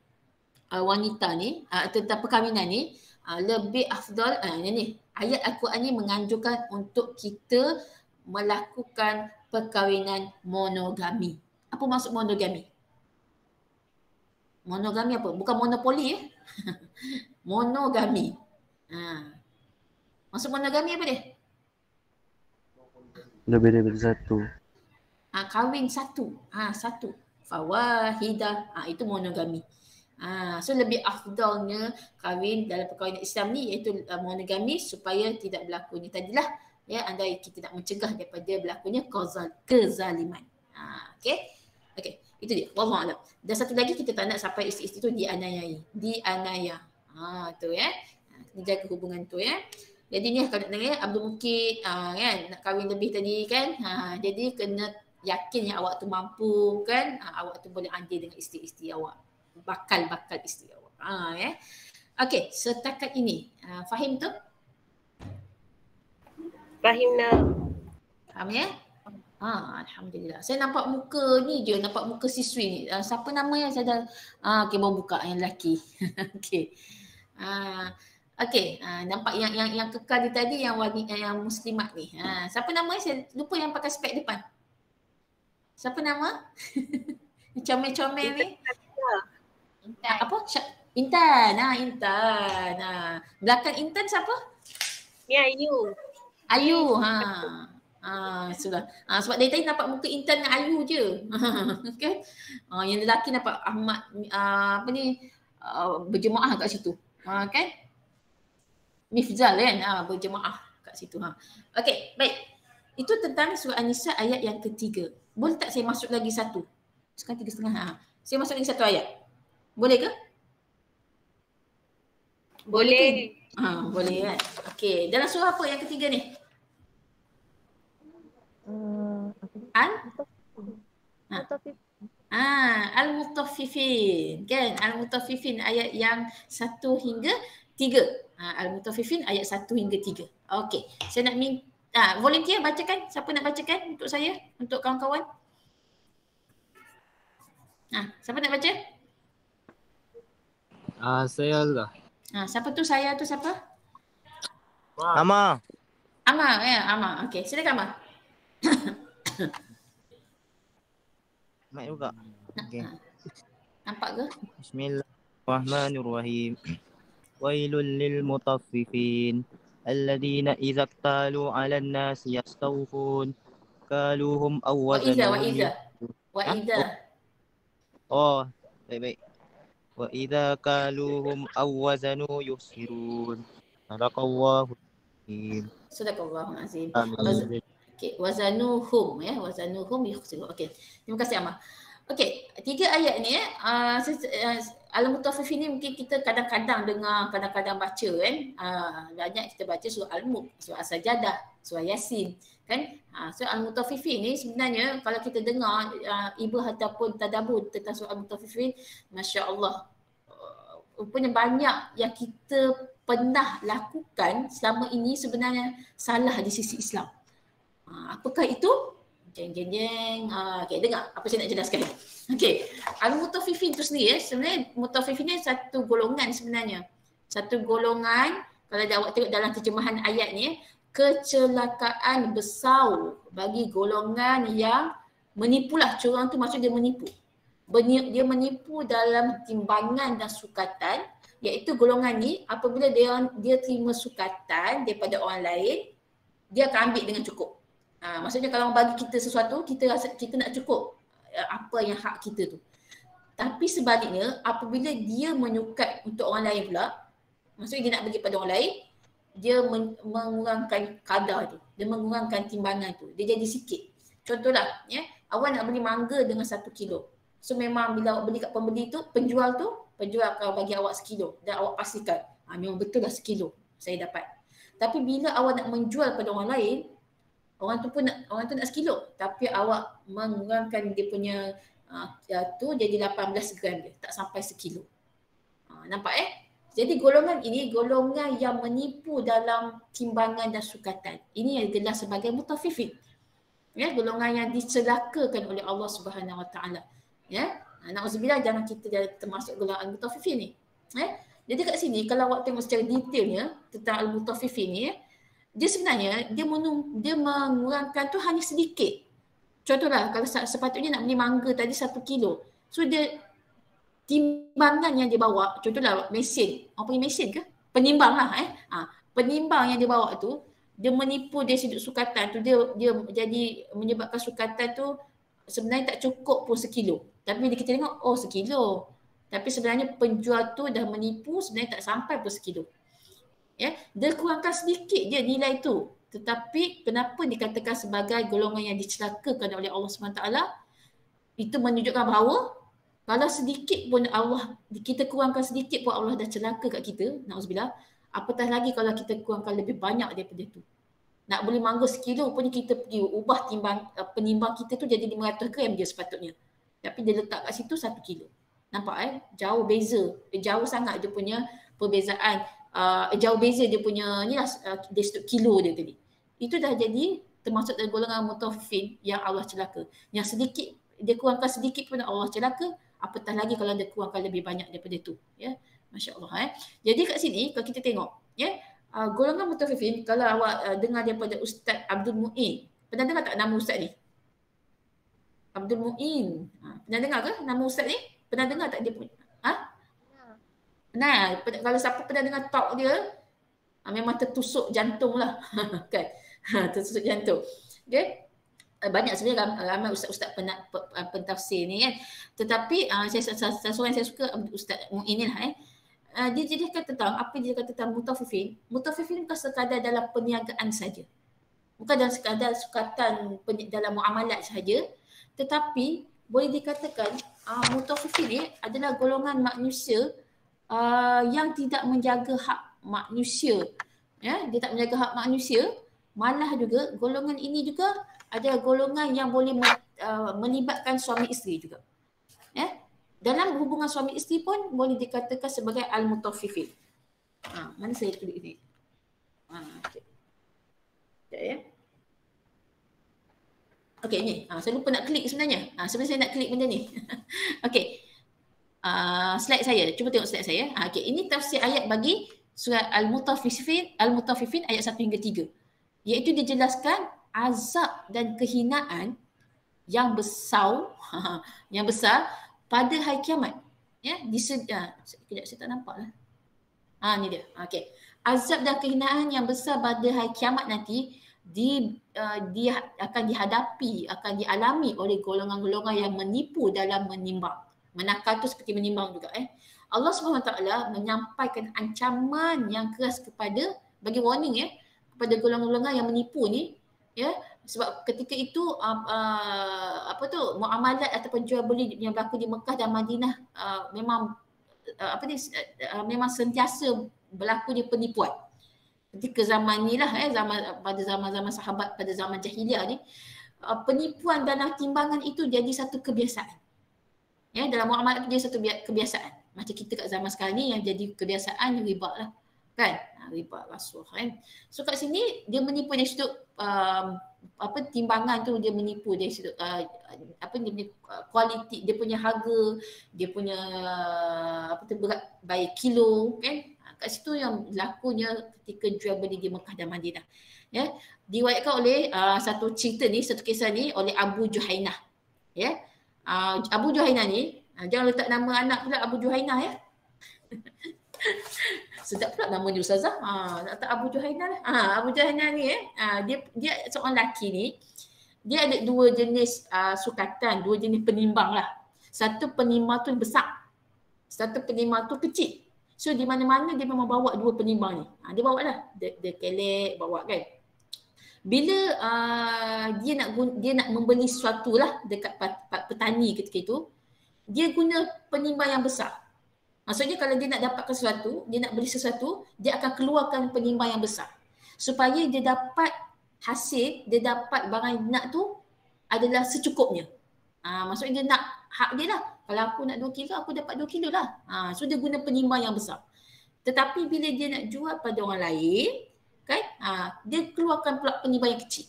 wanita ni, tentang perkahwinan ni, lebih afdal ni ayat Al-Quran ni menganjurkan untuk kita melakukan perkahwinan monogami. Apa maksud monogami? Monogami apa? Bukan monopoli ya. Monogami. Maksud monogami apa dia? Lebih daripada satu. Kahwin satu. Satu. Fawahidah. Itu monogami. So lebih afdalnya kahwin dalam perkahwinan Islam ni iaitu monogami supaya tidak berlakunya tadilah ya, andai kita nak mencegah daripada berlakunya kezaliman. Okey. Okey, itu dia. Wallahu a'lam. Dan satu lagi, kita tak nak sampai isteri-isteri tu dianiaya. Tu ya. Kena jaga hubungan tu ya. Jadi ni kalau nak dengar Abdul Mukid kan nak kahwin lebih tadi kan. Jadi kena yakin yang awak tu mampu kan. Awak tu boleh adil dengan isteri-isteri awak. Bakal isteri awak. Ya. Okey, setakat ini faham tu? Fahim nak. Faham ya? Alhamdulillah. Saya nampak muka ni je, nampak muka siswi ni. Siapa nama yang saya dah okey, baru buka yang lelaki. Okey. Okey, nampak yang kekal tadi yang wanita yang muslimat ni. Siapa nama? Saya lupa yang pakai spek depan. Siapa nama? Comel-comel ni. Intan. Apa? Intan. Intan. Belakang Intan siapa? Ni Ayu. Ayu. Sudah. Sebab dari tadi nampak muka Intan dengan Ayu je. Okay. Yang lelaki nampak Ahmad berjemaah kat situ. Kan? Mifzal kan? Berjemaah kat situ. Okey, baik. Itu tentang surah An-Nisa ayat yang ketiga. Boleh tak saya masuk lagi satu? Sekarang 3.5. Saya masuk lagi satu ayat. Boleh ke? Boleh. Boleh kan? Okey. Dalam surah apa yang ketiga ni? Al-Mutaffifin. Kan? Al-Mutaffifin ayat yang 1 hingga 3. Al-Mutaffifin ayat 1 hingga 3. Okey. Saya nak minta volunteer bacakan. Siapa nak bacakan untuk saya? Untuk kawan-kawan? Siapa nak baca? Saya lah. Siapa tu? Saya tu siapa? Ama. Amar ya, Amar. Okey, silakan Amar. Mak juga. Okey. Nampak ke? Bismillahirrahmanirrahim. Wailul lil mutaffifin alladhina idza qalu 'alan nasi yastawfun qaluhum awwazan wa idza. Oh, baik. Wa idza qaluhum awwazanu yusirun. Sadaqallahu azim. Sadaqallahu azim. Amin. Okey, wazanuhum ya, wazanuhum yukhsirun. Okey. Terima kasih Amar. Okey, 3 ayat ni Al-Mutaffifin ni mungkin kita kadang-kadang dengar, kadang-kadang baca kan. Banyak kita baca surah Al-Mulk, surah As-Sajadah, surah Yasin kan. So Al-Mutaffifin ni sebenarnya kalau kita dengar ibrah ataupun tadabbur tentang surah Al-Mutaffifin, masya-Allah, rupanya banyak yang kita pernah lakukan selama ini sebenarnya salah di sisi Islam. Apakah itu? Jeng. Okay, dengar apa saya nak jelaskan. Okay, Al-Mutaffifin tu sendiri sebenarnya Mutaffifin ni satu golongan sebenarnya. Satu golongan, kalau awak tengok dalam terjemahan ayat ni, kecelakaan besar bagi golongan yang menipulah. Curang tu maksud dia menipu. Dia menipu dalam timbangan dan sukatan, iaitu golongan ni apabila dia terima sukatan daripada orang lain, dia akan ambil dengan cukup. Maksudnya kalau orang bagi kita sesuatu, kita rasa kita nak cukup apa yang hak kita tu. Tapi sebaliknya apabila dia menyukat untuk orang lain pula, maksudnya dia nak bagi pada orang lain, dia mengurangkan kadar tu, dia mengurangkan timbangan tu, dia jadi sikit. Contohlah, awak nak beli mangga dengan 1 kilo. So memang bila awak beli kat pembeli tu, penjual akan bagi awak 1 kilo dan awak pastikan memang betul dah 1 kilo saya dapat. Tapi bila awak nak menjual pada orang lain, orang tu nak 1 kilo, tapi awak mengurangkan dia punya tu jadi 18 gram dia, tak sampai 1 kilo. Nampak Jadi golongan ini golongan yang menipu dalam timbangan dan sukatan. Ini yang gelar sebagai mutaffifin. Golongan yang dicelakakan oleh Allah Subhanahu Wa Taala. Na'udzubillah, jangan kita termasuk golongan mutaffifin ni. Jadi kat sini kalau awak tengok secara detailnya tentang al-mutaffifin ni, dia sebenarnya dia mengurangkan tu hanya sedikit. Contohlah kalau sepatutnya nak beli mangga tadi 1 kilo. So dia timbangan yang dia bawa, contohlah mesin. Apa punya mesin ke? Penimbang lah penimbang yang dia bawa tu, dia menipu dari sudut sukatan tu, dia jadi menyebabkan sukatan tu sebenarnya tak cukup pun 1 kilo. Tapi bila kita tengok 1 kilo. Tapi sebenarnya penjual tu dah menipu, sebenarnya tak sampai pun 1 kilo. Dia kurangkan sedikit je nilai tu. Tetapi kenapa dikatakan sebagai golongan yang dicelakakan oleh Allah SWT? Itu menunjukkan bahawa kalau sedikit pun kita kurangkan sedikit pun Allah dah celaka kat kita, na'udzubillah. Apatah lagi kalau kita kurangkan lebih banyak daripada tu. Nak beli mangga 1 kilo pun kita pergi ubah penimbang kita tu jadi 500 gram je sepatutnya. Tapi dia letak kat situ 1 kilo. Nampak jauh beza. Jauh sangat dia punya perbezaan. Jauh beza dia punya ni lah, dia kilo dia tadi. Itu dah jadi termasuk dalam golongan mutaffifin yang Allah celaka. Yang sedikit, dia kurangkan sedikit pun Allah celaka, apatah lagi kalau dia kurangkan lebih banyak daripada tu. Masya Allah. Jadi kat sini kalau kita tengok, golongan mutaffifin, kalau awak dengar daripada Ustaz Abdul Mu'in, pernah dengar tak nama Ustaz ni? Abdul Mu'in. Pernah dengar ke nama Ustaz ni? Pernah dengar tak dia punya? Nah, kalau siapa pernah dengar talk dia, memang tertusuk jantung lah. Kan? Tertusuk jantung. Banyak sebenarnya ramai ustaz-ustaz pentafsir ni kan. Tetapi seorang yang saya suka Ustaz Mu'in ni lah. Dia jelaskan tentang apa dia kata tentang mutaffifin. Mutaffifin bukan sekadar dalam perniagaan saja. Bukan dalam sekadar sukatan dalam muamalat saja. Tetapi boleh dikatakan mutaffifin ni adalah golongan manusia yang tidak menjaga hak manusia. Dia tak menjaga hak manusia. Malah juga golongan ini juga ada golongan yang boleh melibatkan suami isteri juga. Dalam hubungan suami isteri pun boleh dikatakan sebagai al-mutaffifin. Mana saya tulis ni? Okay. Sekejap Okey ni. Saya lupa nak klik sebenarnya. Sebenarnya saya nak klik benda ni. Okey. Slide saya. Cuba tengok slide saya. Okey, ini tafsir ayat bagi surah Al-Mutaffifin ayat 1 hingga 3. Iaitu dijelaskan azab dan kehinaan yang besar pada hari kiamat. Sekejap saya tak nampak lah. Ni dia. Okey. Azab dan kehinaan yang besar pada hari kiamat nanti dia akan dihadapi, akan dialami oleh golongan-golongan yang menipu dalam menimbang. Menakal tu seperti menimbang juga. Allah SWT menyampaikan ancaman yang keras bagi warning kepada golongan-golongan yang menipu ni, Sebab ketika itu muamalat ataupun jual beli yang berlaku di Mekah dan Madinah memang memang sentiasa berlaku di penipuan. Ketika zaman ni lah pada zaman-zaman sahabat, pada zaman jahiliah ni, penipuan dalam timbangan itu jadi satu kebiasaan. Ya, dalam muamalat itu jadi satu kebiasaan. Macam kita kat zaman sekarang ni yang jadi kebiasaan riba lah. Kan? Riba rasuah kan. So kat sini dia menipu dari sudut timbangan tu, dia menipu dari sudut dia punya kualiti, dia punya harga, dia punya berat by kilo kan. Kat situ yang lakunya ketika jual beli di Mekah dan Madinah. Ya, diriwayatkan oleh satu kisah ni oleh Abu Juhainah. Ya. Abu Juhainah ni, jangan letak nama anak pula Abu Juhainah ya. Sedap pula nama dia Ustazah. Nak tak Abu Juhainah lah. Abu Juhainah ni dia seorang lelaki ni, dia ada dua jenis sukatan, dua jenis penimbang lah. Satu penimbang tu besar, satu penimbang tu kecil. So di mana-mana dia memang bawa dua penimbang ni. Dia bawa lah, dia kelek bawa kan. Bila dia nak membeli sesuatu lah dekat petani ketika itu, dia guna penimbang yang besar. Maksudnya kalau dia nak dapatkan sesuatu, dia nak beli sesuatu, dia akan keluarkan penimbang yang besar. Supaya dia dapat hasil, dia dapat barang yang nak tu adalah secukupnya. Maksudnya dia nak hak dia lah. Kalau aku nak 2 kilo, aku dapat 2 kilo lah. So dia guna penimbang yang besar. Tetapi bila dia nak jual pada orang lain, kan, dia keluarkan pula penimbang yang kecil.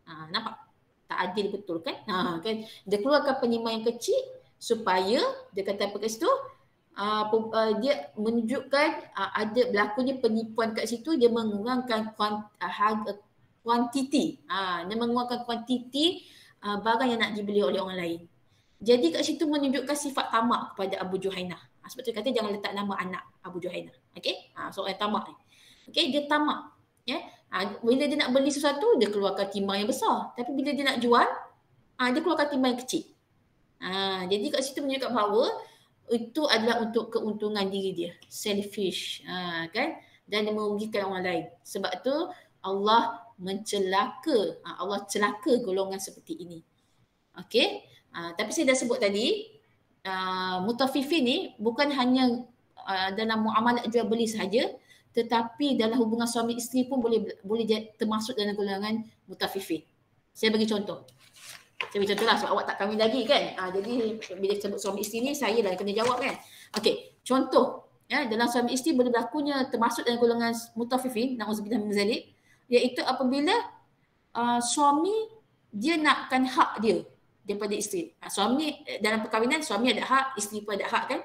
Nampak? Tak adil betul kan? Kan? Dia keluarkan penimbang yang kecil supaya, dia kata apa kat situ, dia menunjukkan ada berlakunya penipuan kat situ. Dia mengurangkan kuantiti. Dia mengurangkan kuantiti barang yang nak dibeli oleh orang lain. Jadi kat situ menunjukkan sifat tamak kepada Abu Juhainah. Sebab tu kata jangan letak nama anak Abu Juhainah. Okey? Seorang tamak ni. Okey, dia tamak. Ya. Bila dia nak beli sesuatu, dia keluarkan timbang yang besar. Tapi bila dia nak jual, dia keluarkan timbang yang kecil. Jadi kat situ menunjukkan bahawa itu adalah untuk keuntungan diri dia. Selfish. Kan? Dan dia merugikan orang lain. Sebab tu Allah mencelaka. Allah celaka golongan seperti ini. Okey? Tapi saya dah sebut tadi, mutafifin ni bukan hanya dalam muamalat jual beli sahaja, tetapi dalam hubungan suami isteri pun boleh termasuk dalam golongan mutafifin. Saya bagi contoh. Saya bagi contoh lah sebab awak tak kahwin lagi kan. Jadi bila sebut suami isteri ni, saya lah kena jawab kan. Okey, contoh. Ya, dalam suami isteri boleh berlakunya termasuk dalam golongan mutafifin, na'udzubillah min zalik, iaitu apabila suami dia nakkan hak dia daripada isteri. Suami dalam perkahwinan, suami ada hak, isteri pun ada hak kan.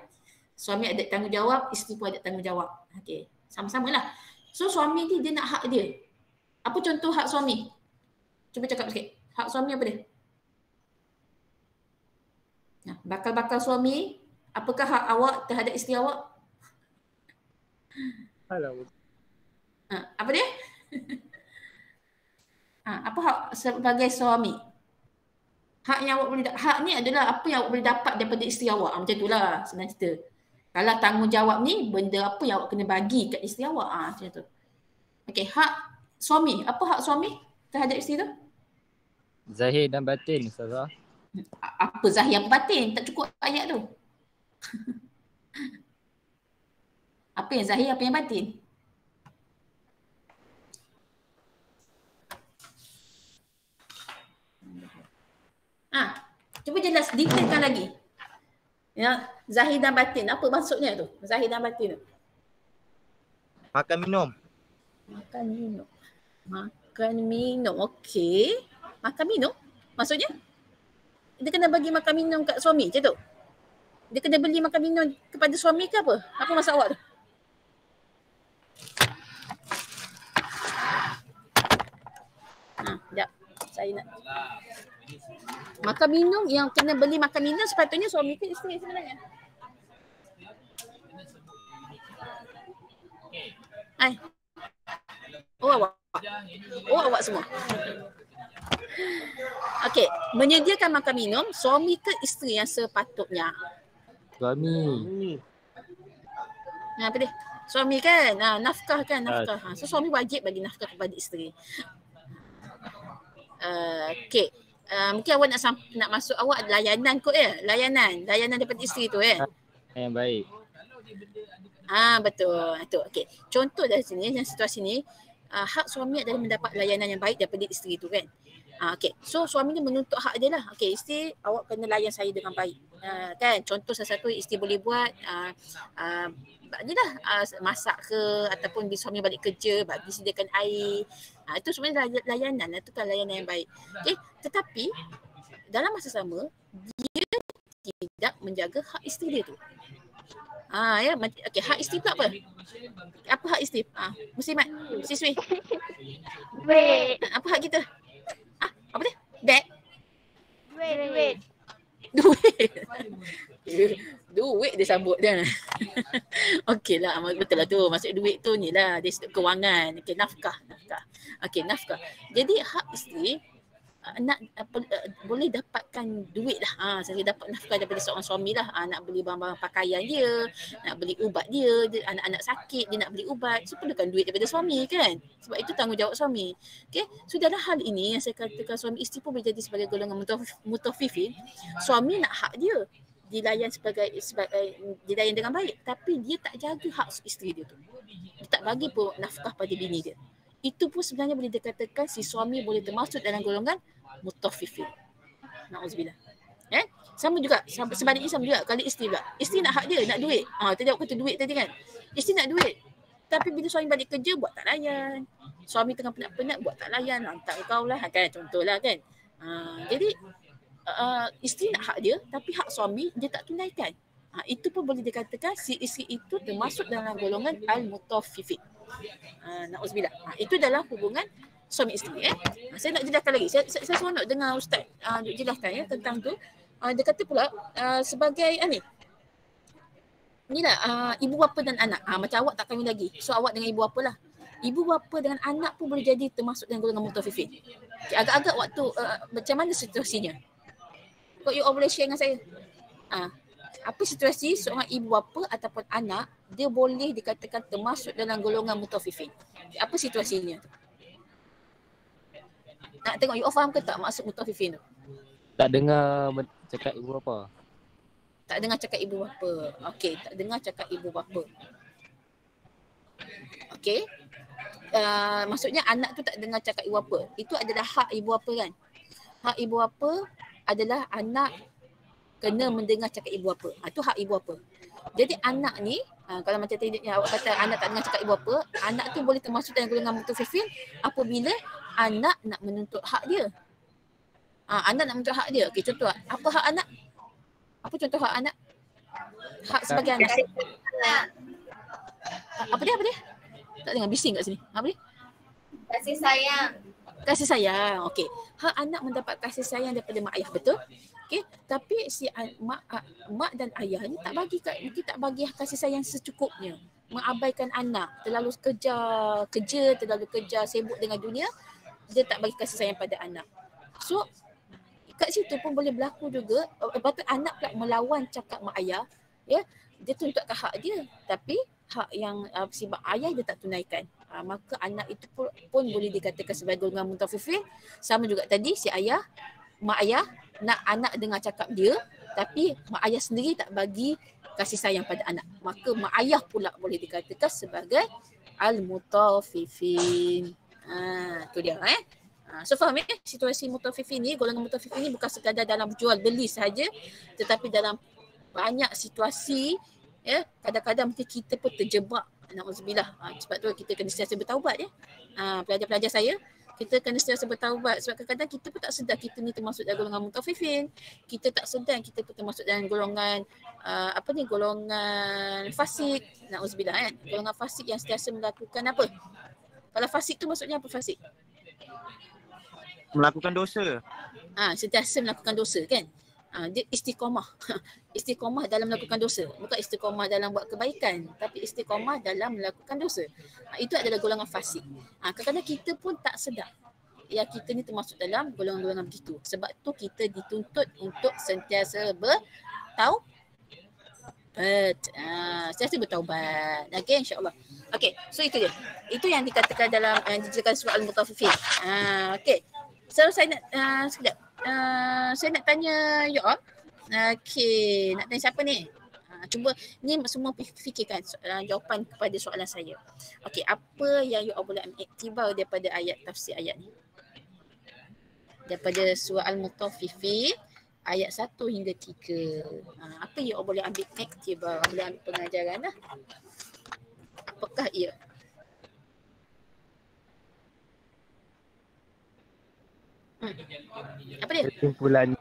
Suami ada tanggungjawab, isteri pun ada tanggungjawab. Okey, sama-sama lah. So suami ni dia nak hak dia. Apa contoh hak suami? Cuba cakap sikit. Hak suami apa dia? Bakal-bakal suami, apakah hak awak terhadap isteri awak? Apa dia? Apa hak sebagai suami? Hak yang awak boleh hak ni adalah apa yang awak boleh dapat daripada isteri awak. Macam itulah senang cerita. Kalau tanggungjawab ni benda apa yang awak kena bagi kat isteri awak. Macam tu. Okey, hak suami. Apa hak suami terhadap isteri tu? Zahir dan batin, Ustazah. Apa zahir apa batin? Tak cukup ayat tu. Apa yang zahir, apa yang batin? Cuba jelas, detailkan lagi. Ya, zahir dan batin. Apa maksudnya tu? Zahir dan batin tu. Makan minum. Makan minum. Makan minum. Okey. Makan minum? Maksudnya? Dia kena bagi makan minum kat suami macam tu? Dia kena beli makan minum kepada suami ke apa? Apa maksud awak tu? Sekejap. Saya nak. Makan minum, yang kena beli makan minum sepatutnya suami ke isteri sebenarnya? Awak. Awak semua. Okey, menyediakan makan minum suami ke isteri yang sepatutnya? Suami. Apa dia? Suami kan? Nafkah kan? Nafkah. So suami wajib bagi nafkah kepada isteri. Okey. Mungkin awak nak masuk awak layanan kot ya? Layanan daripada isteri tu ya? Yang baik. Betul. Okey. Contoh dari sini, yang situasi ni, hak suami adalah mendapat layanan yang baik daripada isteri tu kan. Okey. So suami ni menuntut hak dia lah. Okey, isteri awak kena layan saya dengan baik. Kan? Contoh salah satu isteri boleh buat masak ke, ataupun bila suami balik kerja bagi sediakan air. Itu sebenarnya layanan, itu kan layanan yang baik. Okey, tetapi dalam masa sama dia tidak menjaga hak isteri dia tu. Ya, okey, hak isteri pula apa? Apa hak isteri? Muslimat, siswi. Duit. Apa hak kita? Apa dia? Beg? Duit dia sambut dia. Okey lah, betul lah tu. Maksud duit tu ni lah, dia kewangan. Okey, nafkah. Okey, nafkah. Jadi hak isteri nak boleh dapatkan duit lah. Saya dapat nafkah daripada seorang suami lah. Nak beli barang-barang pakaian dia, nak beli ubat dia, anak-anak sakit dia nak beli ubat. So perlukan duit daripada suami kan. Sebab itu tanggungjawab suami. Okay. So dalam hal ini yang saya katakan suami isteri pun boleh jadi sebagai golongan mutafifin. Suami nak hak dia dilayan dilayan dengan baik, tapi dia tak jaga hak isteri dia tu. Dia tak bagi pun nafkah pada bini dia. Itu pun sebenarnya boleh dikatakan si suami boleh termasuk dalam golongan mutaffifin. Nauzubillah. Sama juga, sebaliknya sama juga kalau isteri pula. Isteri nak hak dia, nak duit. Tadi awak kata duit tadi kan. Isteri nak duit. Tapi bila suami balik kerja buat tak layan. Suami tengah penat-penat buat tak layan. Hantar kau lah kan, contohlah kan. Jadi isteri nak hak dia tapi hak suami dia tak tunaikan. Itu pun boleh dikatakan si isteri itu termasuk dalam golongan al-mutaffifin. Nauzubillah. Itu dalam hubungan suami isteri. Saya nak jelaskan lagi. Saya seronok dengar ustaz jelaskan tentang tu. Dia kata pula sebagai inilah ibu bapa dan anak. Macam awak tak kahwin lagi. So awak dengan ibu bapa lah. Ibu bapa dengan anak pun boleh jadi termasuk dalam golongan mutaffifin. Agak-agak waktu macam mana situasinya? Kau you all boleh share dengan saya. Apa situasi seorang ibu bapa ataupun anak dia boleh dikatakan termasuk dalam golongan mutaffifin? Apa situasinya tu? Nak tengok you all faham ke tak maksud mutaffifin tu? Tak dengar cakap ibu bapa. Tak dengar cakap ibu bapa. Okey, tak dengar cakap ibu bapa. Okey. Maksudnya anak tu tak dengar cakap ibu bapa. Itu adalah hak ibu bapa kan? Hak ibu bapa adalah anak kena mendengar cakap ibu bapa. Itu hak ibu bapa. Jadi anak ni, kalau macam tadi awak kata anak tak dengar cakap ibu bapa, anak tu boleh termasuk dalam golongan mutaffifin apabila anak nak menuntut hak dia. Anak nak menuntut hak dia. Okey, contoh apa hak anak? Apa contoh hak anak? Hak sebagai anak. Apa dia? Tak dengar bising kat sini. Apa dia? Kasih sayang. Kasih sayang. Okey. Hak anak mendapat kasih sayang daripada mak ayah, betul? Okey, tapi si mak dan ayah ni tak bagi kasih sayang secukupnya. Mengabaikan anak, terlalu kerja, sibuk dengan dunia, dia tak bagi kasih sayang pada anak. So kat situ pun boleh berlaku juga, patut anak pula melawan cakap mak ayah, ya. Dia tuntutkan hak dia, tapi hak yang si mak ayah dia tak tunaikan. Maka anak itu pun boleh dikatakan sebagai golongan mutaffifin. Sama juga tadi si mak ayah nak anak dengar cakap dia, tapi mak ayah sendiri tak bagi kasih sayang pada anak. Maka mak ayah pula boleh dikatakan sebagai al-mutaffifin. Tu dia So faham situasi mutaffifin ni, golongan mutaffifin ni bukan sekadar dalam jual beli sahaja, tetapi dalam banyak situasi, ya, kadang-kadang mungkin kita pun terjebak. Nauzubillah. Sebab tu kita kena sentiasa bertaubat ya. Pelajar-pelajar saya, kita kena sentiasa bertaubat sebab kadang-kadang kita pun tak sedar kita ni termasuk dalam golongan mutaffifin. Kita tak sedar kita pun termasuk dalam golongan golongan fasik. Nauzubillah kan. Golongan fasik yang sentiasa melakukan apa? Kalau fasik tu maksudnya apa fasik? Melakukan dosa. Sentiasa melakukan dosa kan. Dia istiqamah. Istiqamah dalam melakukan dosa. Bukan istiqamah dalam buat kebaikan, tapi istiqamah dalam melakukan dosa. Itu adalah golongan fasik. Kadang-kadang kita pun tak sedar yang kita ni termasuk dalam golongan-golongan begitu. Sebab tu kita dituntut untuk sentiasa sentiasa bertaubat. Okey, insya-Allah. Okey, so itu dia. Itu yang dikatakan dalam yang dijelaskan surah Al-Mutaffifin. Okey. So saya nak sekejap. Saya nak tanya you all. Okay, nak tanya siapa ni? Cuba ni semua fikirkan jawapan kepada soalan saya. Okay, apa yang you all boleh ambil iktibar daripada ayat tafsir ayat ni? Daripada surah Al-Mutaffifin ayat 1 hingga 3. Apa you all boleh ambil iktibar, boleh ambil pengajaran lah. Apakah ia? Apa dia? Kesimpulan.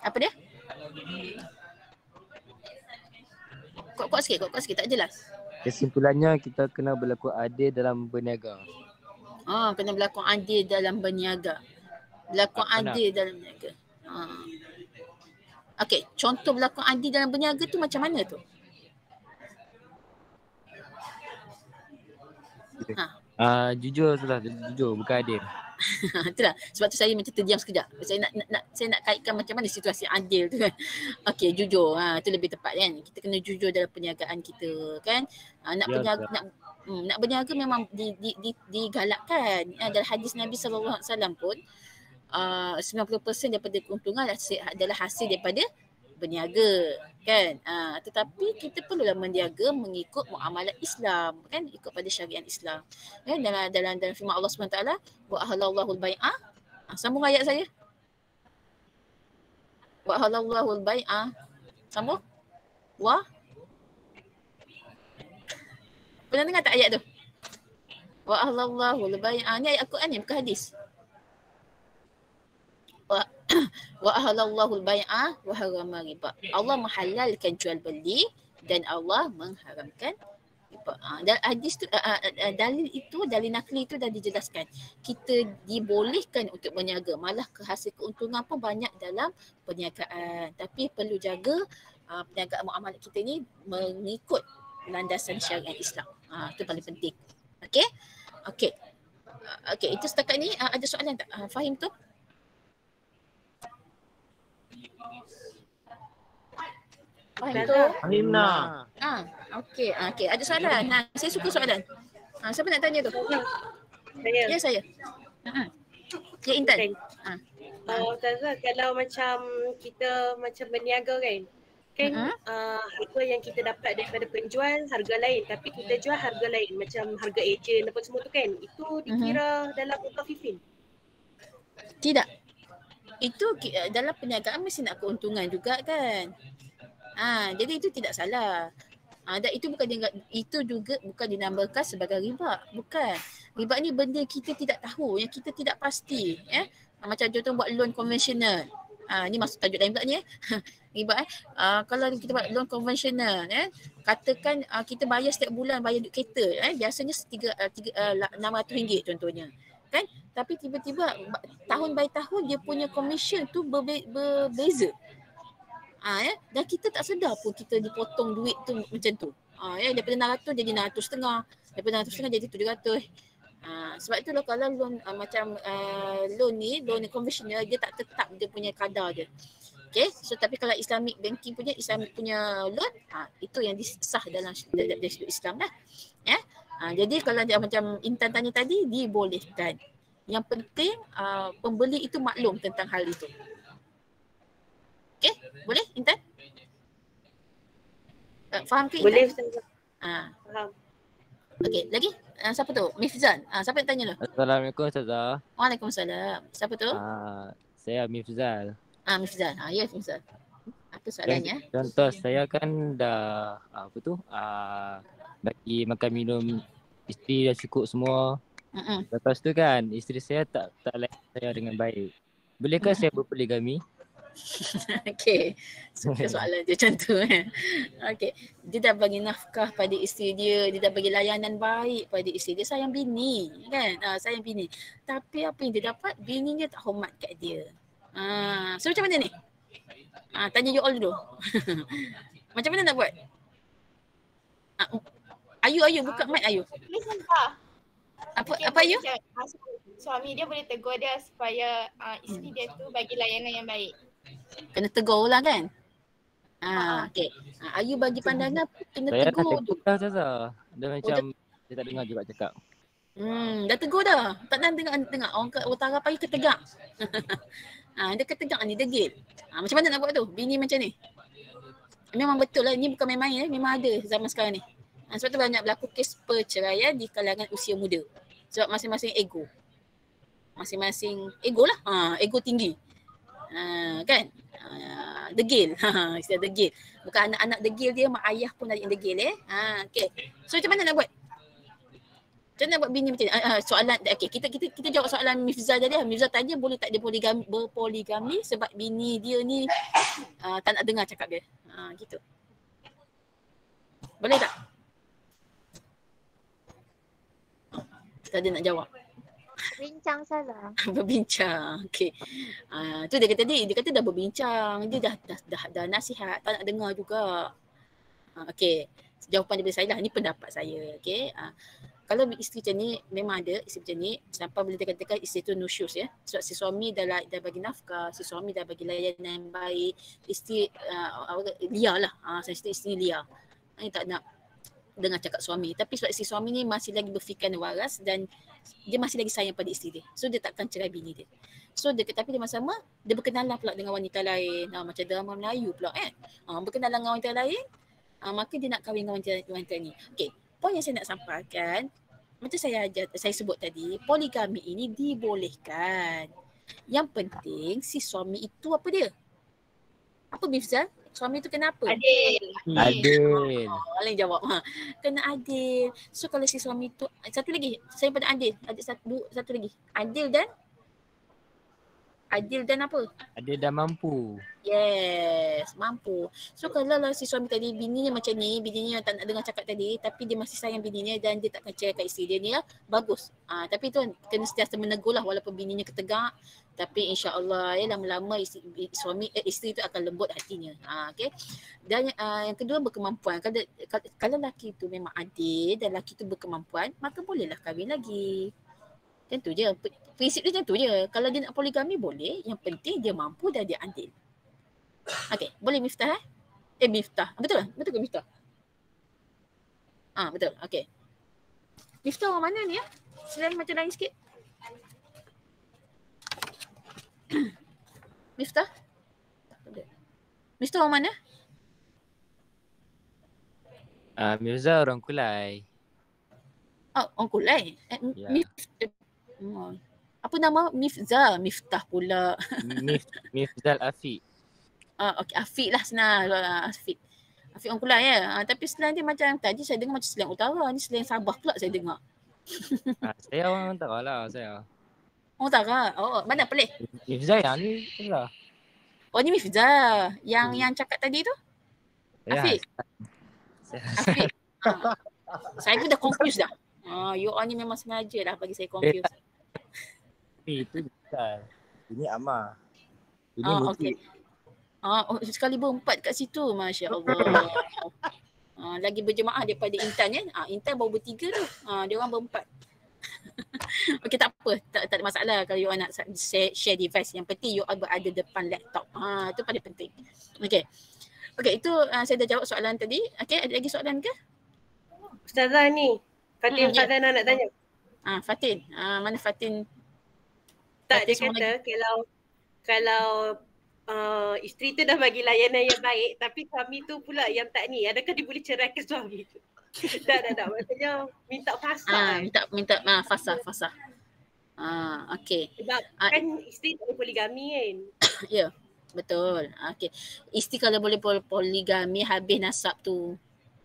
Apa dia? Kuat sikit, tak jelas. Kesimpulannya kita kena berlaku adil dalam berniaga. Kena berlaku adil dalam berniaga. Berlaku adil dalam berniaga. Okey, contoh berlaku adil dalam berniaga tu macam mana tu? Jujur salah, jujur bukan adil. Itulah sebab tu saya macam terdiam sekejap. Saya nak kaitkan macam mana situasi adil tu kan. Okey, jujur. Itu lebih tepat kan. Kita kena jujur dalam perniagaan kita kan. Nak berniaga nak berniaga memang digalakkan. Dalam hadis Nabi SAW pun 90% daripada keuntungan adalah hasil daripada berniaga kan. Tetapi kita perlulah berniaga mengikut muamalat Islam kan, ikut pada syariat Islam kan. Dalam firman Allah SWT, wa ahallallahu al-bai'ah. Sambung ayat saya. Wa ahallallahu al-bai'ah. Sambung. Pernah dengar tak ayat tu? Wa ahallallahu al-bai'ah. Ni ayat Al-Quran ni, bukan hadis. Wa ahallallahu al-bai'ah wa harrama riba. Allah menghalalkan jual beli dan Allah mengharamkan riba. Dan hadis tu dalil nakli itu dah dijelaskan. Kita dibolehkan untuk berniaga, malah hasil keuntungan pun banyak dalam perniagaan. Tapi perlu jaga perniagaan muamalat kita ni mengikut landasan syariat Islam. Itu paling penting. Okey, itu setakat ni. Ada soalan tak? Fahim tu? Fahim nak. Okey, ada soalan. Saya suka soalan. Siapa nak tanya tu? Saya. Ya, saya. Ya, Intan. Ustazah, kalau macam kita macam berniaga kan harga yang kita dapat daripada penjual harga lain, tapi kita jual harga lain, macam harga ejen apa semua tu kan, itu dikira dalam mutaffifin? Tidak. Itu dalam perniagaan mesti nak keuntungan juga kan. Jadi itu tidak salah. Dan itu juga bukan dinamakan sebagai riba. Bukan. Riba ni benda kita tidak tahu, yang kita tidak pasti. Macam contoh buat loan konvensional. Ni maksud tajuk lain pula ni. Riba kalau kita buat loan konvensional, katakan kita bayar setiap bulan, bayar duit kereta, biasanya RM600 contohnya. Kan? Tapi tiba-tiba tahun by tahun dia punya commission tu berbeza. Dan kita tak sedar pun kita dipotong duit tu macam tu. Daripada 600 jadi 600.5, daripada 600.5 jadi 700. Sebab itulah kalau loan loan konvensional dia tak tetap dia punya kadar dia. Okay, so tapi kalau Islamic banking punya, Islamic punya loan, itu yang disah dalam Islam lah. Jadi kalau dia macam Intan tanya tadi, dibolehkan. Yang penting pembeli itu maklum tentang hal itu. Okay, boleh Intan? Faham ke Intan? Boleh Ustazah. Faham. Okay, lagi? Siapa tu? Mifzan. Siapa yang tanya dulu? Assalamualaikum Ustazah. Waalaikumsalam. Siapa tu? Saya Mifzal. Mifzal. Ya, Mifzal. Apa soalannya? Contoh saya kan dah bagi makan minum isteri dah cukup semua. Lepas tu kan isteri saya tak layan saya dengan baik. Bolehkah saya berpoligami? Okey. Suka soalan dia macam tu Okey. Dia dah bagi nafkah pada isteri dia, dah bagi layanan baik pada isteri dia, sayang bini kan? Sayang bini. Tapi apa yang dia dapat, bininya tak hormat kat dia. So macam mana ni? Tanya you all dulu. Macam mana nak buat? Ayu buka mic Ayu. Apa Ayu? Suami dia boleh tegur dia supaya isteri dia tu bagi layanan yang baik. Kena tegur lah kan? Okey. Ayu bagi pandangan kena tegur. Saya dah tegur dah Ustazah. Dia macam dia tak dengar juga cakap. Dah tegur dah. Tak nak tengok orang kat utara pagi ketegak. Dia ketegak ni, degil. Macam mana nak buat tu? Bini macam ni. Memang betul lah, ni bukan main-main, memang ada zaman sekarang ni. Sebab tu banyak berlaku kes perceraian di kalangan usia muda. Sebab masing-masing ego. Masing-masing ego lah. Ego tinggi. Kan? Degil. Istilah degil. Bukan anak-anak degil dia, mak ayah pun ada yang degil Okay. So macam mana nak buat? Macam mana nak buat bini macam ni? Soalan, okay, kita jawab soalan Mifzah tadi lah. Mifzah tanya boleh tak dia berpoligami sebab bini dia ni tak nak dengar cakap dia. Gitu. Boleh tak? Tak ada nak jawab. Bincang salah. Berbincang. Okey. Tu dia kata dah berbincang. Dia dah nasihat, tak nak dengar juga. Okey. Jawapan daripada saya lah. Ini pendapat saya. Okey. Kalau isteri macam ni, memang ada isteri macam ni. Sampai boleh dikatakan isteri tu nusyus ya. Sebab si suami dah bagi nafkah, si suami dah bagi layanan yang baik. Isteri liar lah. Saya isteri liar. Ini tak nak dengar cakap suami. Tapi sebab si suami ni masih lagi berfikiran waras dan dia masih lagi sayang pada isteri dia. So dia takkan cerai bini dia. So tapi dia sama dia berkenalan pula dengan wanita lain. Macam drama Melayu pula berkenalan dengan wanita lain. Maka dia nak kahwin dengan wanita ni. Okey. Poin yang saya nak sampaikan, macam saya sebut tadi, poligami ini dibolehkan. Yang penting si suami itu apa dia? Apa Mifzah? Suami tu kenapa? Adil. Lain jawab. Kena adil. So kalau si suami tu, satu lagi, saya pada adil. Ada satu lagi. Adil dan apa? Adil dan mampu. Yes, mampu. So kalau lah si suami tadi, bininya macam ni, bininya tak nak dengar cakap tadi, tapi dia masih sayang bininya dan dia takkan ceraikan isteri dia ni lah, bagus. Tapi tu kena sentiasa menegur lah walaupun bininya ketegak. Tapi insya-Allah lama-lama isteri tu akan lembut hatinya. Okay. Dan yang kedua berkemampuan. Kalau lelaki tu memang adil dan lelaki tu berkemampuan, maka bolehlah kahwin lagi. Macam tu je. Prinsip dia macam tu je. Kalau dia nak poligami boleh. Yang penting dia mampu dan dia adil. Okay. Boleh Miftah Miftah. Betul lah? Betul ke Miftah? Betul. Okay. Miftah orang mana ni ya? Selain macam lain sikit. Miftah? Miftah orang mana? Mirza orang Kulai. Orang Kulai? Apa nama? Miftah pula. Mifzal Afiq. Okay, Afiq lah senang. Afiq orang Kulai ya. Tapi selain dia macam tadi saya dengar macam Selang Utara. Ni Selang Sabah pula saya dengar. Saya orang Utara lah saya. Utara. Mana Pelih? Mifzah yang ni lah. Ni Mifzah. Yang cakap tadi tu? Afiq. Afiq. Saya pun dah confused dah. You all ni memang sengaja lah bagi saya confused. Itu bukan. Ini Amar. Ini Mujib. Sekali berempat kat situ. Masya Allah. Lagi berjemaah daripada Intan ya. Intan baru bertiga tu. Dia orang berempat. Okay, tak apa. Tak ada masalah kalau you all nak share device. Yang penting you all berada depan laptop. Itu paling penting. Okay, itu saya dah jawab soalan tadi. Okay, ada lagi soalan ke? Ustazah ni. Fatin nak tanya. Fatin. Mana Fatin? Tak, dia kata kalau isteri tu dah bagi layanan yang baik tapi suami tu pula yang tak ni, adakah dia boleh ceraikan suami tu? Tak. Maksudnya minta fasah. Minta fasah. Okay. Sebab kan isteri tak boleh poligami kan? Ya, betul. Okay. Isteri kalau boleh poligami, habis nasab tu.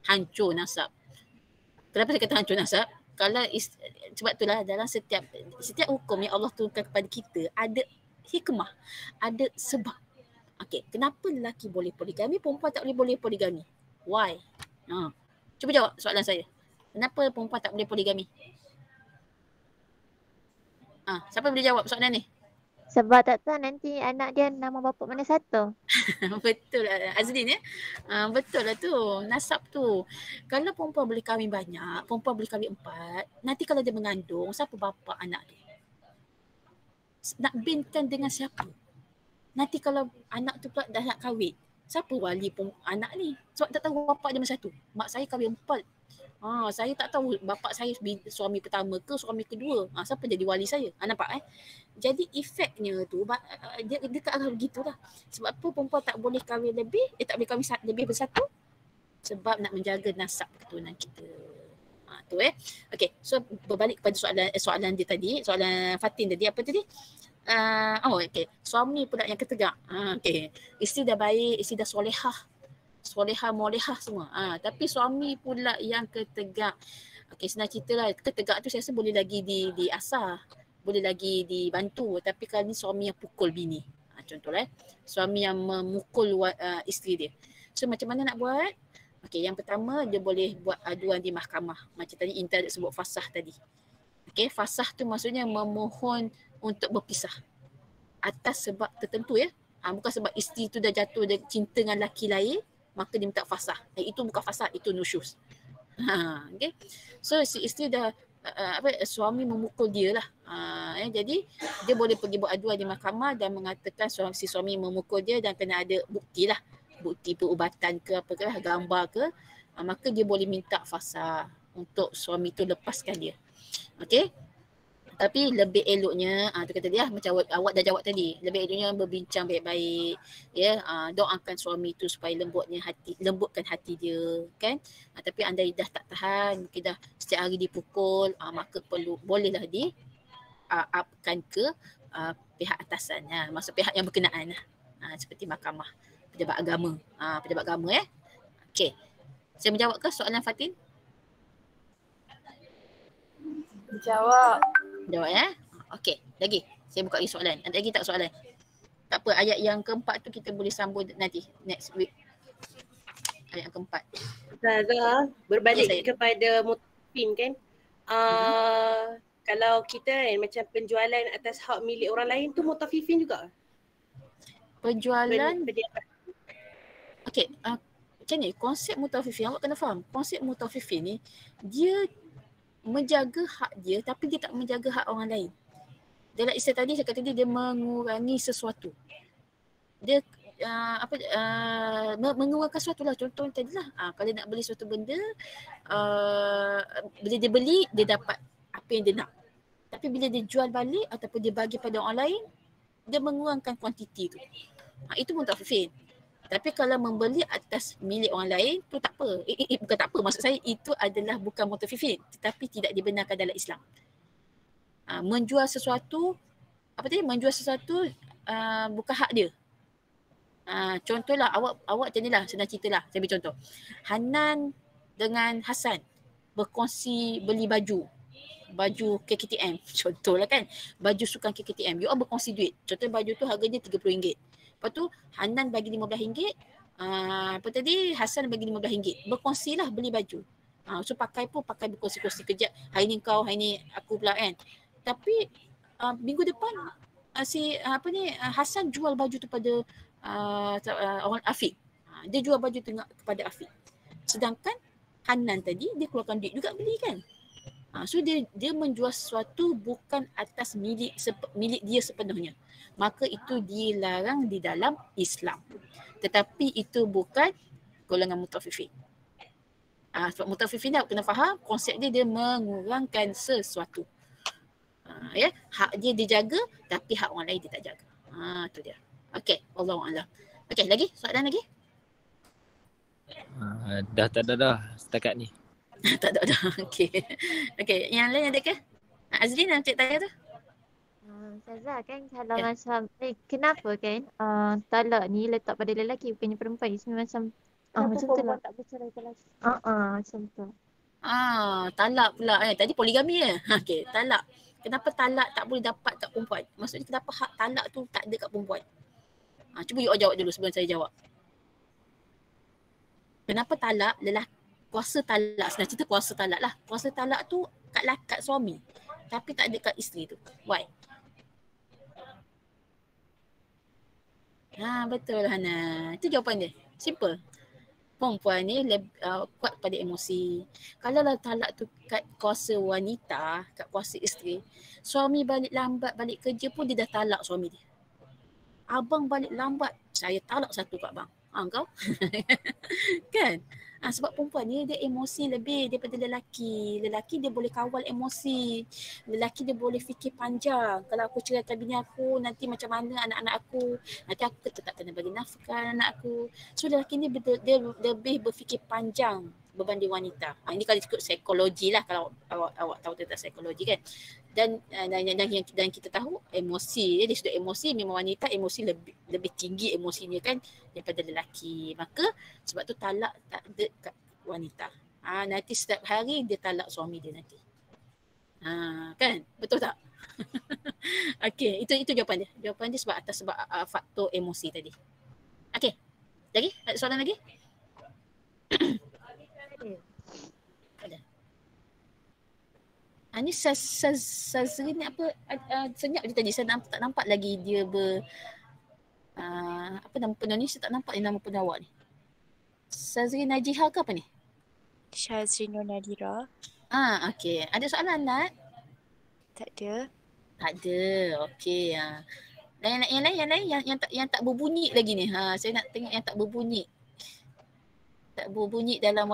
Hancur nasab. Kenapa saya kata hancur nasab? Kalau sebab itulah dalam setiap hukum yang Allah turunkan kepada kita ada hikmah, ada sebab. Okey, kenapa lelaki boleh poligami, perempuan tak boleh poligami? Why? Cuba jawab soalan saya. Kenapa perempuan tak boleh poligami? Siapa boleh jawab soalan ni? Sebab tak tahu nanti anak dia nama bapa mana satu. Betul lah Azlin ya. Betul lah tu. Nasab tu. Kalau perempuan boleh kahwin banyak, perempuan boleh kahwin 4, nanti kalau dia mengandung, siapa bapa anak dia? Nak binkan dengan siapa? Nanti kalau anak tu pula dah nak kahwin, siapa wali anak ni? Sebab tak tahu bapa dia mana satu. Mak saya kahwin 4. Saya tak tahu bapa saya suami pertama ke suami kedua. Siapa jadi wali saya? Nampak Jadi efeknya tu dia ke arah begitulah. Sebab apa perempuan tak boleh kahwin lebih, tak boleh kahwin lebih bersatu? Sebab nak menjaga nasab keturunan kita. Tu Okey, so berbalik kepada soalan dia tadi, soalan Fatin tadi apa tadi? Okey, suami pula yang ketegak. Okey, isteri dah baik, isteri dah solehah molehah semua. Tapi suami pula yang ketegak. Okey, senang ceritalah, ketegak tu saya rasa boleh lagi diasah, boleh lagi dibantu. Tapi kali ni suami yang pukul bini. Contohlah suami yang memukul isteri dia. So macam mana nak buat? Okey, yang pertama dia boleh buat aduan di mahkamah. Macam tadi Inta ada sebut fasah tadi. Okey, fasah tu maksudnya memohon untuk berpisah atas sebab tertentu ya. Bukan sebab isteri tu dah jatuh dia cinta dengan lelaki lain, maka dia minta fasah. Itu bukan fasah, itu nusyuz. Okay. So si isteri dah suami memukul dia lah. Jadi dia boleh pergi buat aduan di mahkamah dan mengatakan si suami memukul dia dan kena ada bukti lah. Bukti perubatan ke apa ke, gambar ke. Maka dia boleh minta fasah untuk suami tu lepaskan dia. Okay. Tapi lebih eloknya, tu kata dia macam awak dah jawab tadi, lebih eloknya berbincang baik-baik, ya, doakan suami tu supaya lembutkan hati dia, kan. Tapi andai dah tak tahan, mungkin dah setiap hari dipukul, maka bolehlah upkan ke pihak atasan, maksud pihak yang berkenaan, seperti mahkamah, pejabat agama, Okey, saya menjawab ke soalan Fatin? Jawab Okey, lagi. Saya buka lagi soalan. Ada lagi tak soalan? Tak apa, ayat yang keempat tu kita boleh sambung nanti, next week. Ayat yang keempat. Ustazah, berbalik kepada mutafifin kan. Kalau kita macam penjualan atas hak milik orang lain tu mutafifin juga? Penjualan? Okey, macam ni, konsep mutafifin, awak kena faham. Konsep mutafifin ni, dia menjaga hak dia tapi dia tak menjaga hak orang lain. Dalam istilah tadi saya kata dia mengurangi sesuatu. Dia mengurangkan sesuatu lah. Contoh tadi lah, kalau nak beli suatu benda, bila dia beli dia dapat apa yang dia nak. Tapi bila dia jual balik ataupun dia bagi pada orang lain, dia mengurangkan kuantiti tu. Itu mutafifin. Tapi kalau membeli atas milik orang lain tu tak apa. Bukan tak apa, maksud saya itu adalah bukan mutafifin, tetapi tidak dibenarkan dalam Islam. Menjual sesuatu, menjual sesuatu bukan hak dia. Contohlah awak macam inilah, senang ceritalah, saya beri contoh. Hanan dengan Hasan berkongsi beli baju KKTM, contohlah kan, baju sukan KKTM, you all berkongsi duit. Contoh baju tu harganya RM30. Lepas tu Hanan bagi RM15, Hasan bagi RM15. Berkongsilah beli baju. So pakai berkongsi-kongsi kejap. Hari ni kau, hari ni aku pula kan. Tapi minggu depan Hasan jual baju tu pada orang Afiq. Dia jual baju tu kepada Afiq. Sedangkan Hanan tadi dia keluarkan duit juga beli kan. So dia menjual sesuatu bukan atas milik dia sepenuhnya. Maka itu dilarang di dalam Islam. Tetapi itu bukan golongan mutafifin. Sebab mutafifin kena faham konsep dia mengurangkan sesuatu. Hak dia dijaga tapi hak orang lain dia tak jaga. Tu dia. Okey, Allahu a'lam. Okey, lagi soalan lagi? Dah tak ada dah setakat ni. Tak ada dah. Okey. Okey, yang lain ada ke? Azlin nak cik tanya tu? Ustazah kan kalau macam kenapa kan talak ni letak pada lelaki bukannya perempuan? Ini macam macam tu lah. Tak bercerai lelaki. Macam tu. Talak pula tadi poligami je. Okey, talak. Kenapa talak tak boleh dapat kat perempuan? Maksudnya kenapa hak talak tu tak ada kat perempuan? Cuba you all jawab dulu sebelum saya jawab. Kenapa talak kuasa talak, senang cerita kuasa talak lah. Kuasa talak tu kat suami tapi tak ada kat isteri tu. Why? Betul Hana. Itu jawapan dia. Simple. Perempuan ni kuat pada emosi. Kalau lah talak tu kat kuasa wanita, kat kuasa isteri, suami balik lambat balik kerja pun dia dah talak suami dia. Abang balik lambat, saya talak satu kat abang. Kau? Kan? Sebab perempuan ni dia emosi lebih daripada lelaki. Lelaki dia boleh kawal emosi. Lelaki dia boleh fikir panjang. Kalau aku ceraikan bini aku, nanti macam mana anak-anak aku. Nanti aku tetap kena bagi nafkah anak aku. So lelaki ni dia lebih berfikir panjang berbanding wanita. Ini kalau ikut psikologi lah, kalau awak tahu tentang psikologi kan. Dan kita tahu emosi dia sudah emosi, memang wanita emosi lebih tinggi emosinya kan daripada lelaki. Maka sebab tu talak tak ada kat wanita. Nanti setiap hari dia talak suami dia nanti. Kan? Betul tak? Okey, itu jawapan dia. Jawapan dia sebab faktor emosi tadi. Okey. Lagi? Ada soalan lagi? Ada. Ni Sazrin ni apa senyap je tadi. Saya tak nampak lagi dia apa nama penuh ni, saya tak nampak nama penuh awak ni. Sazrin Najiha ke apa ni? Shazrin Nadira. Okey. Ada soalan Nat? Tak ada. Tak ada. Okey. Yang lain yang tak berbunyi lagi ni. Saya nak tengok yang tak berbunyi. Tak berbunyi dalam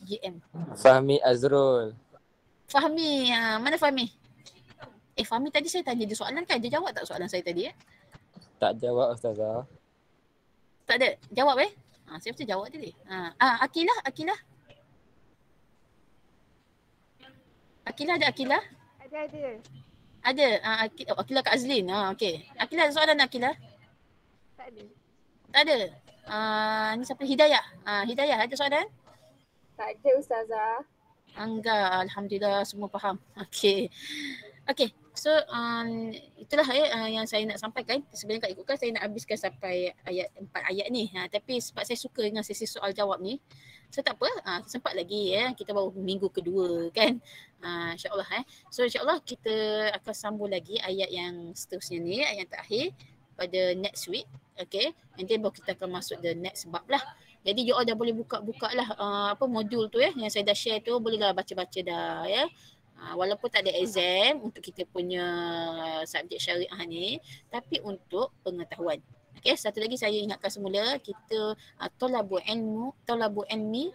GM. Fahmi Azrul. Fahmi, mana Fahmi? Fahmi tadi saya tanya dia soalan kan? Dia jawab tak soalan saya tadi? Tak jawab Ustazah. Tak ada? Jawab saya mesti jawab tadi. Akilah. Akilah ada Akilah? Ada. Akilah Kak Azlin. Okey. Akilah ada soalan Akilah? Tak ada. Ni siapa? Hidayah. Hidayah ada soalan? Tak ada Ustazah. Enggak, alhamdulillah semua faham. Okey. So itulah yang saya nak sampaikan. Sebenarnya kalau ikutkan saya nak habiskan sampai 4 ayat ni. Tapi sebab saya suka dengan sesi soal jawab ni, so tak apa, sempat lagi kita baru minggu kedua kan. InsyaAllah So insyaAllah kita akan sambung lagi ayat yang seterusnya ni, ayat yang terakhir pada next week. Okay, and then baru kita akan masuk the next bab lah. Jadi you all dah boleh buka-buka lah modul tu yang saya dah share tu, bolehlah baca-baca dah walaupun tak ada exam untuk kita punya subjek syariah ni, tapi untuk pengetahuan. Okay, satu lagi saya ingatkan semula, kita tolabul ilmi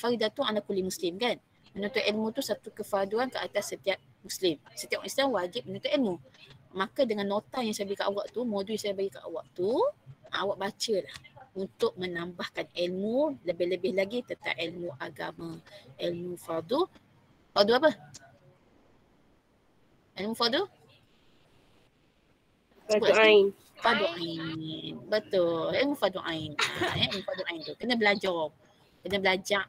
faridatu ala kulli muslim kan. Menuntut ilmu tu satu kefarduan ke atas setiap Muslim. Setiap Islam wajib menuntut ilmu. Maka dengan nota yang saya bagi kat awak tu, modul yang saya bagi kat awak tu, awak bacalah untuk menambahkan ilmu lebih-lebih lagi tentang ilmu agama. Ilmu fardu. Fardu apa? Ilmu fardu? Fardu Ain. Fardu Ain. Betul. Ilmu fardu Ain. Ilmu fardu Ain tu. Kena belajar.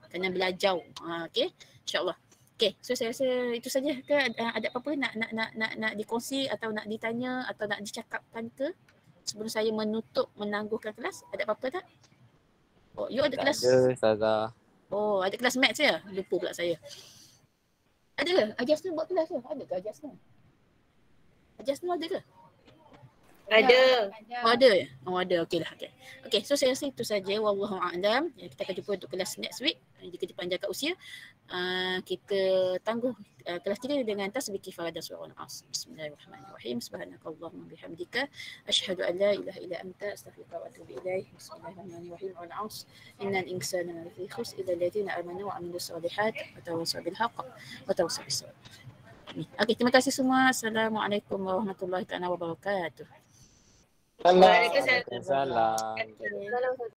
Kena belajar. Okey. InsyaAllah. Okay, so saya rasa itu saja ke? Ada apa-apa nak dikongsi atau nak ditanya atau nak dicakapkan ke sebelum saya menangguhkan kelas? Ada apa-apa tak? You ada kelas? Ada, Ustazah. Ada kelas maths ya? Lupa pula saya. Ada ke? Ajasna buat kelas ke? Ada ke Ajasna? Ajasna ada ke? Ada. Ada ya? Ada. Okeylah. Okay, so saya rasa itu saja. Wallahu a'lam. Kita akan jumpa untuk kelas next week. Jika dipanjangkan usia, kita tangguh kelas 3 dengan tasbih kifayah dan surah Al-As. Bismillahirrahmanirrahim. Subhanakallahumma bihamdika asyhadu an la ilaha illa anta astaghfiruka wa atubu ilaik. Bismillahirrahmanirrahim. Al-As. Innal insana lafi khusr illa alladhina amanu wa amilus solihat wa tawassaw bil haqq wa tawassaw bis sabr. Okey, terima kasih semua. Assalamualaikum warahmatullahi wabarakatuh. Waalaikumsalam.